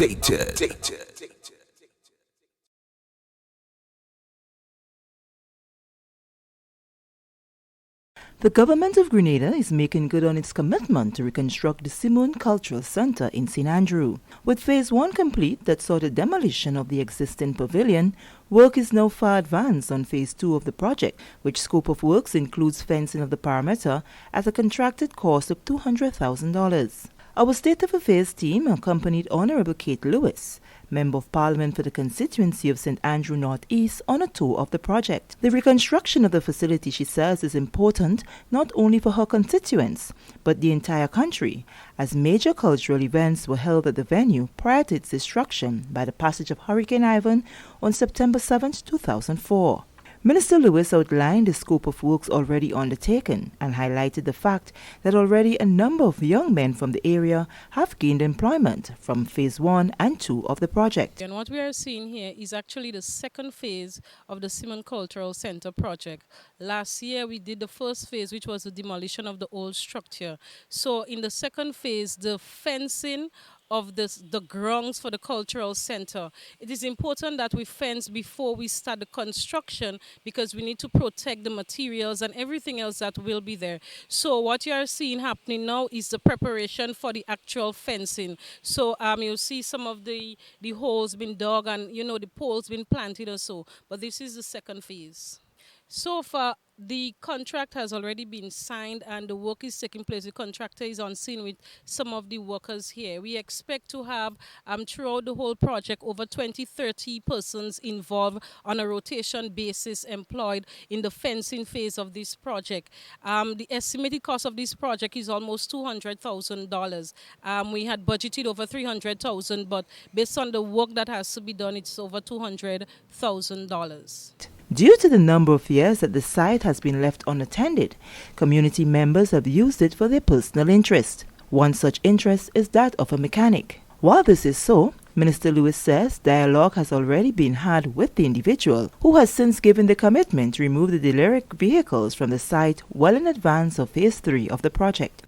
The government of Grenada is making good on its commitment to reconstruct the Simone Cultural Centre in St. Andrew. With Phase 1 complete that saw the demolition of the existing pavilion, work is now far advanced on Phase 2 of the project, which scope of works includes fencing of the perimeter at a contracted cost of $200,000. Our State of Affairs team accompanied Honourable Kate Lewis, Member of Parliament for the constituency of St. Andrew North East, on a tour of the project. The reconstruction of the facility, she says, is important not only for her constituents, but the entire country, as major cultural events were held at the venue prior to its destruction by the passage of Hurricane Ivan on September 7, 2004. Minister Lewis outlined the scope of works already undertaken and highlighted the fact that already a number of young men from the area have gained employment from Phase 1 and 2 of the project. And what we are seeing here is actually the second phase of the Simone Cultural Centre project. Last year we did the first phase, which was the demolition of the old structure. So in the second phase, the fencing of the grounds for the cultural center. It is important that we fence before we start the construction because we need to protect the materials and everything else that will be there. So what you are seeing happening now is the preparation for the actual fencing. So you'll see some of the holes been dug and the poles been planted or so. But this is the second phase. So far, the contract has already been signed and the work is taking place. The contractor is on scene with some of the workers here. We expect to have, throughout the whole project, over 20-30 persons involved on a rotation basis employed in the fencing phase of this project. The estimated cost of this project is almost $200,000. We had budgeted over $300,000, but based on the work that has to be done, it's over $200,000. Due to the number of years that the site has been left unattended, community members have used it for their personal interest. One such interest is that of a mechanic. While this is so, Minister Lewis says dialogue has already been had with the individual, who has since given the commitment to remove the derelict vehicles from the site well in advance of Phase 3 of the project.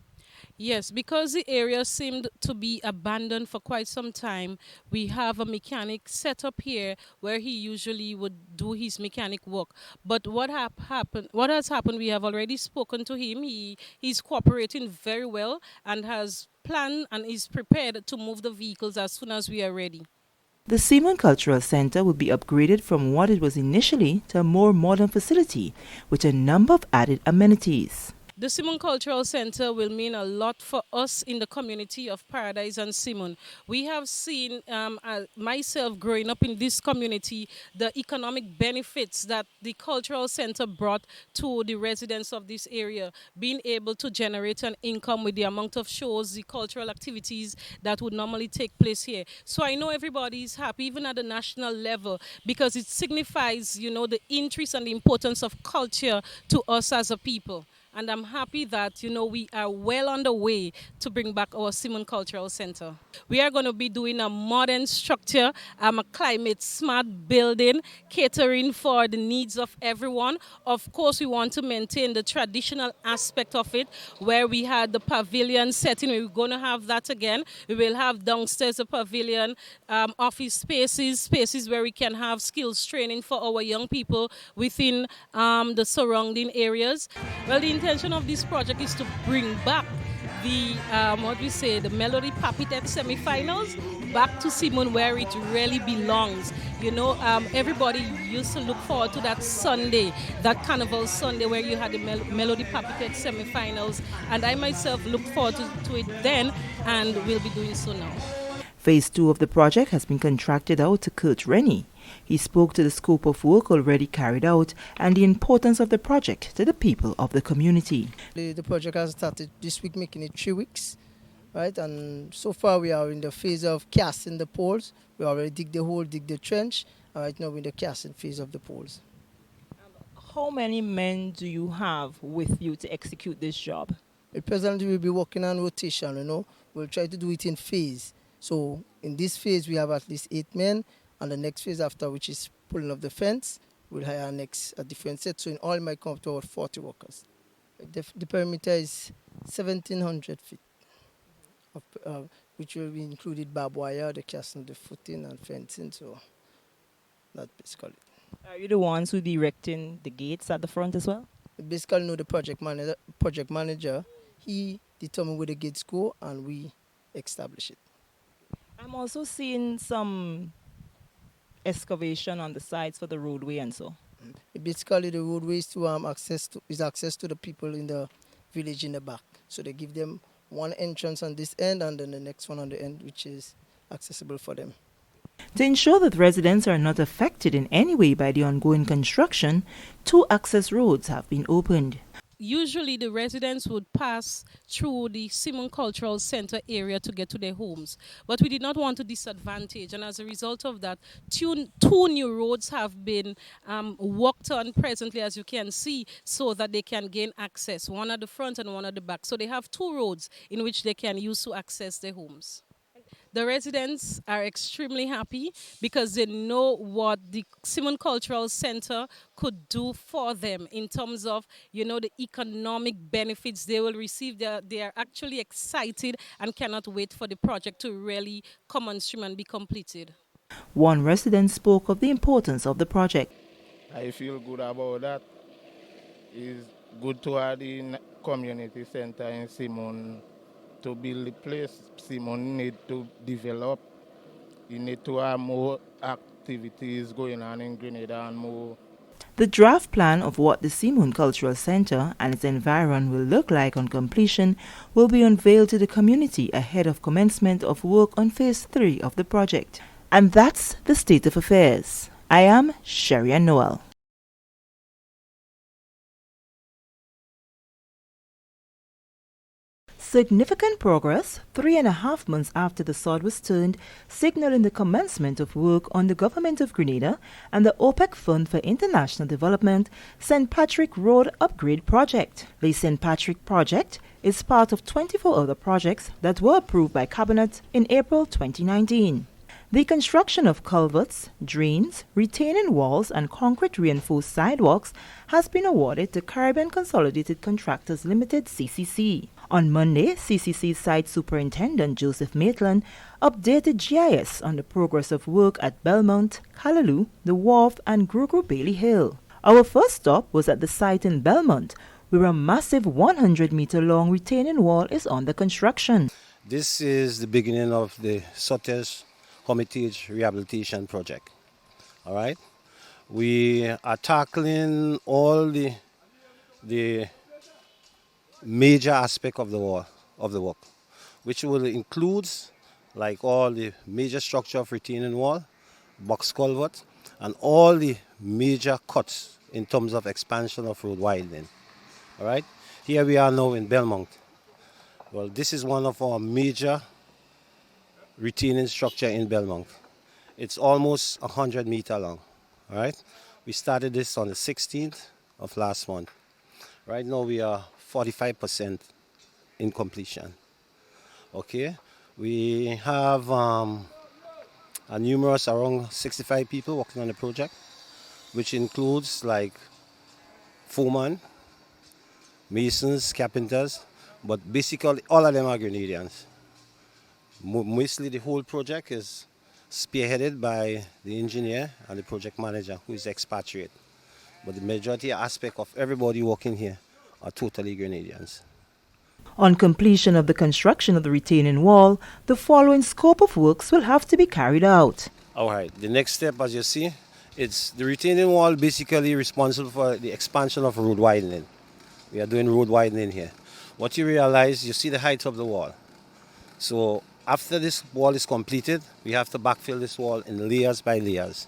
Yes, because the area seemed to be abandoned for quite some time, we have a mechanic set up here where he usually would do his mechanic work. But what has happened, we have already spoken to him. He's cooperating very well and has planned and is prepared to move the vehicles as soon as we are ready. The Simone Cultural Centre will be upgraded from what it was initially to a more modern facility with a number of added amenities. The Simone Cultural Centre will mean a lot for us in the community of Paradise and Simone. We have seen, myself growing up in this community, the economic benefits that the Cultural Centre brought to the residents of this area, being able to generate an income with the amount of shows, the cultural activities that would normally take place here. So I know everybody is happy, even at the national level, because it signifies, the interest and the importance of culture to us as a people. And I'm happy that, we are well on the way to bring back our Simone Cultural Centre. We are going to be doing a modern structure, a climate-smart building, catering for the needs of everyone. Of course, we want to maintain the traditional aspect of it, where we had the pavilion setting. We're going to have that again. We will have downstairs a pavilion, office spaces where we can have skills training for our young people within the surrounding areas. Well, the intention of this project is to bring back the the Melody Papitet semi-finals back to Simon, where it really belongs. You know, everybody used to look forward to that Sunday, that Carnival Sunday, where you had the Melody Papitet semi-finals, and I myself looked forward to it then, and will be doing so now. Phase 2 of the project has been contracted out to Kurt Rennie. He spoke to the scope of work already carried out and the importance of the project to the people of the community. The project has started this week, making it 3 weeks, right? And so far we are in the phase of casting the poles. We already dig the hole, dig the trench, and right now we're in the casting phase of the poles. How many men do you have with you to execute this job? Presently we'll be working on rotation, you know. We'll try to do it in phase. So in this phase we have at least 8 men, and the next phase after, which is pulling up the fence, we'll hire a different set. So in all, it might come up to about 40 workers. The perimeter is 1,700 feet, which will be included barbed wire, the casting, the footing, and fencing. So that's basically it. Are you the ones who be erecting the gates at the front as well? Basically, no, the project manager, he determines where the gates go, and we establish it. I'm also seeing some excavation on the sides for the roadway and so. Basically, the roadway is to access to the people in the village in the back. So they give them one entrance on this end and then the next one on the end, which is accessible for them. To ensure that residents are not affected in any way by the ongoing construction, 2 access roads have been opened. Usually the residents would pass through the Simon Cultural Center area to get to their homes. But we did not want to disadvantage, and as a result of that, two new roads have been worked on presently, as you can see, so that they can gain access, one at the front and one at the back. So they have 2 roads in which they can use to access their homes. The residents are extremely happy because they know what the Simon Cultural Center could do for them in terms of, you know, the economic benefits they will receive. They are actually excited and cannot wait for the project to really come on stream and be completed. One resident spoke of the importance of the project. I feel good about that. It's good to have the community center in Simon. To build the place, Simon need to develop. You need to have more activities going on in Grenada and more. The draft plan of what the Simon Cultural Center and its environment will look like on completion will be unveiled to the community ahead of commencement of work on Phase 3 of the project. And that's the state of affairs. I am Sherry Ann Noel. Significant progress 3.5 months after the sod was turned, signaling the commencement of work on the Government of Grenada and the OPEC Fund for International Development St. Patrick Road Upgrade Project. The St. Patrick Project is part of 24 other projects that were approved by Cabinet in April 2019. The construction of culverts, drains, retaining walls and concrete reinforced sidewalks has been awarded to Caribbean Consolidated Contractors Limited (CCC). On Monday, CCC Site Superintendent Joseph Maitland updated GIS on the progress of work at Belmont, Callaloo, The Wharf and Gru Bailey Hill. Our first stop was at the site in Belmont, where a massive 100-meter-long retaining wall is under construction. This is the beginning of the Sotters Hermitage Rehabilitation Project. All right? We are tackling all the major aspect of the work, which will include like all the major structure of retaining wall, box culvert, and all the major cuts in terms of expansion of road widening. All right, here we are now in Belmont. Well, this is one of our major retaining structure in Belmont. It's almost 100 meters long. All right, we started this on the 16th of last month. Right now we are 45% in completion. Okay, we have a numerous around 65 people working on the project, which includes like foremen, masons, carpenters, but basically all of them are Grenadians. Mostly the whole project is spearheaded by the engineer and the project manager, who is expatriate. But the majority aspect of everybody working here are totally Grenadians. On completion of the construction of the retaining wall, the following scope of works will have to be carried out. All right, the next step, as you see, it's the retaining wall basically responsible for the expansion of road widening. We are doing road widening here. What you realize, you see the height of the wall. So after this wall is completed, we have to backfill this wall in layers by layers.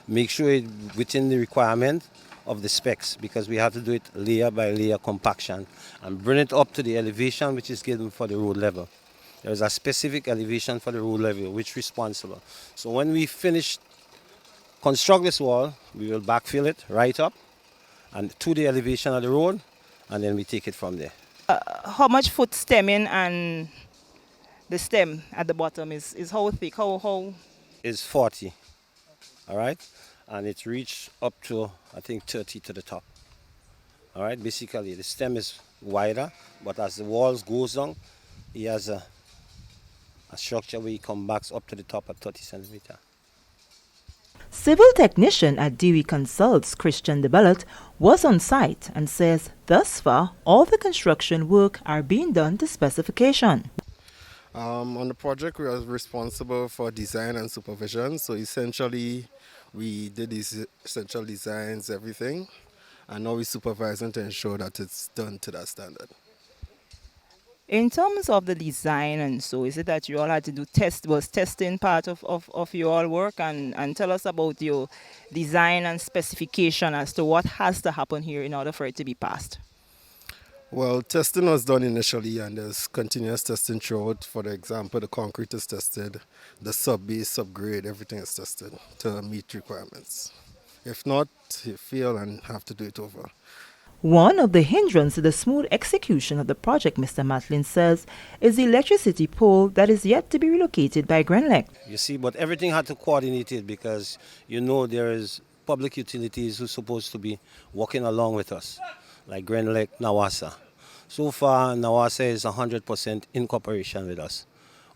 Make sure it's within the requirement of the specs, because we have to do it layer by layer compaction and bring it up to the elevation which is given for the road level. There is a specific elevation for the road level which is responsible. So when we finish construct this wall, we will backfill it right up and to the elevation of the road, and then we take it from there. How much foot stemming and the stem at the bottom is how thick? How? It's 40, all right? And it's reached up to, I think, 30 to the top. All right, basically the stem is wider, but as the walls goes down, he has a structure where he comes back up to the top at 30 centimeters. Civil technician at WI Consults, Christian DeBellet, was on site and says thus far all the construction work are being done to specification. On the project, we are responsible for design and supervision. So essentially, we did these essential designs, everything, and now we're supervising to ensure that it's done to that standard. In terms of the design, and so is it that you all had to do was testing part of your all work? And tell us about your design and specification as to what has to happen here in order for it to be passed. Well, testing was done initially, and there's continuous testing throughout. For example, the concrete is tested, the sub-base, sub-grade, everything is tested to meet requirements. If not, you fail and have to do it over. One of the hindrances to the smooth execution of the project, Mr. Matlin says, is the electricity pole that is yet to be relocated by Grenlec. You see, but everything had to coordinate it, because you know there is public utilities who are supposed to be working along with us, like Grenlec, Nawasa. So far, Nawasa is 100% in cooperation with us.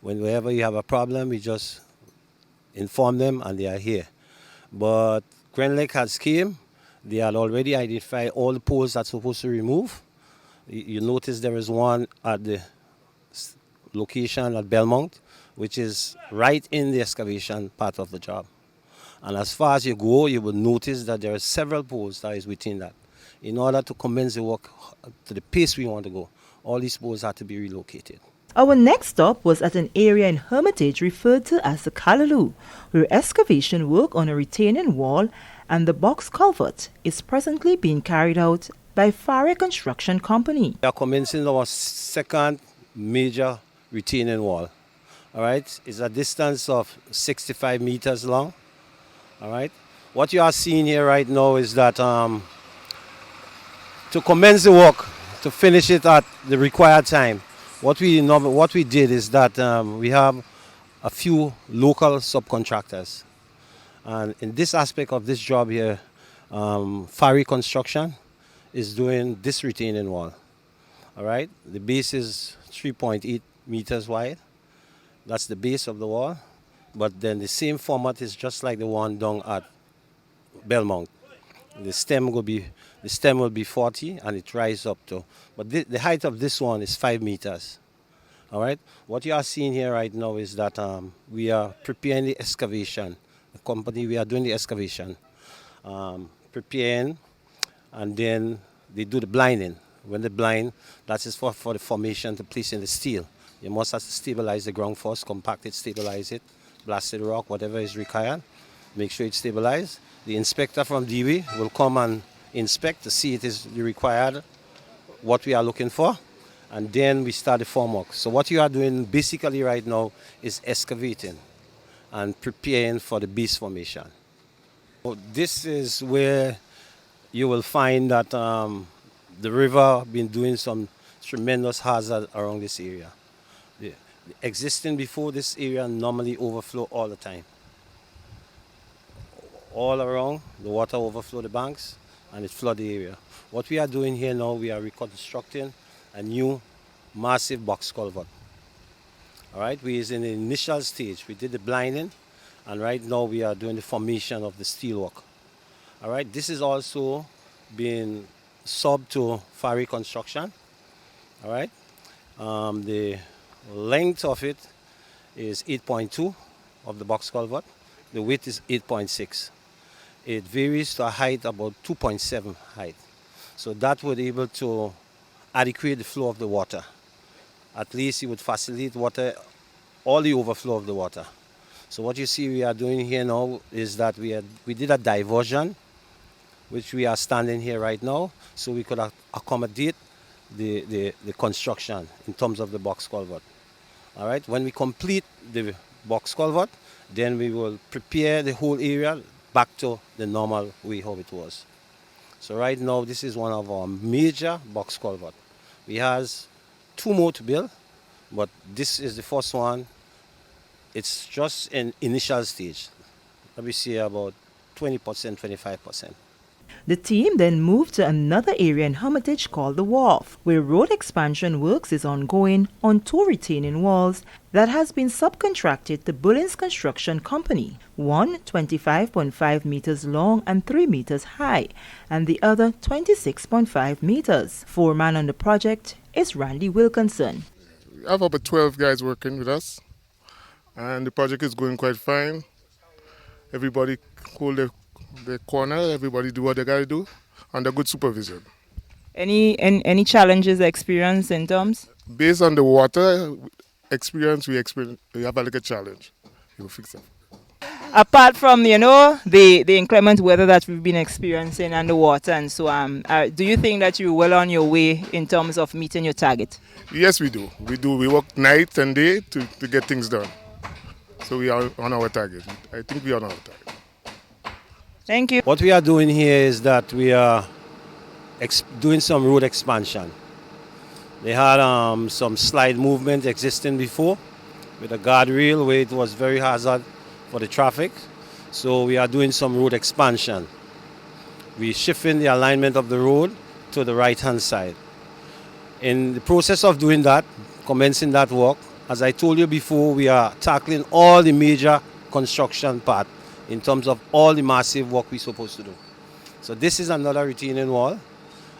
Whenever you have a problem, we just inform them and they are here. But Grenlec has came. They had already identified all the poles that's supposed to remove. You notice there is one at the location at Belmont, which is right in the excavation part of the job. And as far as you go, you will notice that there are several poles that is within that. In order to commence the work to the pace we want to go, all these poles have to be relocated. Our next stop was at an area in Hermitage referred to as the Callaloo, where excavation work on a retaining wall and the box culvert is presently being carried out by Fare Construction Company. We are commencing our second major retaining wall. All right, it's a distance of 65 meters long. All right, what you are seeing here right now is that to commence the work, to finish it at the required time, what we did is that we have a few local subcontractors. And in this aspect of this job here, Fare Construction is doing this retaining wall. All right, the base is 3.8 meters wide. That's the base of the wall. But then the same format is just like the one down at Belmont. The stem will be 40 and it rises up to, but the height of this one is 5 meters. All right, what you are seeing here right now is that we are preparing the excavation. The company, we are doing the excavation, preparing, and then they do the blinding. When they blind, that is for the formation to place in the steel. You must have to stabilize the ground first, compact it, stabilize it, blast the rock, whatever is required, make sure it's stabilized. The inspector from WI will come and inspect to see it is the required, what we are looking for, and then we start the formwork. So what you are doing basically right now is excavating and preparing for the base formation. So this is where you will find that the river been doing some tremendous hazard around this area. The existing before this area normally overflow all the time. All around, the water overflow the banks and it flood the area. What we are doing here now, we are reconstructing a new massive box culvert. All right, we is in the initial stage. We did the blinding, and right now we are doing the formation of the steelwork. All right, this is also being sub to Fari construction. All right. The length of it is 8.2 of the box culvert. The width is 8.6. It varies to a height about 2.7 height. So that would able to adequate the flow of the water. At least it would facilitate water, all the overflow of the water. So what you see we are doing here now is that we did a diversion, which we are standing here right now, so we could accommodate the construction in terms of the box culvert. All right, when we complete the box culvert, then we will prepare the whole area back to the normal way how it was. So right now, this is one of our major box culvert. We has 2 more to build, but this is the first one. It's just in initial stage. Let me see about 20%, 25%. The team then moved to another area in Hermitage called the Wharf, where road expansion works is ongoing on 2 retaining walls that has been subcontracted to Bullins Construction Company, one 25.5 meters long and 3 meters high, and the other 26.5 meters. Foreman on the project is Randy Wilkinson. We have about 12 guys working with us, and the project is going quite fine. Everybody hold the corner, everybody do what they gotta do, under good supervision. Any challenges experienced in terms? Based on the water experience, we have a little challenge. You will fix it. Apart from, the inclement weather that we've been experiencing and the water and so on, do you think that you're well on your way in terms of meeting your target? Yes, we do. We work night and day to get things done. So we are on our target. I think we are on our target. Thank you. What we are doing here is that we are doing some road expansion. They had some slide movement existing before with a guardrail where it was very hazard for the traffic. So we are doing some road expansion. We shifting the alignment of the road to the right-hand side. In the process of doing that, commencing that work, as I told you before, we are tackling all the major construction part in terms of all the massive work we're supposed to do. So this is another retaining wall,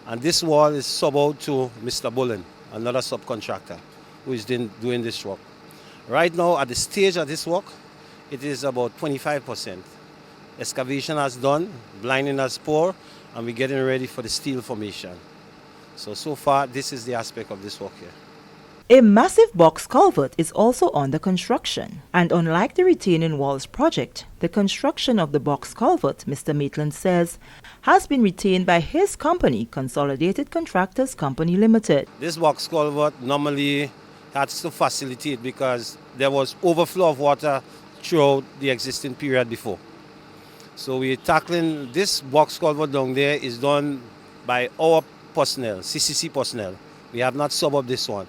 and this wall is sub out to Mr. Bullen, another subcontractor who is doing this work. Right now, at the stage of this work, it is about 25%. Excavation has done, blinding has poured, and we're getting ready for the steel formation. So far, this is the aspect of this work here. A massive box culvert is also under construction, and unlike the retaining walls project, the construction of the box culvert, Mr. Maitland says, has been retained by his company, Consolidated Contractors Company Limited. This box culvert normally has to facilitate because there was overflow of water throughout the existing period before. So we're tackling this box culvert down there is done by our personnel, CCC personnel. We have not subbed this one.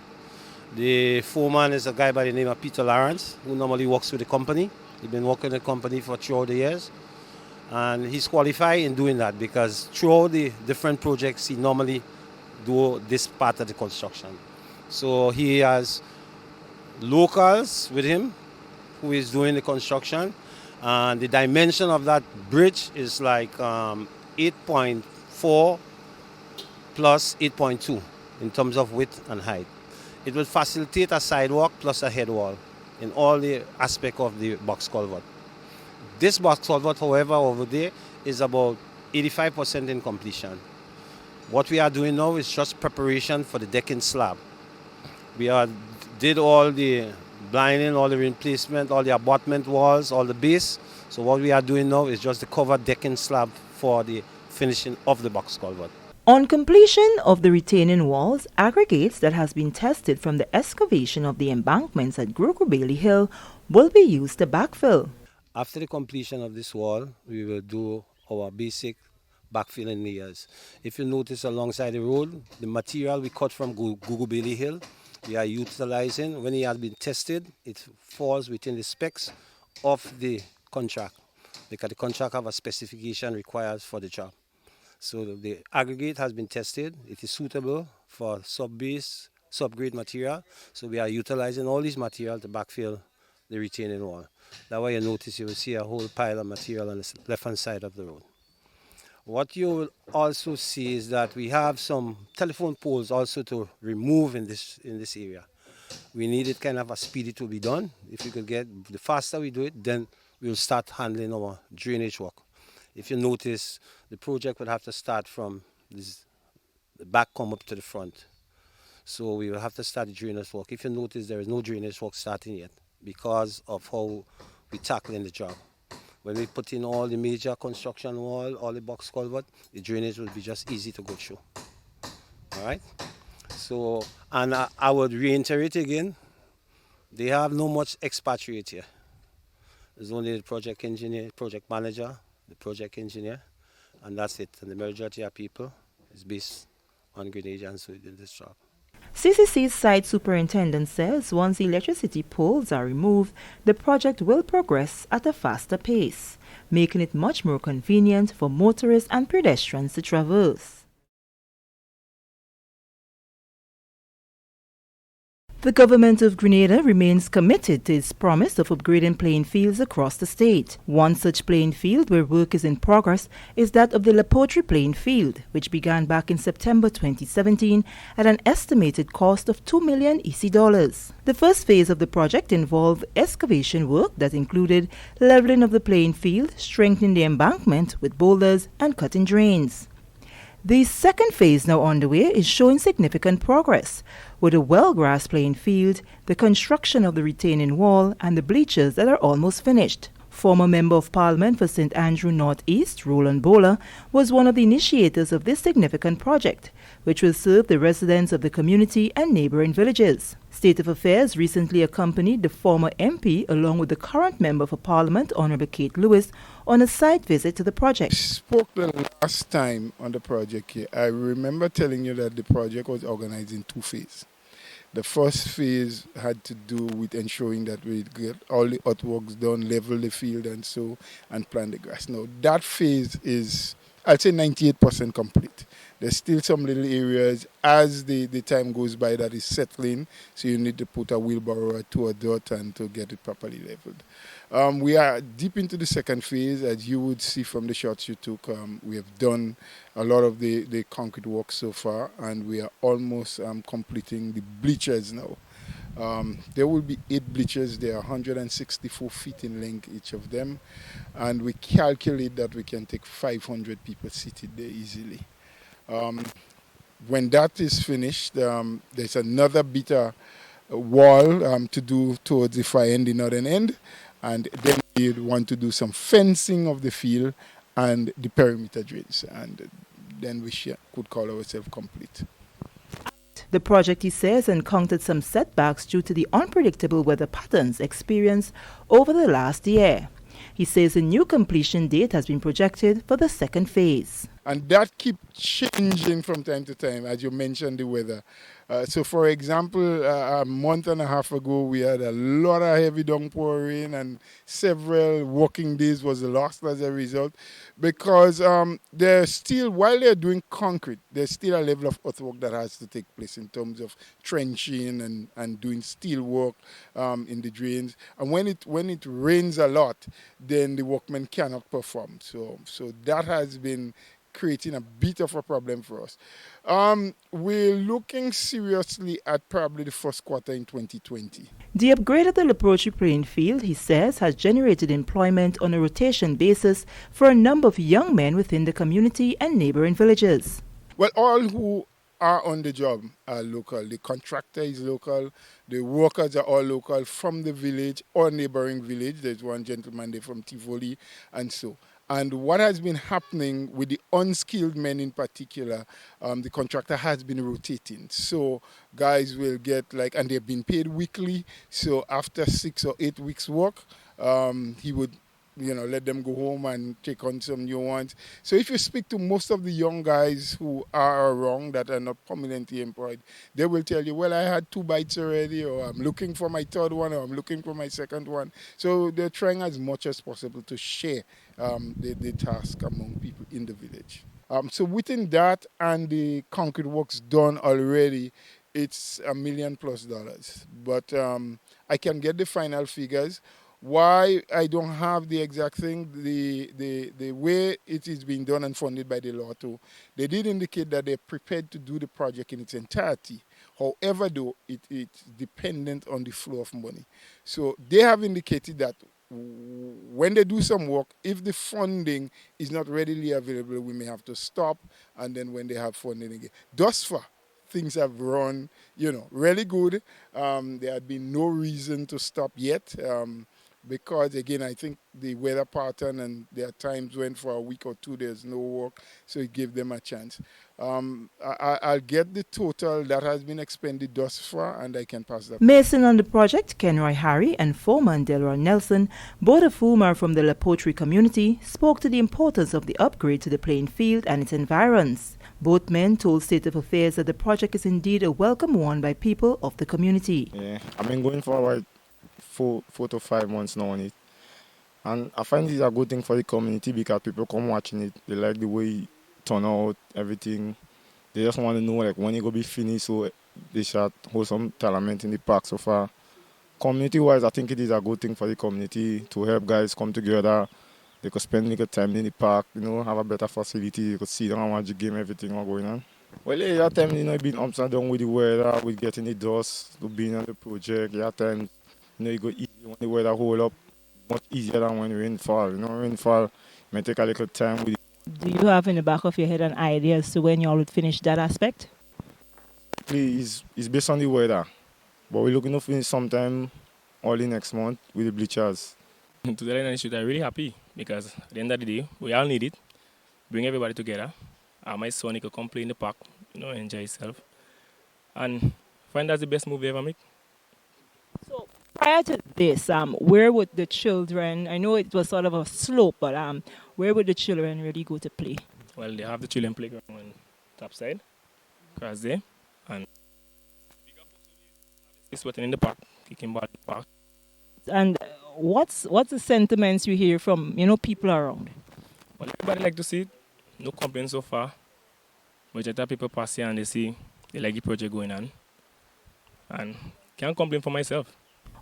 The foreman is a guy by the name of Peter Lawrence, who normally works with the company. He's been working with the company for throughout the years. And he's qualified in doing that because throughout the different projects, he normally do this part of the construction. So he has locals with him who is doing the construction. And the dimension of that bridge is like 8.4 plus 8.2 in terms of width and height. It will facilitate a sidewalk plus a head wall in all the aspect of the box culvert. This box culvert, however, over there is about 85% in completion. What we are doing now is just preparation for the decking slab. We did all the blinding, all the replacement, all the abutment walls, all the base. So what we are doing now is just the covered decking slab for the finishing of the box culvert. On completion of the retaining walls, aggregates that has been tested from the excavation of the embankments at Carriacou Bailey Hill will be used to backfill. After the completion of this wall, we will do our basic backfilling layers. If you notice alongside the road, the material we cut from Carriacou Bailey Hill, we are utilizing. When it has been tested, it falls within the specs of the contract, because the contract have a specification required for the job. So the aggregate has been tested. It is suitable for sub-base, sub-grade material. So we are utilizing all these material to backfill the retaining wall. That way you notice you will see a whole pile of material on the left-hand side of the road. What you will also see is that we have some telephone poles also to remove in this area. We need it kind of a speedy to be done. If you could get, the faster we do it, then we'll start handling our drainage work. If you notice, the project would have to start from the back, come up to the front. So we will have to start the drainage work. If you notice, there is no drainage work starting yet because of how we tackling the job. When we put in all the major construction wall, all the box culvert, the drainage will be just easy to go through. All right? So, and I would reiterate again, they have no much expatriate here. There's only the project engineer, project manager, the project engineer, and that's it. And the majority of people is based on Grenadians who did this job. CCC's site superintendent says once the electricity poles are removed, the project will progress at a faster pace, making it much more convenient for motorists and pedestrians to traverse. The government of Grenada remains committed to its promise of upgrading playing fields across the state. One such playing field where work is in progress is that of the La Poterie playing field, which began back in September 2017 at an estimated cost of $2 million EC. The first phase of the project involved excavation work that included leveling of the playing field, strengthening the embankment with boulders, and cutting drains. The second phase now underway is showing significant progress, with a well-grassed playing field, the construction of the retaining wall, and the bleachers that are almost finished. Former Member of Parliament for St. Andrew North East, Roland Bowler, was one of the initiators of this significant project, which will serve the residents of the community and neighbouring villages. State of Affairs recently accompanied the former MP along with the current Member for Parliament, Honourable Kate Lewis, on a site visit to the project. I spoke the last time on the project here. I remember telling you that the project was organized in two phases. The first phase had to do with ensuring that we get all the earthworks done, level the field and plant the grass. Now that phase is, I'd say 98% complete. There's still some little areas as the time goes by that is settling, so you need to put a wheelbarrow to a dirt and to get it properly leveled. We are deep into the second phase. As you would see from the shots you took, we have done a lot of the concrete work so far, and we are almost completing the bleachers now. There will be 8 bleachers. They are 164 feet in length, each of them, and we calculate that we can take 500 people seated there easily. When that is finished, there's another bit of wall to do towards the far end, the northern end, and then we want to do some fencing of the field and the perimeter drains, and then we could call ourselves complete. The project, he says, encountered some setbacks due to the unpredictable weather patterns experienced over the last year. He says a new completion date has been projected for the second phase. And that keeps changing from time to time, as you mentioned, the weather. So, for example, a month and a half ago, we had a lot of heavy downpour rain, and several working days was lost as a result, because there's still, while they're doing concrete, there's still a level of earthwork that has to take place in terms of trenching and doing steel work in the drains. And when it rains a lot, then the workmen cannot perform. So that has been creating a bit of a problem for us. We're looking seriously at probably the first quarter in 2020. The upgrade of the La Poterie playing field, he says, has generated employment on a rotation basis for a number of young men within the community and neighbouring villages. Well, all who are on the job are local. The contractor is local. The workers are all local from the village or neighbouring village. There's one gentleman there from Tivoli and so. And what has been happening with the unskilled men in particular, the contractor has been rotating. So guys will get and they've been paid weekly. So after 6 or 8 weeks work, he would let them go home and take on some new ones. So if you speak to most of the young guys who are around that are not permanently employed, they will tell you, well, I had 2 bites already, or I'm looking for my third one, or I'm looking for my second one. So they're trying as much as possible to share the task among people in the village. So within that and the concrete works done already, it's $1 million+. But I can get the final figures. Why I don't have the exact thing, the way it is being done and funded by the law too, they did indicate that they're prepared to do the project in its entirety. However, though, it's dependent on the flow of money. So they have indicated that when they do some work, if the funding is not readily available, we may have to stop, and then when they have funding again. Thus far, things have run, really good. There had been no reason to stop yet. Because again, I think the weather pattern, and there are times when for a week or two there's no work, so it gave them a chance. I'll get the total that has been expended thus far, and I can pass that. Mason on the project, Kenroy Harry and foreman Delroy Nelson, both of whom are from the La Poterie community, spoke to the importance of the upgrade to the playing field and its environs. Both men told State of Affairs that the project is indeed a welcome one by people of the community. Yeah, I've been going forward 4 to 5 months now on it, and I find it's a good thing for the community because people come watching it. They like the way it turn out, everything. They just want to know like when it go be finished, so they should hold some tournament in the park. So far, community-wise, I think it is a good thing for the community to help guys come together. They could spend little time in the park, have a better facility. They could see them and watch the game, everything what's going on. Well, yeah, that time it been ups and downs with the weather, with getting the dust, to being on the project. Yeah, time. You go easy when the weather hold up, much easier than when rain fall. Rainfall may take a little time. Do you have in the back of your head an idea as to when you all would finish that aspect? It's based on the weather, but we're looking to finish sometime early next month with the bleachers. To tell you the truth, I'm really happy because at the end of the day, we all need it. Bring everybody together. My son he could come play in the park, enjoy himself, and find that's the best movie ever make. So prior to this, where would the children, I know it was sort of a slope, but where would the children really go to play? Well, they have the children playground on top side, across there, and it's sweating in the park, kicking ball in the park. And what's the sentiments you hear from, people around? Well, everybody like to see it. No complaints so far. But just people pass here and they like the project going on. And can't complain for myself.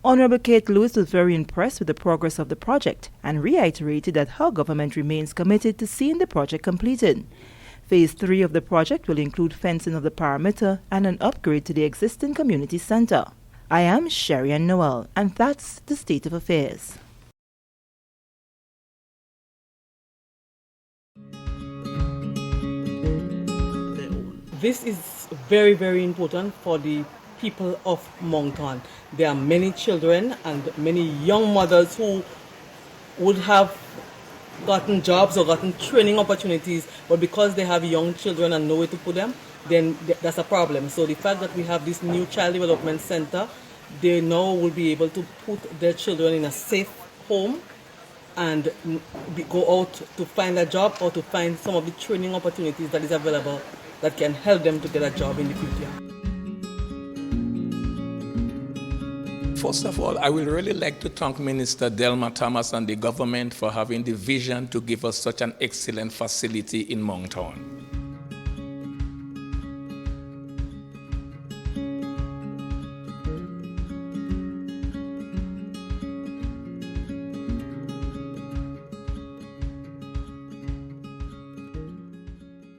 Honorable Kate Lewis was very impressed with the progress of the project and reiterated that her government remains committed to seeing the project completed. Phase 3 of the project will include fencing of the perimeter and an upgrade to the existing community center. I am Sherry Ann Noel, and that's the State of Affairs. This is very, very important for the people of Moncton. There are many children and many young mothers who would have gotten jobs or gotten training opportunities, but because they have young children and nowhere to put them, then that's a problem. So the fact that we have this new child development center, they now will be able to put their children in a safe home and go out to find a job or to find some of the training opportunities that is available that can help them to get a job in the future. First of all, I would really like to thank Minister Delma Thomas and the government for having the vision to give us such an excellent facility in Moncton.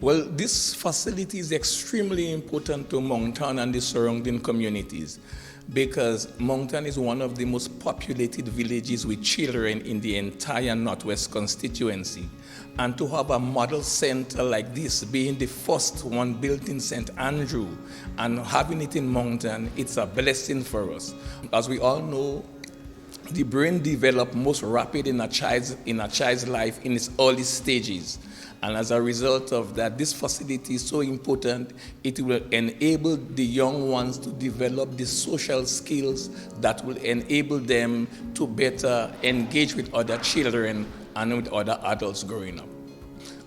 Well, this facility is extremely important to Moncton and the surrounding communities because Moncton is one of the most populated villages with children in the entire Northwest constituency. And to have a model center like this, being the first one built in St. Andrew and having it in Moncton, it's a blessing for us. As we all know, the brain develops most rapid in a child's life in its early stages. And as a result of that, this facility is so important. It will enable the young ones to develop the social skills that will enable them to better engage with other children and with other adults growing up.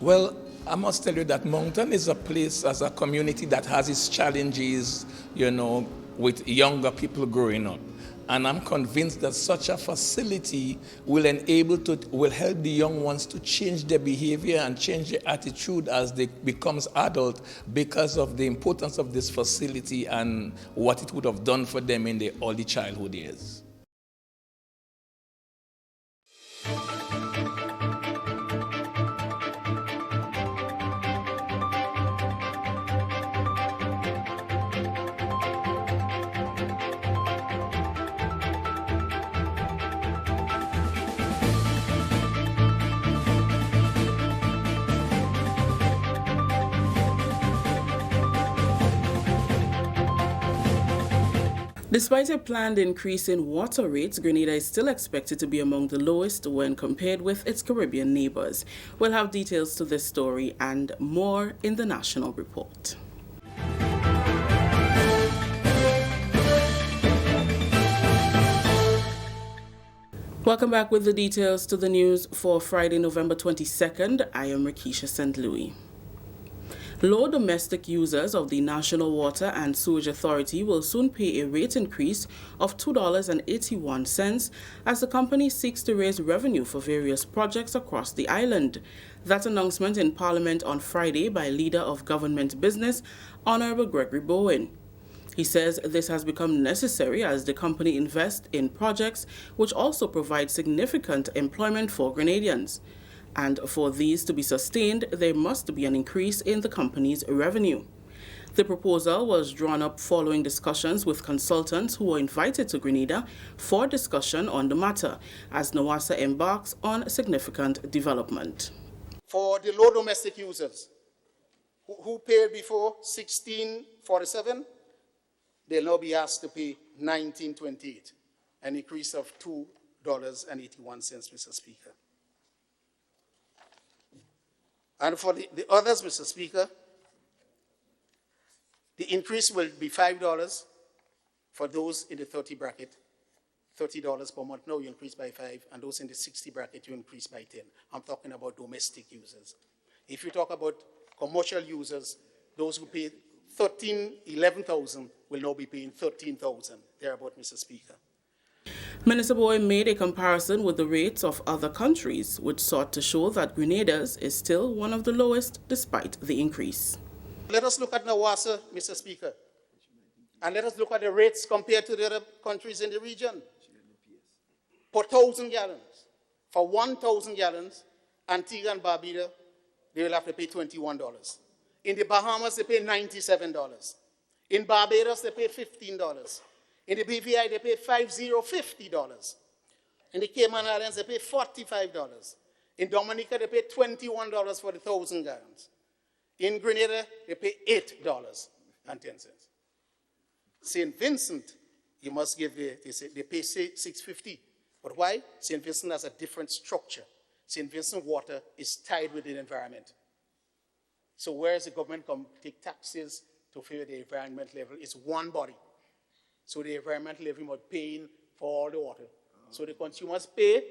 Well, I must tell you that Moncton is a place, as a community, that has its challenges, with younger people growing up. And I'm convinced that such a facility will help the young ones to change their behavior and change their attitude as they become adults because of the importance of this facility and what it would have done for them in their early childhood years. Despite a planned increase in water rates, Grenada is still expected to be among the lowest when compared with its Caribbean neighbors. We'll have details to this story and more in the National Report. Welcome back with the details to the news for Friday, November 22nd. I am Rakisha St. Louis. Low domestic users of the National Water and Sewage Authority will soon pay a rate increase of $2.81 as the company seeks to raise revenue for various projects across the island. That announcement in Parliament on Friday by Leader of Government Business, Honorable Gregory Bowen. He says this has become necessary as the company invests in projects which also provide significant employment for Grenadians. And for these to be sustained, there must be an increase in the company's revenue. The proposal was drawn up following discussions with consultants who were invited to Grenada for discussion on the matter, as NWASA embarks on significant development. For the low domestic users who paid before $16.47, they'll now be asked to pay $19.28, an increase of $2.81, Mr. Speaker. And for the others, Mr. Speaker, the increase will be $5 for those in the 30 bracket, $30 per month. Now you increase by 5, and those in the 60 bracket, you increase by 10. I'm talking about domestic users. If you talk about commercial users, those who pay $11,000 will now be paying $13,000, thereabout, Mr. Speaker. Minister Bowen made a comparison with the rates of other countries, which sought to show that Grenada's is still one of the lowest despite the increase. Let us look at NWASA, Mr. Speaker, and let us look at the rates compared to the other countries in the region. Per 1,000 gallons, for 1,000 gallons, Antigua and Barbuda, they will have to pay $21. In the Bahamas, they pay $97. In Barbados, they pay $15. In the BVI, they pay $50. In the Cayman Islands, they pay $45. In Dominica, they pay $21 for the 1,000 gallons. In Grenada, they pay $8.10. St. Vincent, you must give, they pay $6.50. But why? St. Vincent has a different structure. St. Vincent water is tied with the environment. So whereas the government can take taxes to favor the environment level, it's one body. So the environmental level must pay for all the water. So the consumers pay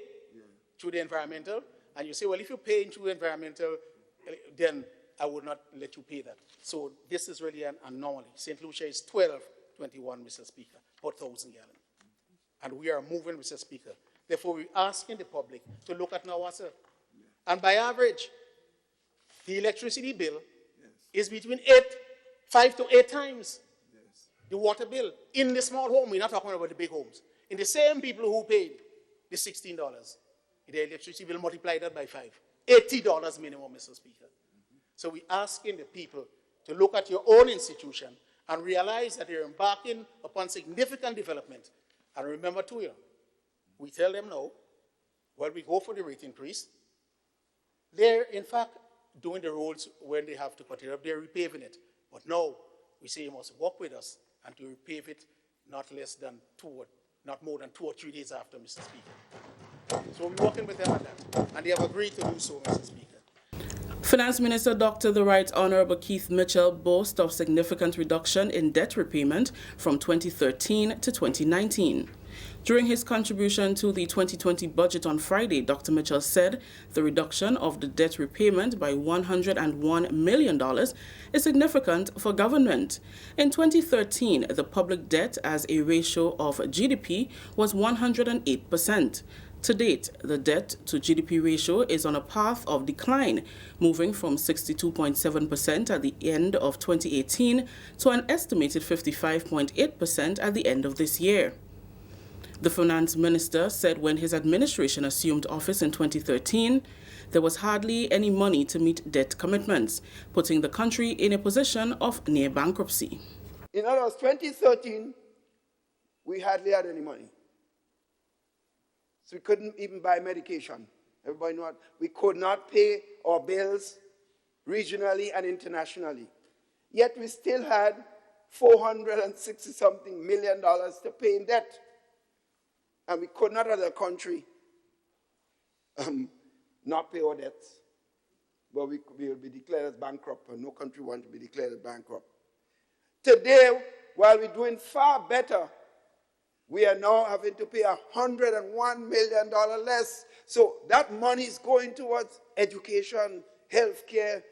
through the environmental, and you say, well, if you pay through environmental, then I would not let you pay that. So this is really an anomaly. St. Lucia is $12.21, Mr. Speaker, per 1,000 gallons. And we are moving, Mr. Speaker. Therefore, we're asking the public to look at NWASA. And by average, the electricity bill is between 5 to 8 times the water bill in the small home. We're not talking about the big homes. In the same people who paid the $16, the electricity bill multiplied that by 5. $80 minimum, Mr. Speaker. So we're asking the people to look at your own institution and realize that they're embarking upon significant development. And remember too, we tell them no, when we go for the rate increase, they're in fact doing the roads when they have to cut it up, they're repaving it. But no, we say you must work with us and to repave it not more than 2 or 3 days after, Mr. Speaker. So we're working with them on that, and they have agreed to do so, Mr. Speaker. Finance Minister Dr. The Right Honorable Keith Mitchell boasts of significant reduction in debt repayment from 2013 to 2019. During his contribution to the 2020 budget on Friday, Dr. Mitchell said the reduction of the debt repayment by $101 million is significant for government. In 2013, the public debt as a ratio of GDP was 108%. To date, the debt to GDP ratio is on a path of decline, moving from 62.7% at the end of 2018 to an estimated 55.8% at the end of this year. The finance minister said when his administration assumed office in 2013, there was hardly any money to meet debt commitments, putting the country in a position of near bankruptcy. In other words, 2013, we hardly had any money. So we couldn't even buy medication. Everybody knows we could not pay our bills regionally and internationally. Yet we still had $460-something million to pay in debt. And we could not, as a country, not pay our debts. But we will be declared as bankrupt, and no country wants to be declared as bankrupt. Today, while we're doing far better, we are now having to pay $101 million less. So that money is going towards education, healthcare,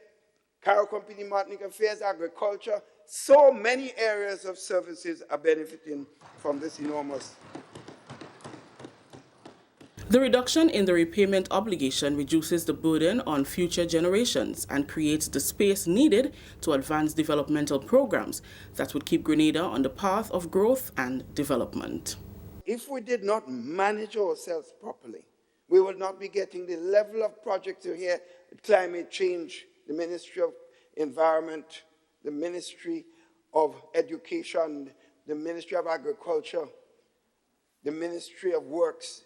Carriacou Company, Martinique Affairs, agriculture. So many areas of services are benefiting from this enormous. The reduction in the repayment obligation reduces the burden on future generations and creates the space needed to advance developmental programs that would keep Grenada on the path of growth and development. If we did not manage ourselves properly, we will not be getting the level of projects you hear: climate change, the Ministry of Environment, the Ministry of Education, the Ministry of Agriculture, the Ministry of Works.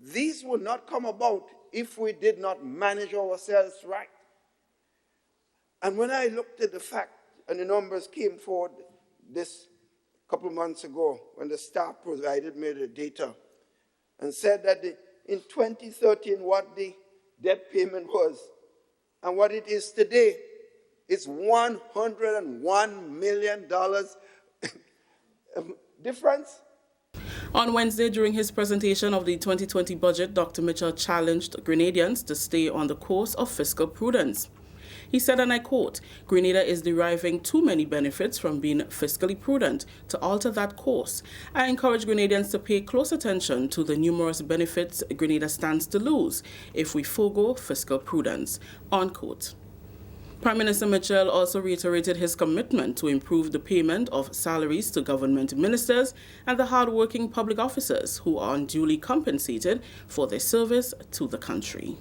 These would not come about if we did not manage ourselves right. And when I looked at the fact, and the numbers came forward this couple of months ago, when the staff provided me the data, and said that in 2013, what the debt payment was, and what it is today, it's $101 million difference. On Wednesday, during his presentation of the 2020 budget, Dr. Mitchell challenged Grenadians to stay on the course of fiscal prudence. He said, and I quote, "Grenada is deriving too many benefits from being fiscally prudent to alter that course. I encourage Grenadians to pay close attention to the numerous benefits Grenada stands to lose if we forego fiscal prudence," unquote. Prime Minister Mitchell also reiterated his commitment to improve the payment of salaries to government ministers and the hard-working public officers who are unduly compensated for their service to the country.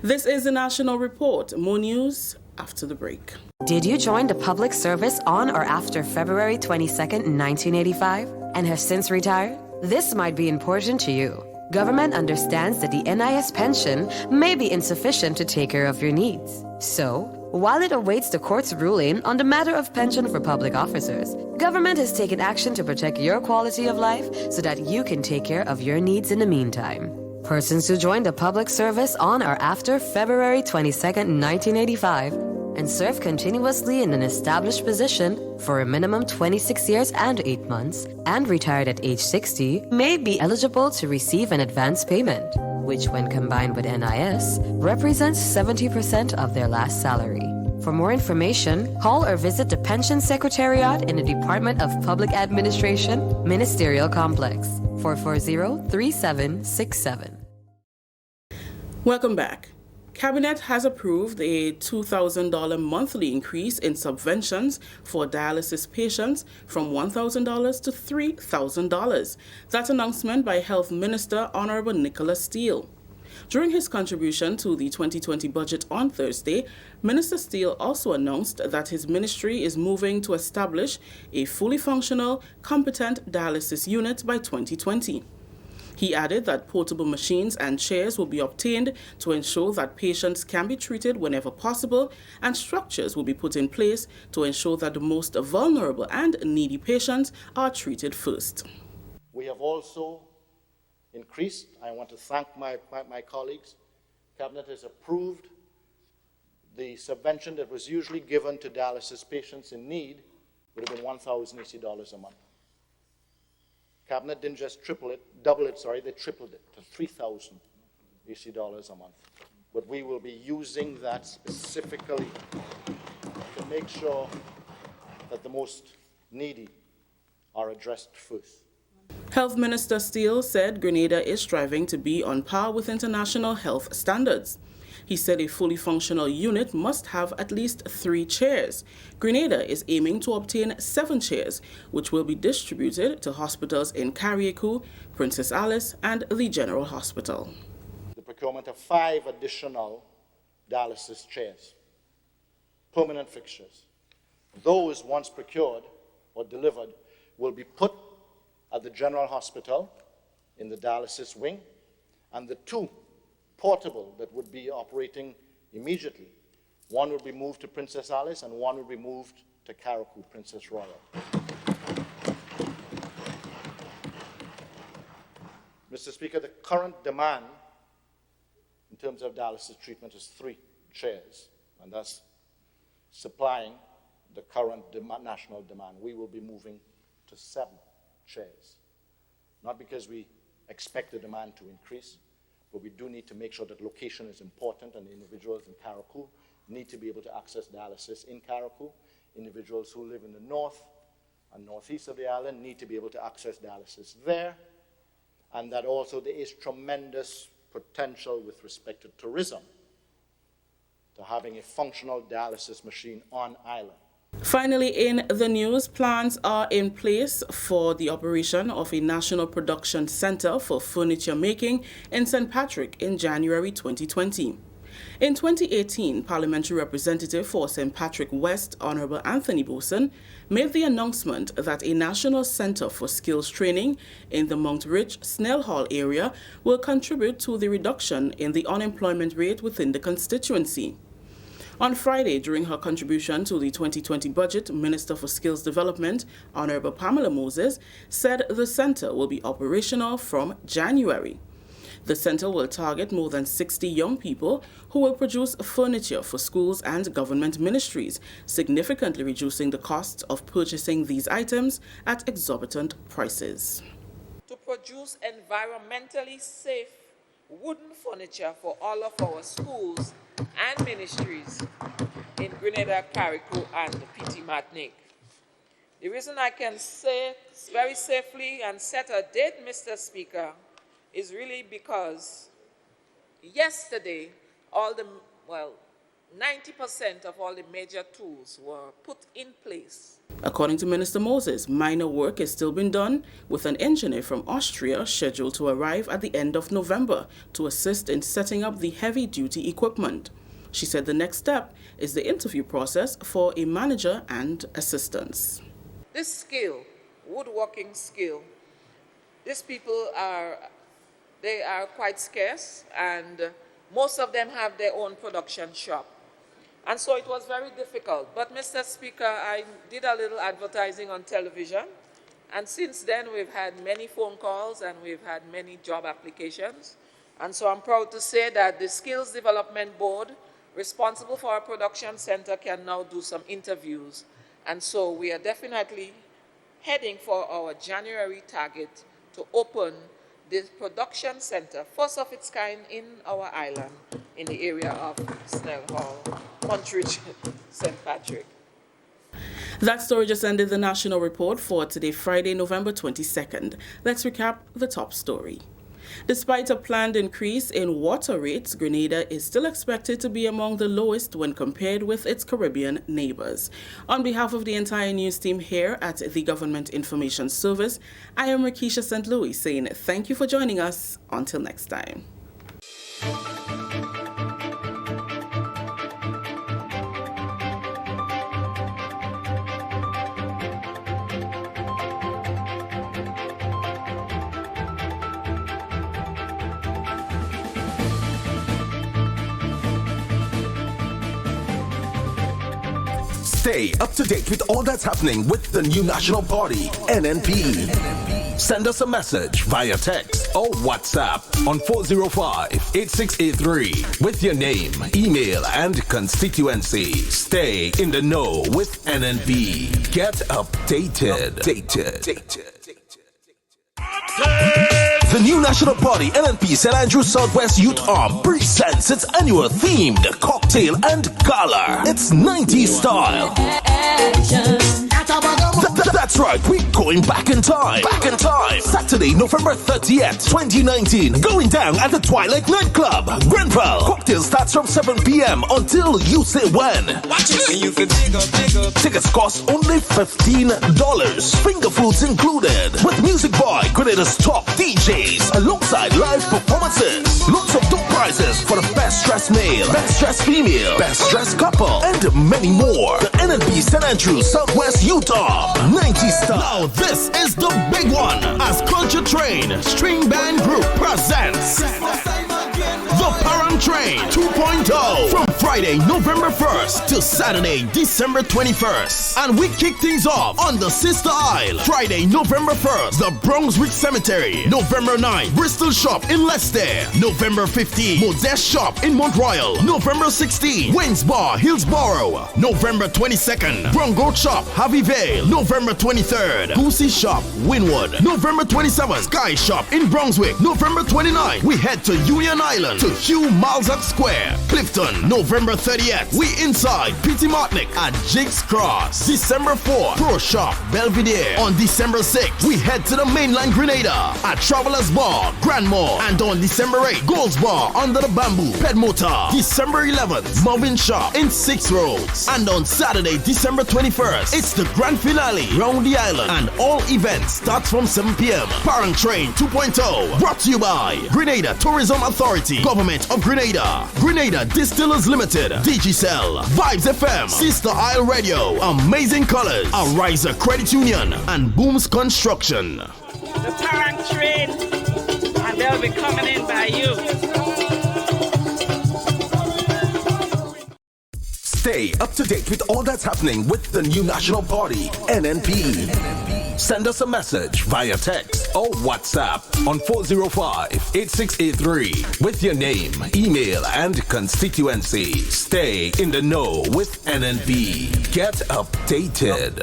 This is the National Report. More news after the break. Did you join the public service on or after February 22nd, 1985 and have since retired? This might be important to you. Government understands that the NIS pension may be insufficient to take care of your needs. So, while it awaits the court's ruling on the matter of pension for public officers, government has taken action to protect your quality of life so that you can take care of your needs in the meantime. Persons who joined the public service on or after February 22nd, 1985 and serve continuously in an established position for a minimum 26 years and 8 months and retired at age 60 may be eligible to receive an advance payment, which when combined with NIS represents 70% of their last salary. For more information, call or visit the Pension Secretariat in the Department of Public Administration, Ministerial Complex, 440-3767. Welcome back. Cabinet has approved a $2,000 monthly increase in subventions for dialysis patients from $1,000 to $3,000. That announcement by Health Minister Honorable Nicholas Steele. During his contribution to the 2020 budget on Thursday, Minister Steele also announced that his ministry is moving to establish a fully functional, competent dialysis unit by 2020. He added that portable machines and chairs will be obtained to ensure that patients can be treated whenever possible, and structures will be put in place to ensure that the most vulnerable and needy patients are treated first. We have also increased. I want to thank my colleagues. Cabinet has approved the subvention that was usually given to dialysis patients in need would have been $1,080 a month. Cabinet didn't just they tripled it to $3,080 a month. But we will be using that specifically to make sure that the most needy are addressed first. Health Minister Steele said Grenada is striving to be on par with international health standards. He said a fully functional unit must have at least 3 chairs. Grenada is aiming to obtain 7 chairs, which will be distributed to hospitals in Carriacou, Princess Alice, and the General Hospital. The procurement of 5 additional dialysis chairs, permanent fixtures. Those, once procured or delivered, will be put at the General Hospital in the dialysis wing, and the 2 portable that would be operating immediately One would be moved to Princess Alice, and one would be moved to Carriacou, Princess Royal. Mr. Speaker, the current demand in terms of dialysis treatment is 3 chairs, and that's supplying the current national demand. We will be moving to 7 chairs, not because we expect the demand to increase, but we do need to make sure that location is important, and the individuals in Carriacou need to be able to access dialysis in Carriacou. Individuals who live in the north and northeast of the island need to be able to access dialysis there, and that also there is tremendous potential with respect to tourism, to having a functional dialysis machine on island. Finally, in the news, plans are in place for the operation of a national production center for furniture making in St. Patrick in January 2020. In 2018, Parliamentary Representative for St. Patrick West, Honorable Anthony Boson, made the announcement that a national center for skills training in the Mount Rich Snell Hall area will contribute to the reduction in the unemployment rate within the constituency. On Friday, during her contribution to the 2020 budget, Minister for Skills Development, Honorable Pamela Moses, said the center will be operational from January. The center will target more than 60 young people who will produce furniture for schools and government ministries, significantly reducing the cost of purchasing these items at exorbitant prices. To produce environmentally safe wooden furniture for all of our schools and ministries in Grenada, Carriacou, and Petit Martinique. The reason I can say very safely and set a date, Mr. Speaker, is really because yesterday 90% of all the major tools were put in place. According to Minister Moses, minor work is still being done, with an engineer from Austria scheduled to arrive at the end of November to assist in setting up the heavy-duty equipment. She said the next step is the interview process for a manager and assistants. This skill, woodworking skill, these people are quite scarce, and most of them have their own production shop. And so it was very difficult. But, Mr. Speaker, I did a little advertising on television, and since then we've had many phone calls and we've had many job applications. And so I'm proud to say that the Skills Development Board, responsible for our production center, can now do some interviews. And so we are definitely heading for our January target to open this production center, first of its kind in our island, in the area of Snell Hall, Montreach, St. Patrick. That story just ended the national report for today, Friday, November 22nd. Let's recap the top story. Despite a planned increase in water rates, Grenada is still expected to be among the lowest when compared with its Caribbean neighbors. On behalf of the entire news team here at the Government Information Service, I am Rakisha St. Louis saying thank you for joining us. Until next time. Stay up to date with all that's happening with the new national party, NNP. Send us a message via text or WhatsApp on 405-8683 with your name, email, and constituency. Stay in the know with NNP. Get updated. The new national party, NNP St. Andrews Southwest Youth Arm, presents its annual themed cocktail and gala. It's 90s style. That's right, we're going back in time. Saturday, November 30th, 2019. Going down at the Twilight Nightclub, Grenfell. Cocktail starts from 7 p.m. until you say when. Tickets cost only $15. Finger foods included. With music by Grenada's top DJs. Alongside live performances. Lots of top prizes for the best dressed male, best dressed female, best dressed couple, and many more. The NNP St. Andrews Southwest Youth Arm 90 Star. Now this is the big one, as Culture Train String Band Group presents the Param Train 2.0 from Friday, November 1st to Saturday, December 21st. And we kick things off on the Sister Isle. Friday, November 1st, the Brunswick Cemetery. November 9th, Bristol Shop in Leicester. November 15th, Modest Shop in Mount Royal. November 16th, Waynes Bar, Hillsborough. November 22nd, Brongo Shop, Harvey Vale. November 23rd, Goosey Shop, Winwood. November 27th, Sky Shop in Brunswick. November 29th, we head to Union Island to Hugh Malzack Square, Clifton. November 30th, we inside P.T. Martinic at Jigs Cross. December 4th, Pro Shop, Belvedere. On December 6th, we head to the mainland Grenada at Travelers Bar, Grand Mall. And on December 8th, Gold's Bar under the Bamboo, Ped Motor. December 11th, Marvin Shop in 6 Roads. And on Saturday, December 21st, it's the grand finale round the island. And all events start from 7 p.m. Parent Train 2.0, brought to you by Grenada Tourism Authority, Government of Grenada, Grenada Distillers Limited, Digicel, WeiVybz FM, Sister Isle Radio, Amazing Colors, Ariza Credit Union, and Booms Construction. The Parent Train, and they'll be coming in by you. Stay up to date with all that's happening with the new National Party, NNP. Send us a message via text or WhatsApp on 405-8683 with your name, email, and constituency. Stay in the know with NNP. Get updated.